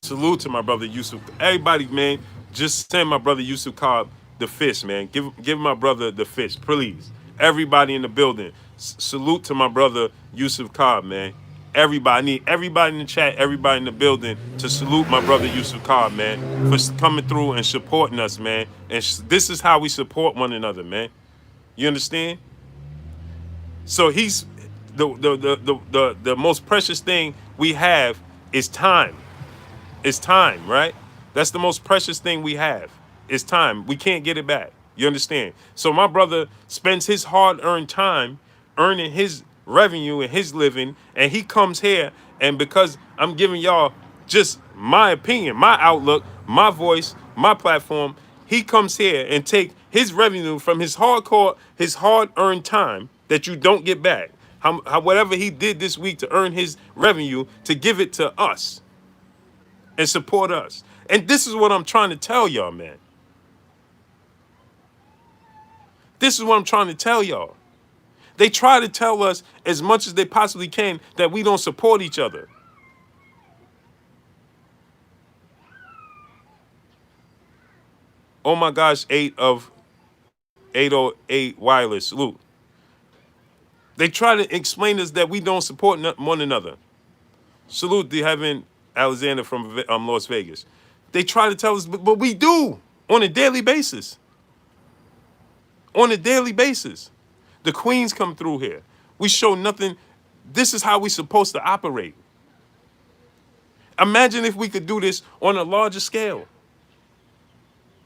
Salute to my brother Yusuf. Everybody, man, just send my brother Yusuf Cobb the fist, man. Give my brother the fist, please. Everybody in the building. Salute to my brother Yusuf Cobb, man. Everybody, I need everybody in the chat, everybody in the building to salute my brother Yusuf Cobb, man, for coming through and supporting us, man. And this is how we support one another, man. You understand? So he's the most precious thing we have is time. It's time, right? That's the most precious thing we have. It's time. We can't get it back. You understand? So my brother spends his hard-earned time earning his revenue and his living, and he comes here, and because I'm giving y'all just my opinion, my outlook, my voice, my platform, he comes here and take his revenue from his hard-earned time that you don't get back. Whatever he did this week to earn his revenue, to give it to us and support us. And this is what I'm trying to tell y'all, man. This is what I'm trying to tell y'all. They try to tell us as much as they possibly can that we don't support each other. Oh my gosh, 808 wireless. Salute. They try to explain us that we don't support one another. Salute the Heaven Alexander from Las Vegas. They try to tell us, but we do on a daily basis. On a daily basis. The queens come through here. We show nothing. This is how we're supposed to operate. Imagine if we could do this on a larger scale.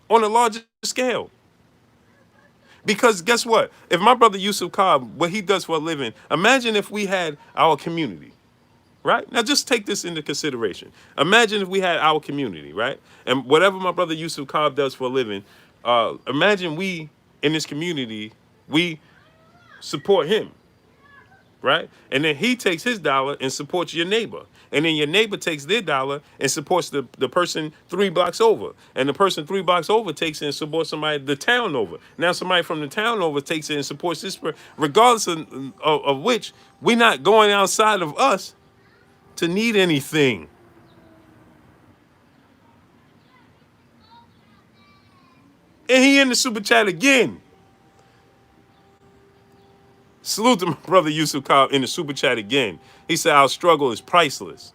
On a larger scale. Because guess what? If my brother Yusuf Cobb, what he does for a living, imagine if we had our community. Right? Now just take this into consideration. Imagine if we had our community, right? And whatever my brother Yusuf Cobb does for a living, imagine we in this community, we support him, right? And then he takes his dollar and supports your neighbor. And then your neighbor takes their dollar and supports the person 3 blocks over. And the person 3 blocks over takes it and supports somebody the town over. Now somebody from the town over takes it and supports this person. Regardless of which, we're not going outside of us to need anything. And he in the super chat again. Salute to my brother Yusuf Cobb in the super chat again. He said our struggle is priceless.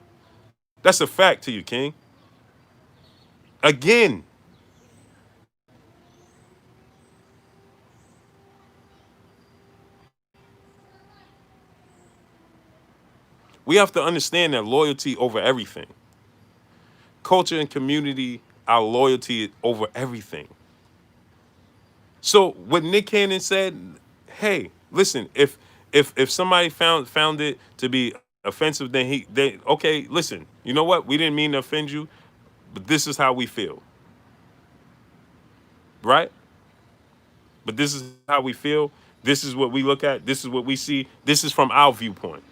That's a fact to you, King. Again. We have to understand that loyalty over everything. Culture and community, our loyalty over everything. So what Nick Cannon said, hey, listen, if somebody found it to be offensive, then okay, listen, you know what? We didn't mean to offend you, but this is how we feel. Right? But this is how we feel. This is what we look at. This is what we see. This is from our viewpoint.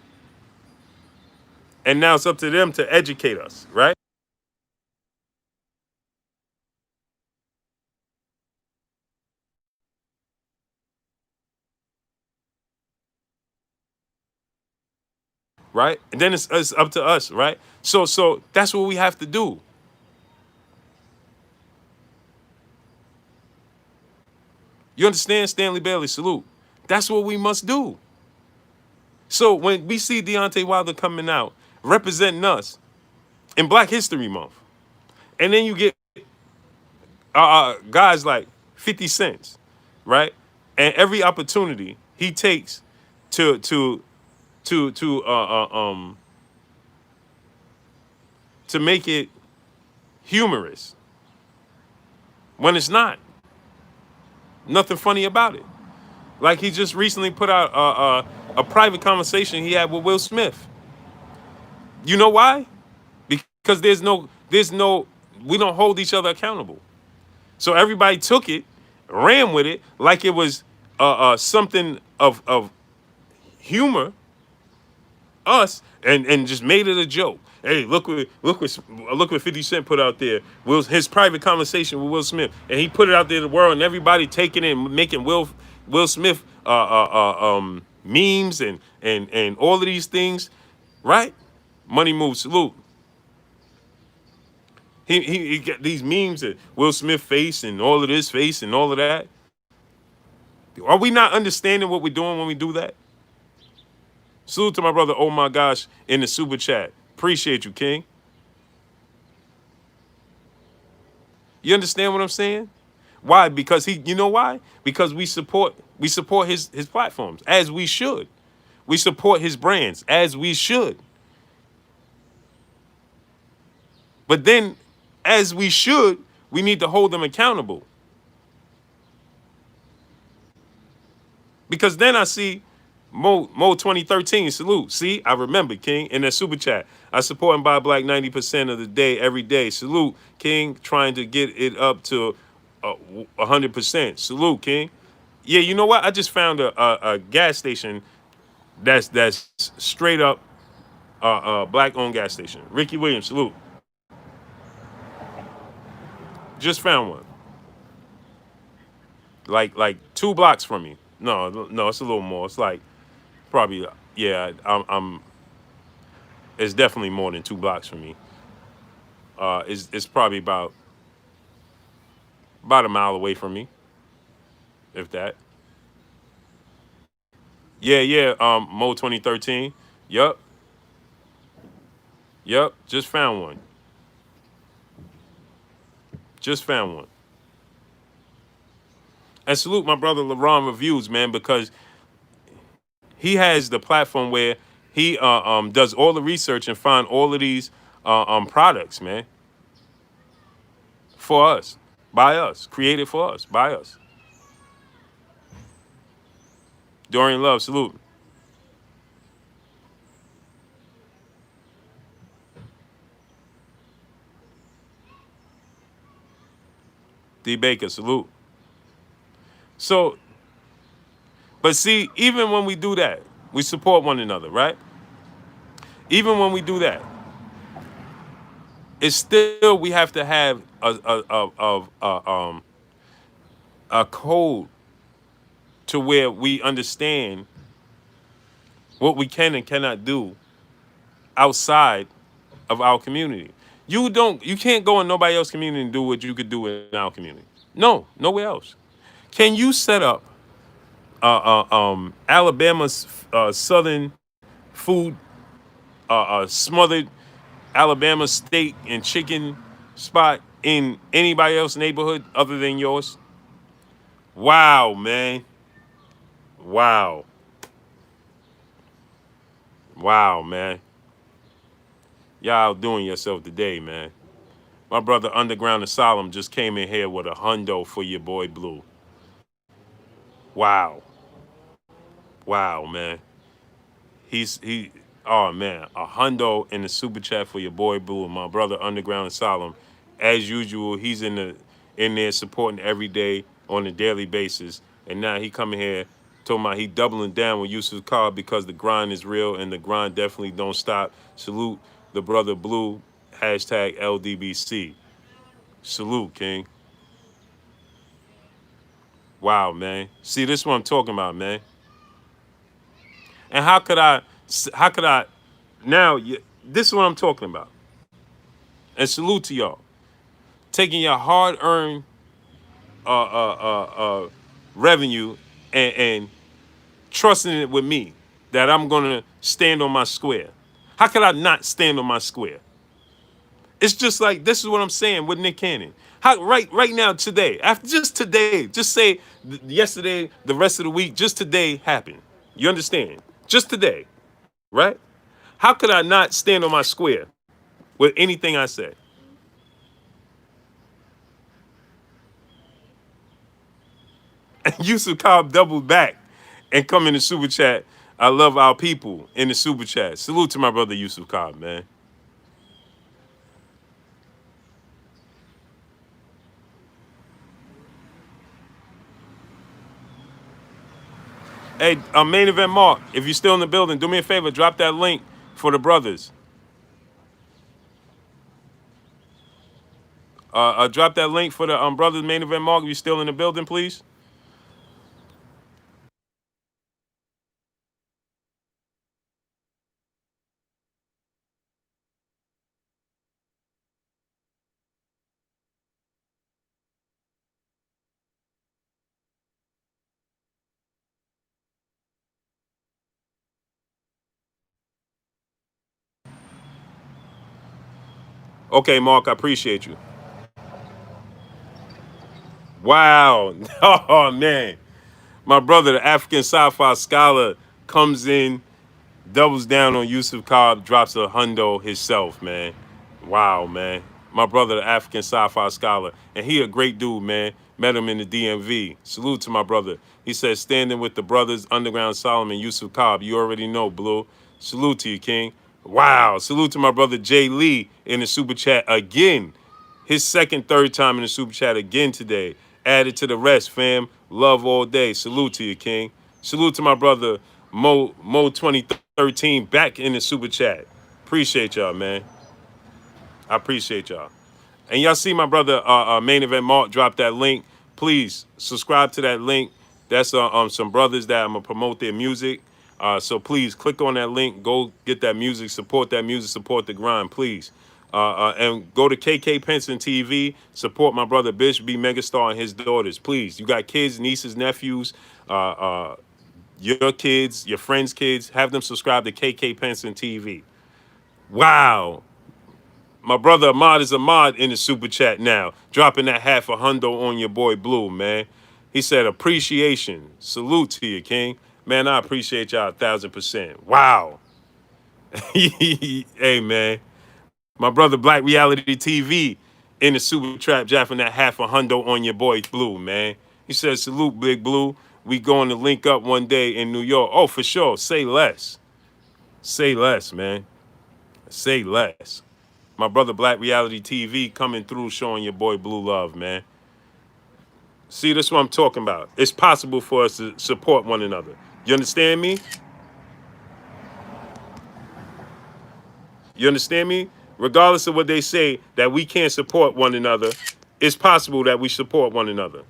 And now it's up to them to educate us, right? Right? And then it's up to us, right? So that's what we have to do. You understand? Stanley Bailey, salute. That's what we must do. So when we see Deontay Wilder coming out, representing us in Black History Month, and then you get guys like 50 Cent, right? And every opportunity he takes to make it humorous when it's not. Nothing funny about it. Like he just recently put out a private conversation he had with Will Smith. You know why? Because there's no, we don't hold each other accountable. So everybody took it, ran with it like it was something of humor us and just made it a joke. Hey, look what 50 Cent put out there. His private conversation with Will Smith, and he put it out there in the world, and everybody taking it and making Will Smith memes and all of these things, right? Money moves. Salute. He got these memes that Will Smith face and all of this face and all of that. Are we not understanding what we're doing when we do that? Salute to my brother, oh my gosh, in the super chat. Appreciate you, King. You understand what I'm saying? Why? Because you know why? Because we support his platforms as we should. We support his brands as we should. But then, as we should, we need to hold them accountable. Because then I see Mo 2013, salute. See, I remember, King, in that super chat. I support and buy black 90% of the day, every day. Salute, King, trying to get it up to 100%. Salute, King. Yeah, you know what? I just found a gas station that's straight up black owned gas station. Ricky Williams, salute. Just found one. Like 2 blocks from me. No, it's a little more. It's like probably yeah. I'm It's definitely more than 2 blocks from me. It's probably about a mile away from me, if that. Yeah. Mo 2013. Yup. Just found one. Just found one. And salute my brother LaRon Reviews, man, because he has the platform where he does all the research and find all of these products, man, for us, by us, created for us, by us. Dorian Love, salute. D Baker, salute. So, but see, even when we do that, we support one another, right? Even when we do that, it's still we have to have a code to where we understand what we can and cannot do outside of our community. You can't go in nobody else's community and do what you could do in our community. No, nowhere else. Can you set up Alabama's southern food, smothered Alabama steak and chicken spot in anybody else's neighborhood other than yours? Wow, man. Wow. Wow, man. Y'all doing yourself today, man. My brother Underground Asylum just came in here with a hundo for your boy Blue. Wow. Wow, man. He oh man, a hundo in the super chat for your boy Blue, my brother Underground Asylum. As usual, he's in there supporting every day on a daily basis. And now he coming here talking about he doubling down with Yusuf Cobb because the grind is real and the grind definitely don't stop. Salute the brother Blue, hashtag LDBC. Salute, King. Wow, man. See, this is what I'm talking about, man. And how could I now, this is what I'm talking about. And salute to y'all. Taking your hard-earned revenue and trusting it with me that I'm gonna stand on my square. How could I not stand on my square? It's just like this is what I'm saying with Nick Cannon. How right now today, after just today, just say yesterday, the rest of the week, just today happened. You understand? Just today, right? How could I not stand on my square with anything I say? And Yusuf Cobb doubled back and come in the super chat. I love our people in the super chat. Salute to my brother Yusuf Cobb, man. Hey, main event Mark, if you're still in the building, do me a favor, drop that link for the brothers. Drop that link for the brothers main event Mark. If you're still in the building, please. Okay, Mark, I appreciate you. Wow. Oh man, my brother, the African sci-fi scholar, comes in, doubles down on Yusuf Cobb, drops a hundo himself, man. Wow, man. My brother, the African sci-fi scholar, and he a great dude, man. Met him in the DMV. Salute to my brother. He says, standing with the brothers, Underground Solomon, Yusuf Cobb. You already know, Blue. Salute to you, King. Wow. Salute to my brother Jay Lee in the super chat again. His second, third time in the super chat again today. Added to the rest, fam. Love all day. Salute to you, King. Salute to my brother Mo 2013 back in the super chat. Appreciate y'all, man. I appreciate y'all. And y'all see my brother main event Mark drop that link. Please subscribe to that link. That's some brothers that I'm gonna promote their music. So please click on that link. Go get that music. Support that music. Support the grind, please. And go to KK Penson TV. Support my brother Bishop B Megastar and his daughters, please. You got kids, nieces, nephews. Your kids, your friends' kids, have them subscribe to KK Penson TV. Wow. My brother Ahmad is Ahmad in the super chat now, dropping that half a hundo on your boy Blue, man. He said, appreciation. Salute to you, King. Man, I appreciate y'all 1,000%. Wow. Hey, man. My brother Black Reality TV in the super trap, dropping that half a hundo on your boy Blue, man. He said, salute, Big Blue. We going to link up one day in New York. Oh, for sure. Say less. Say less, man. Say less. My brother Black Reality TV coming through showing your boy Blue love, man. See, that's what I'm talking about. It's possible for us to support one another. You understand me? You understand me? Regardless of what they say that we can't support one another, it's possible that we support one another.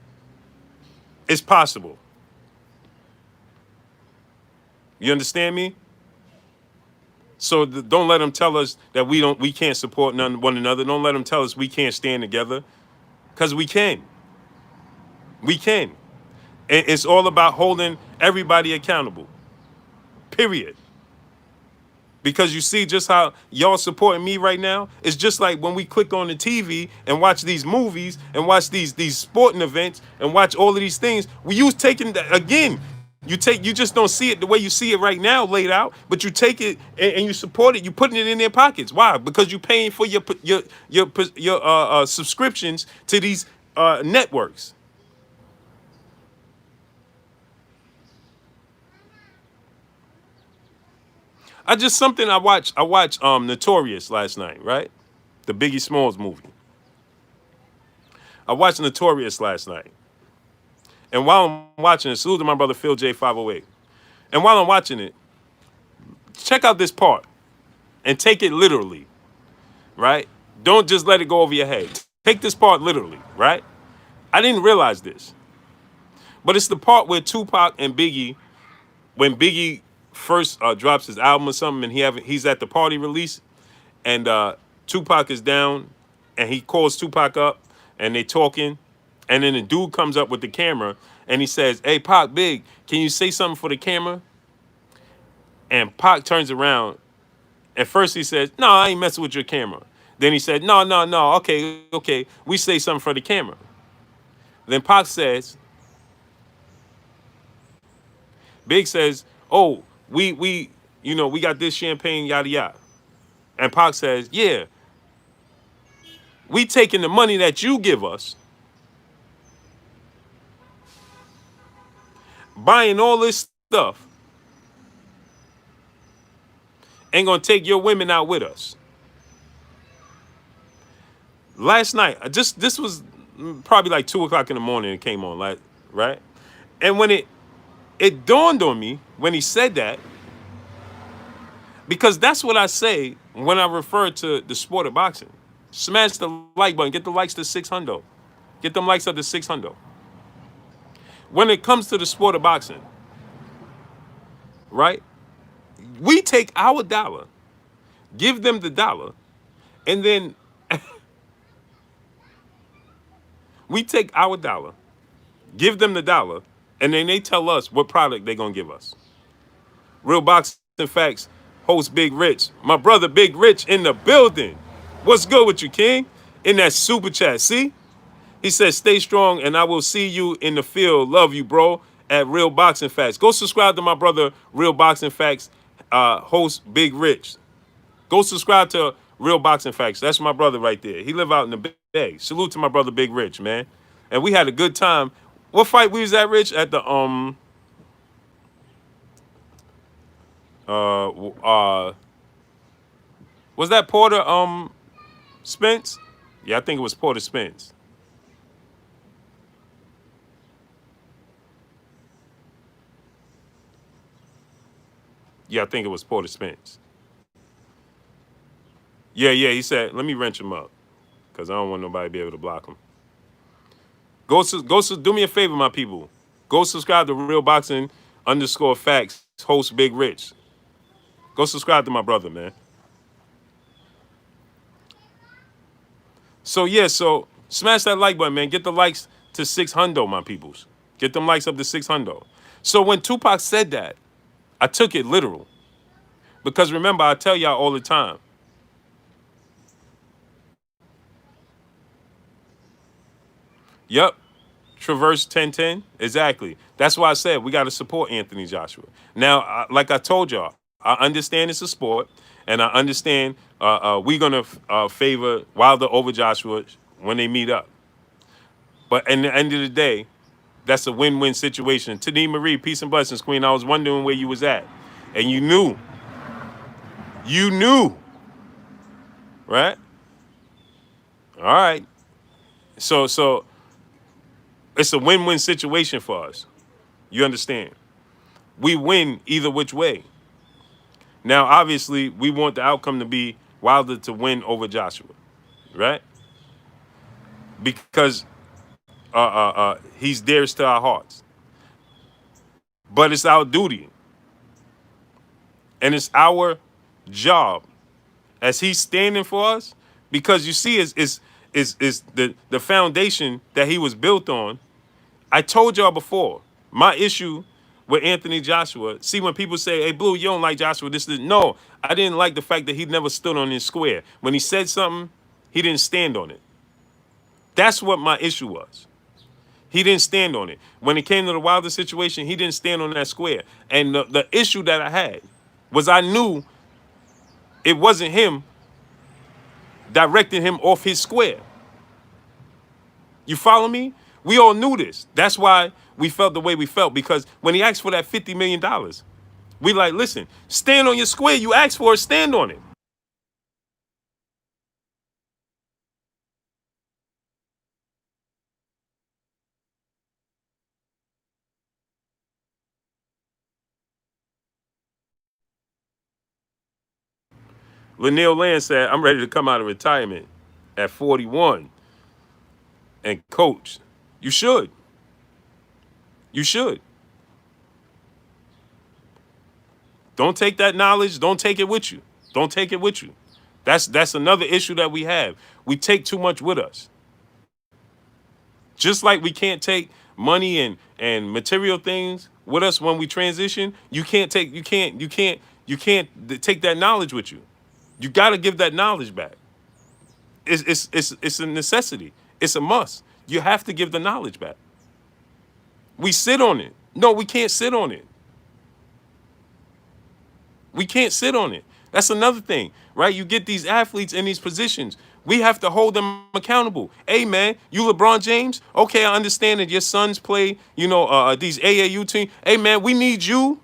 It's possible. You understand me? So don't let them tell us that we can't support one another. Don't let them tell us we can't stand together, because we can. We can. And it's all about holding everybody accountable. Period. Because you see just how y'all supporting me right now. It's just like when we click on the TV and watch these movies and watch these sporting events and watch all of these things. We use taking again. You just don't see it the way you see it right now laid out, but you take it and you support it. You putting it in their pockets. Why? Because you're paying for your subscriptions to these networks. I watched Notorious last night, right? The Biggie Smalls movie. I watched Notorious last night. And while I'm watching it, salute to my brother Phil J508. And while I'm watching it, check out this part and take it literally, right? Don't just let it go over your head. Take this part literally, right? I didn't realize this. But it's the part where Tupac and Biggie, when Biggie first drops his album or something and he's at the party release, and Tupac is down, and he calls Tupac up, and they talking, and then the dude comes up with the camera, and he says, "Hey, Pac, Big, can you say something for the camera?" And Pac turns around, and first he says, "No, I ain't messing with your camera." Then he said, "No, no, no, okay, okay, we say something for the camera." Then Pac says, Big says, "Oh, we got this champagne, yada yada." And Pac says, "Yeah, we taking the money that you give us, buying all this stuff, and gonna take your women out with us." Last night, this was probably like 2 o'clock in the morning. It came on, like, right? And when it It dawned on me when he said that, because that's what I say when I refer to the sport of boxing. Smash the like button. Get the likes to 600. Get them likes up to 600. When it comes to the sport of boxing, right? We take our dollar, give them the dollar, and then we take our dollar, give them the dollar, and then they tell us what product they're going to give us. Real Boxing Facts, host Big Rich. My brother Big Rich in the building. What's good with you, King? In that super chat, see? He says, stay strong, and I will see you in the field. Love you, bro, at Real Boxing Facts. Go subscribe to my brother, Real Boxing Facts, host Big Rich. Go subscribe to Real Boxing Facts. That's my brother right there. He live out in the Bay. Salute to my brother, Big Rich, man. And we had a good time. What fight we was at, Rich? At the, was that Porter, Spence? Yeah, I think it was Porter Spence. Yeah, I think it was Porter Spence. Yeah, he said, let me wrench him up, because I don't want nobody to be able to block him. Do me a favor, my people. Go subscribe to Real Boxing _ Facts, host Big Rich. Go subscribe to my brother, man. So, yeah, smash that like button, man. Get the likes to 600, my peoples. Get them likes up to 600. So when Tupac said that, I took it literal. Because remember, I tell y'all all the time, yep, Traverse 1010, exactly. That's why I said we got to support Anthony Joshua. Now, like I told y'all, I understand it's a sport, and I understand we're going to favor Wilder over Joshua when they meet up. But at the end of the day, that's a win-win situation. Tani Marie, peace and blessings, Queen. I was wondering where you was at. And you knew, right? All right. So it's a win-win situation for us. You understand? We win either which way. Now, obviously, we want the outcome to be Wilder to win over Joshua, right? Because he's dearest to our hearts. But it's our duty, and it's our job as he's standing for us, because you see, is the foundation that he was built on. I told y'all before, my issue with Anthony Joshua. See, when people say, hey, Blue, you don't like Joshua, no, I didn't like the fact that he never stood on his square. When he said something, he didn't stand on it. That's what my issue was. He didn't stand on it. When it came to the Wilder situation, he didn't stand on that square. And the issue that I had was I knew it wasn't him directing him off his square. You follow me? We all knew this. That's why we felt the way we felt, because when he asked for that $50 million, we like, listen, stand on your square. You asked for it, stand on it. Laniel Land said, I'm ready to come out of retirement at 41 and coach. You should. You should. Don't take that knowledge. Don't take it with you. Don't take it with you. That's another issue that we have. We take too much with us. Just like we can't take money and material things with us when we transition, you can't take that knowledge with you. You got to give that knowledge back. It's a necessity. It's a must. You have to give the knowledge back. We sit on it. No, we can't sit on it. We can't sit on it. That's another thing, right? You get these athletes in these positions. We have to hold them accountable. Hey, man, you LeBron James? Okay, I understand that your sons play, these AAU teams. Hey, man, we need you.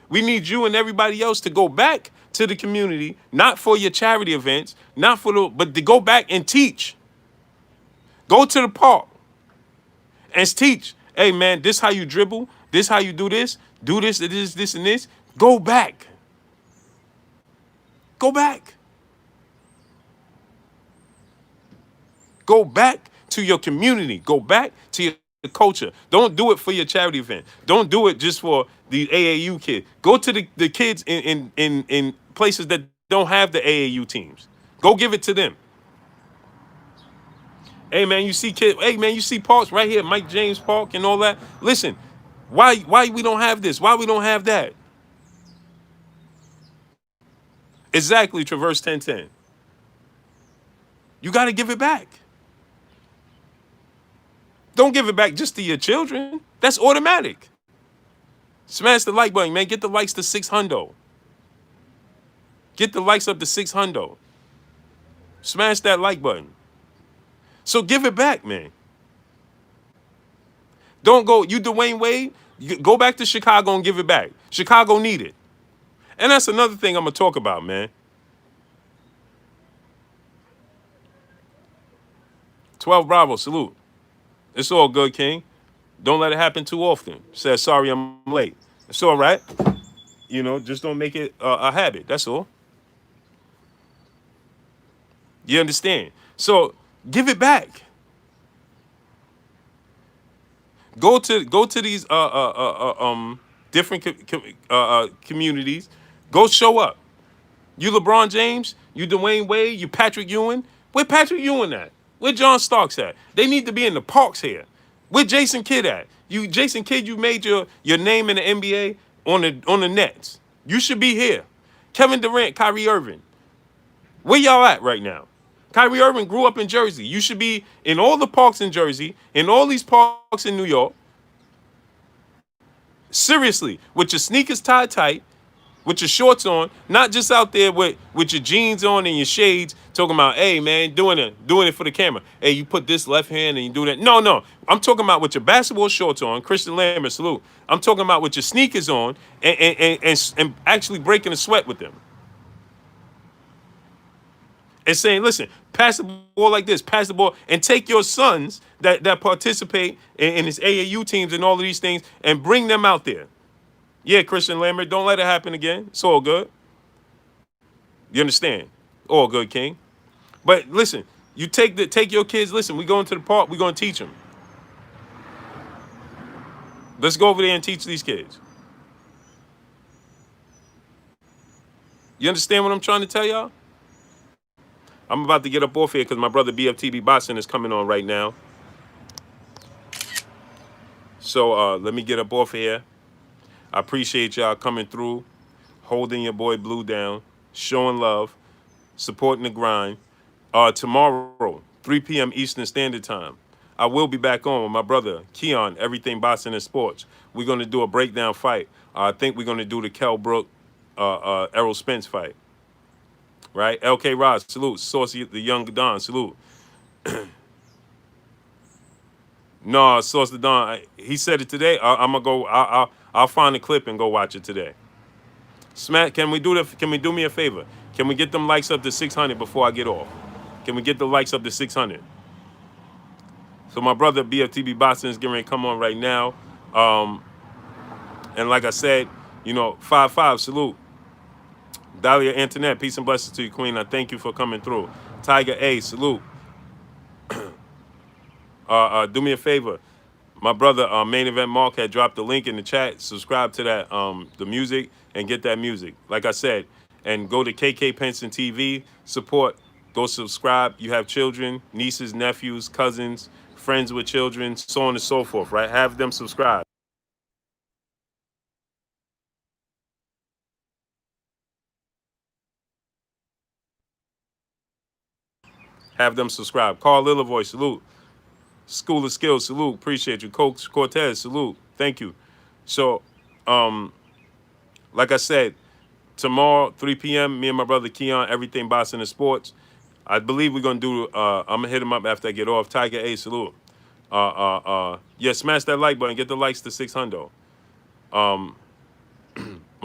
We need you and everybody else to go back to the community, not for your charity events, but to go back and teach. Go to the park and teach Hey man, this how you dribble. This how you do this, and this. Go back. Go back. Go back to your community. Go back to your culture. Don't do it for your charity event. Don't do it just for the AAU kid. Go to the kids in places that don't have the AAU teams. Go give it to them. Hey man, you see kid. Hey man, you see parks right here, Mike James Park and all that. Listen, why we don't have this? Why we don't have that? Exactly, Traverse 1010. You got to give it back. Don't give it back just to your children. That's automatic. Smash the like button, man. Get the likes to 600. Get the likes up to 600. Smash that like button. So give it back, man. Don't go, you Dwayne Wade, go back to Chicago and give it back. Chicago need it. And that's another thing I'm going to talk about, man. 12 Bravo, salute. It's all good, King. Don't let it happen too often. Says, sorry I'm late. It's all right. You know, just don't make it a habit. That's all. You understand? So give it back. Go to these different communities. Go show up. You LeBron James, you Dwayne Wade, you Patrick Ewing. Where Patrick Ewing at? Where John Starks at? They need to be in the parks here. Where Jason Kidd at? You Jason Kidd, you made your name in the NBA on the Nets. You should be here. Kevin Durant, Kyrie Irving. Where y'all at right now? Kyrie Irving grew up in Jersey. You should be in all the parks in Jersey, in all these parks in New York. Seriously, with your sneakers tied tight, with your shorts on, not just out there with your jeans on and your shades, talking about, hey man, doing it for the camera. Hey, you put this left hand and you do that. No. I'm talking about with your basketball shorts on, Christian Lambert, salute. I'm talking about with your sneakers on and actually breaking a sweat with them. And saying, listen, pass the ball like this, pass the ball, and take your sons that participate in his AAU teams and all of these things and bring them out there. Yeah, Christian Lambert, don't let it happen again. It's all good. You understand? All good, King. But listen, you take your kids. Listen, we going to the park. We're going to teach them. Let's go over there and teach these kids. You understand what I'm trying to tell y'all? I'm about to get up off here because my brother BFTB Boxing is coming on right now. So let me get up off here. I appreciate y'all coming through, holding your boy Blue down, showing love, supporting the grind. Tomorrow, 3 p.m. Eastern Standard Time, I will be back on with my brother Keon, Everything Boxing and Sports. We're going to do a breakdown fight. I think we're going to do the Kell Brook, Errol Spence fight. Right? LK Ross, salute. Saucy, the Young Don, salute. No, Sauce the Don, he said it today. I'm going to go, I'll find the clip and go watch it today. Smack, can we do me a favor? Can we get them likes up to 600 before I get off? Can we get the likes up to 600? So my brother BFTB Boxing is getting ready to come on right now. And like I said, 5-5, salute. Dahlia Antoinette, peace and blessings to you, Queen. I thank you for coming through. Tiger A, salute. Do me a favor. My brother, Main Event Mark, had dropped the link in the chat. Subscribe to that, the music, and get that music. Like I said, and go to KK Penson TV, support, go subscribe. You have children, nieces, nephews, cousins, friends with children, so on and so forth, right? Have them subscribe. Have them subscribe. Carl Lillavoy, salute. School of Skills, salute. Appreciate you. Coach Cortez, salute. Thank you. So, like I said, tomorrow, 3 p.m., me and my brother Keon, Everything Boxing and Sports. I believe we're going to do, I'm going to hit him up after I get off. Tiger A, salute. Yeah, smash that like button. Get the likes to 600. My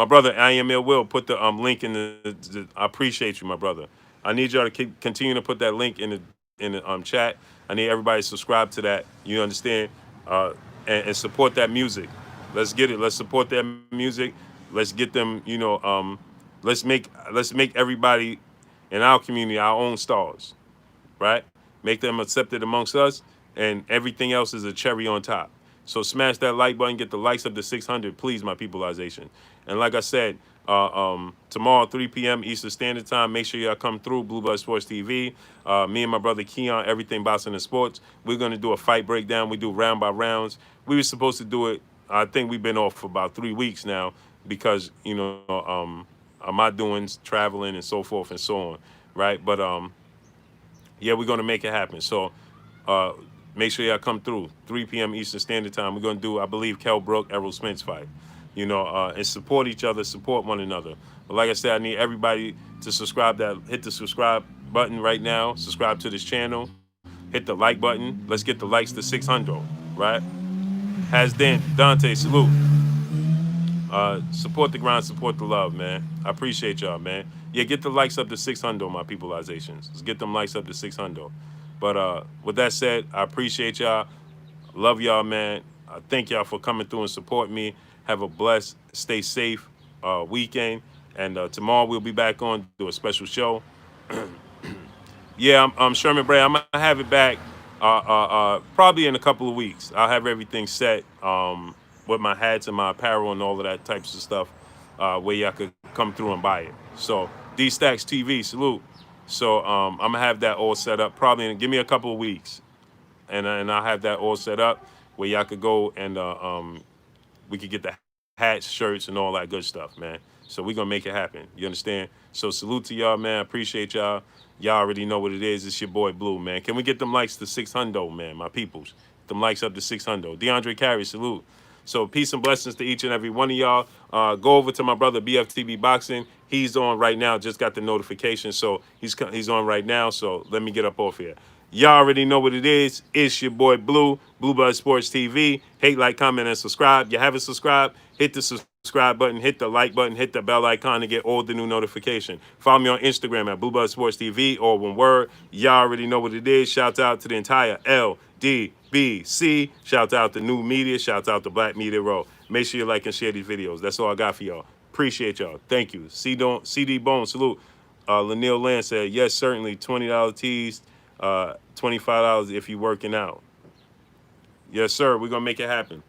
brother, I Am Ill Will, put the link in I appreciate you, my brother. I need y'all to continue to put that link in the chat. I need everybody to subscribe to that. You understand? and support that music. Let's get it. Let's support that music. Let's get them. Let's make everybody in our community our own stars, right? Make them accepted amongst us, and everything else is a cherry on top. So smash that like button, get the likes up to 600, please, my peopleization. And like I said, tomorrow 3 p.m. Eastern Standard Time, make sure y'all come through Blue Blood Sports TV. Me and my brother Keon, everything boxing and sports. We're gonna do a fight breakdown. We do round by rounds. We were supposed to do it. I think we've been off for about 3 weeks now because my doings, traveling, and so forth and so on, right? But yeah, we're gonna make it happen. So uh, make sure y'all come through 3 p.m. Eastern Standard Time. We're gonna do, I believe, Kell Brook, Errol Spence fight. And support each other, support one another. But like I said, I need everybody to subscribe. Hit the subscribe button right now. Subscribe to this channel. Hit the like button. Let's get the likes to 600, right? Has Dante, salute. Support the grind, support the love, man. I appreciate y'all, man. Yeah, get the likes up to 600, my peopleizations. Let's get them likes up to 600. But with that said, I appreciate y'all. Love y'all, man. I thank y'all for coming through and supporting me. Have a blessed, stay safe weekend. And tomorrow we'll be back on, do a special show. Yeah, I'm Sherman Bray. I'm gonna have it back probably in a couple of weeks. I'll have everything set with my hats and my apparel and all of that types of stuff where y'all could come through and buy it. So D Stacks TV, salute. So I'm gonna have that all set up. Probably give me a couple of weeks, and I'll have that all set up where y'all could go and we could get the hats, shirts, and all that good stuff, man. So we're gonna make it happen. You understand? So salute to y'all, man. Appreciate y'all. Y'all already know what it is. It's your boy Blue, man. Can we get them likes to 600, man, my peoples? Them likes up to 600. DeAndre Carey, salute. So peace and blessings to each and every one of y'all. Go over to my brother BFTB Boxing. He's on right now. Just got the notification, so he's on right now. So let me get up off here. Y'all already know what it is. It's your boy Blue, Blue Blood Sports TV. Hate, like, comment, and subscribe. You haven't subscribed? Hit the subscribe button, hit the like button, hit the bell icon to get all the new notification. Follow me on Instagram at Blue Blood Sports TV, or one word. Y'all already know what it is. Shout out to the entire LDBC. Shout out to New Media. Shout out to Black Media Row. Make sure you like and share these videos. That's all I got for y'all. Appreciate y'all. Thank you. CD Bone, salute. Lanil Land said, yes, certainly. $20 tees, $25 if you working out. Yes, sir. We're going to make it happen.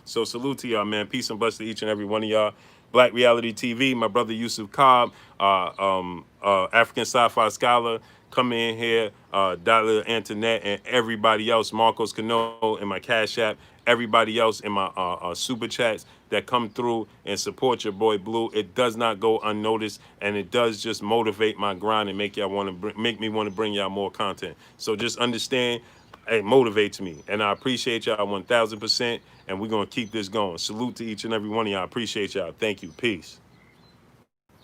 So salute to y'all, man. Peace and blessings to each and every one of y'all. Black Reality TV, my brother Yusuf Cobb, African Sci-Fi Scholar, coming in here, Dahlia Antoinette, and everybody else, Marcos Cano in my Cash App, everybody else in my Super Chats that come through and support your boy Blue. It does not go unnoticed, and it does just motivate my grind and make me want to bring y'all more content. So just understand, it motivates me, and I appreciate y'all 1,000%, and we're going to keep this going. Salute to each and every one of y'all. I appreciate y'all. Thank you. Peace.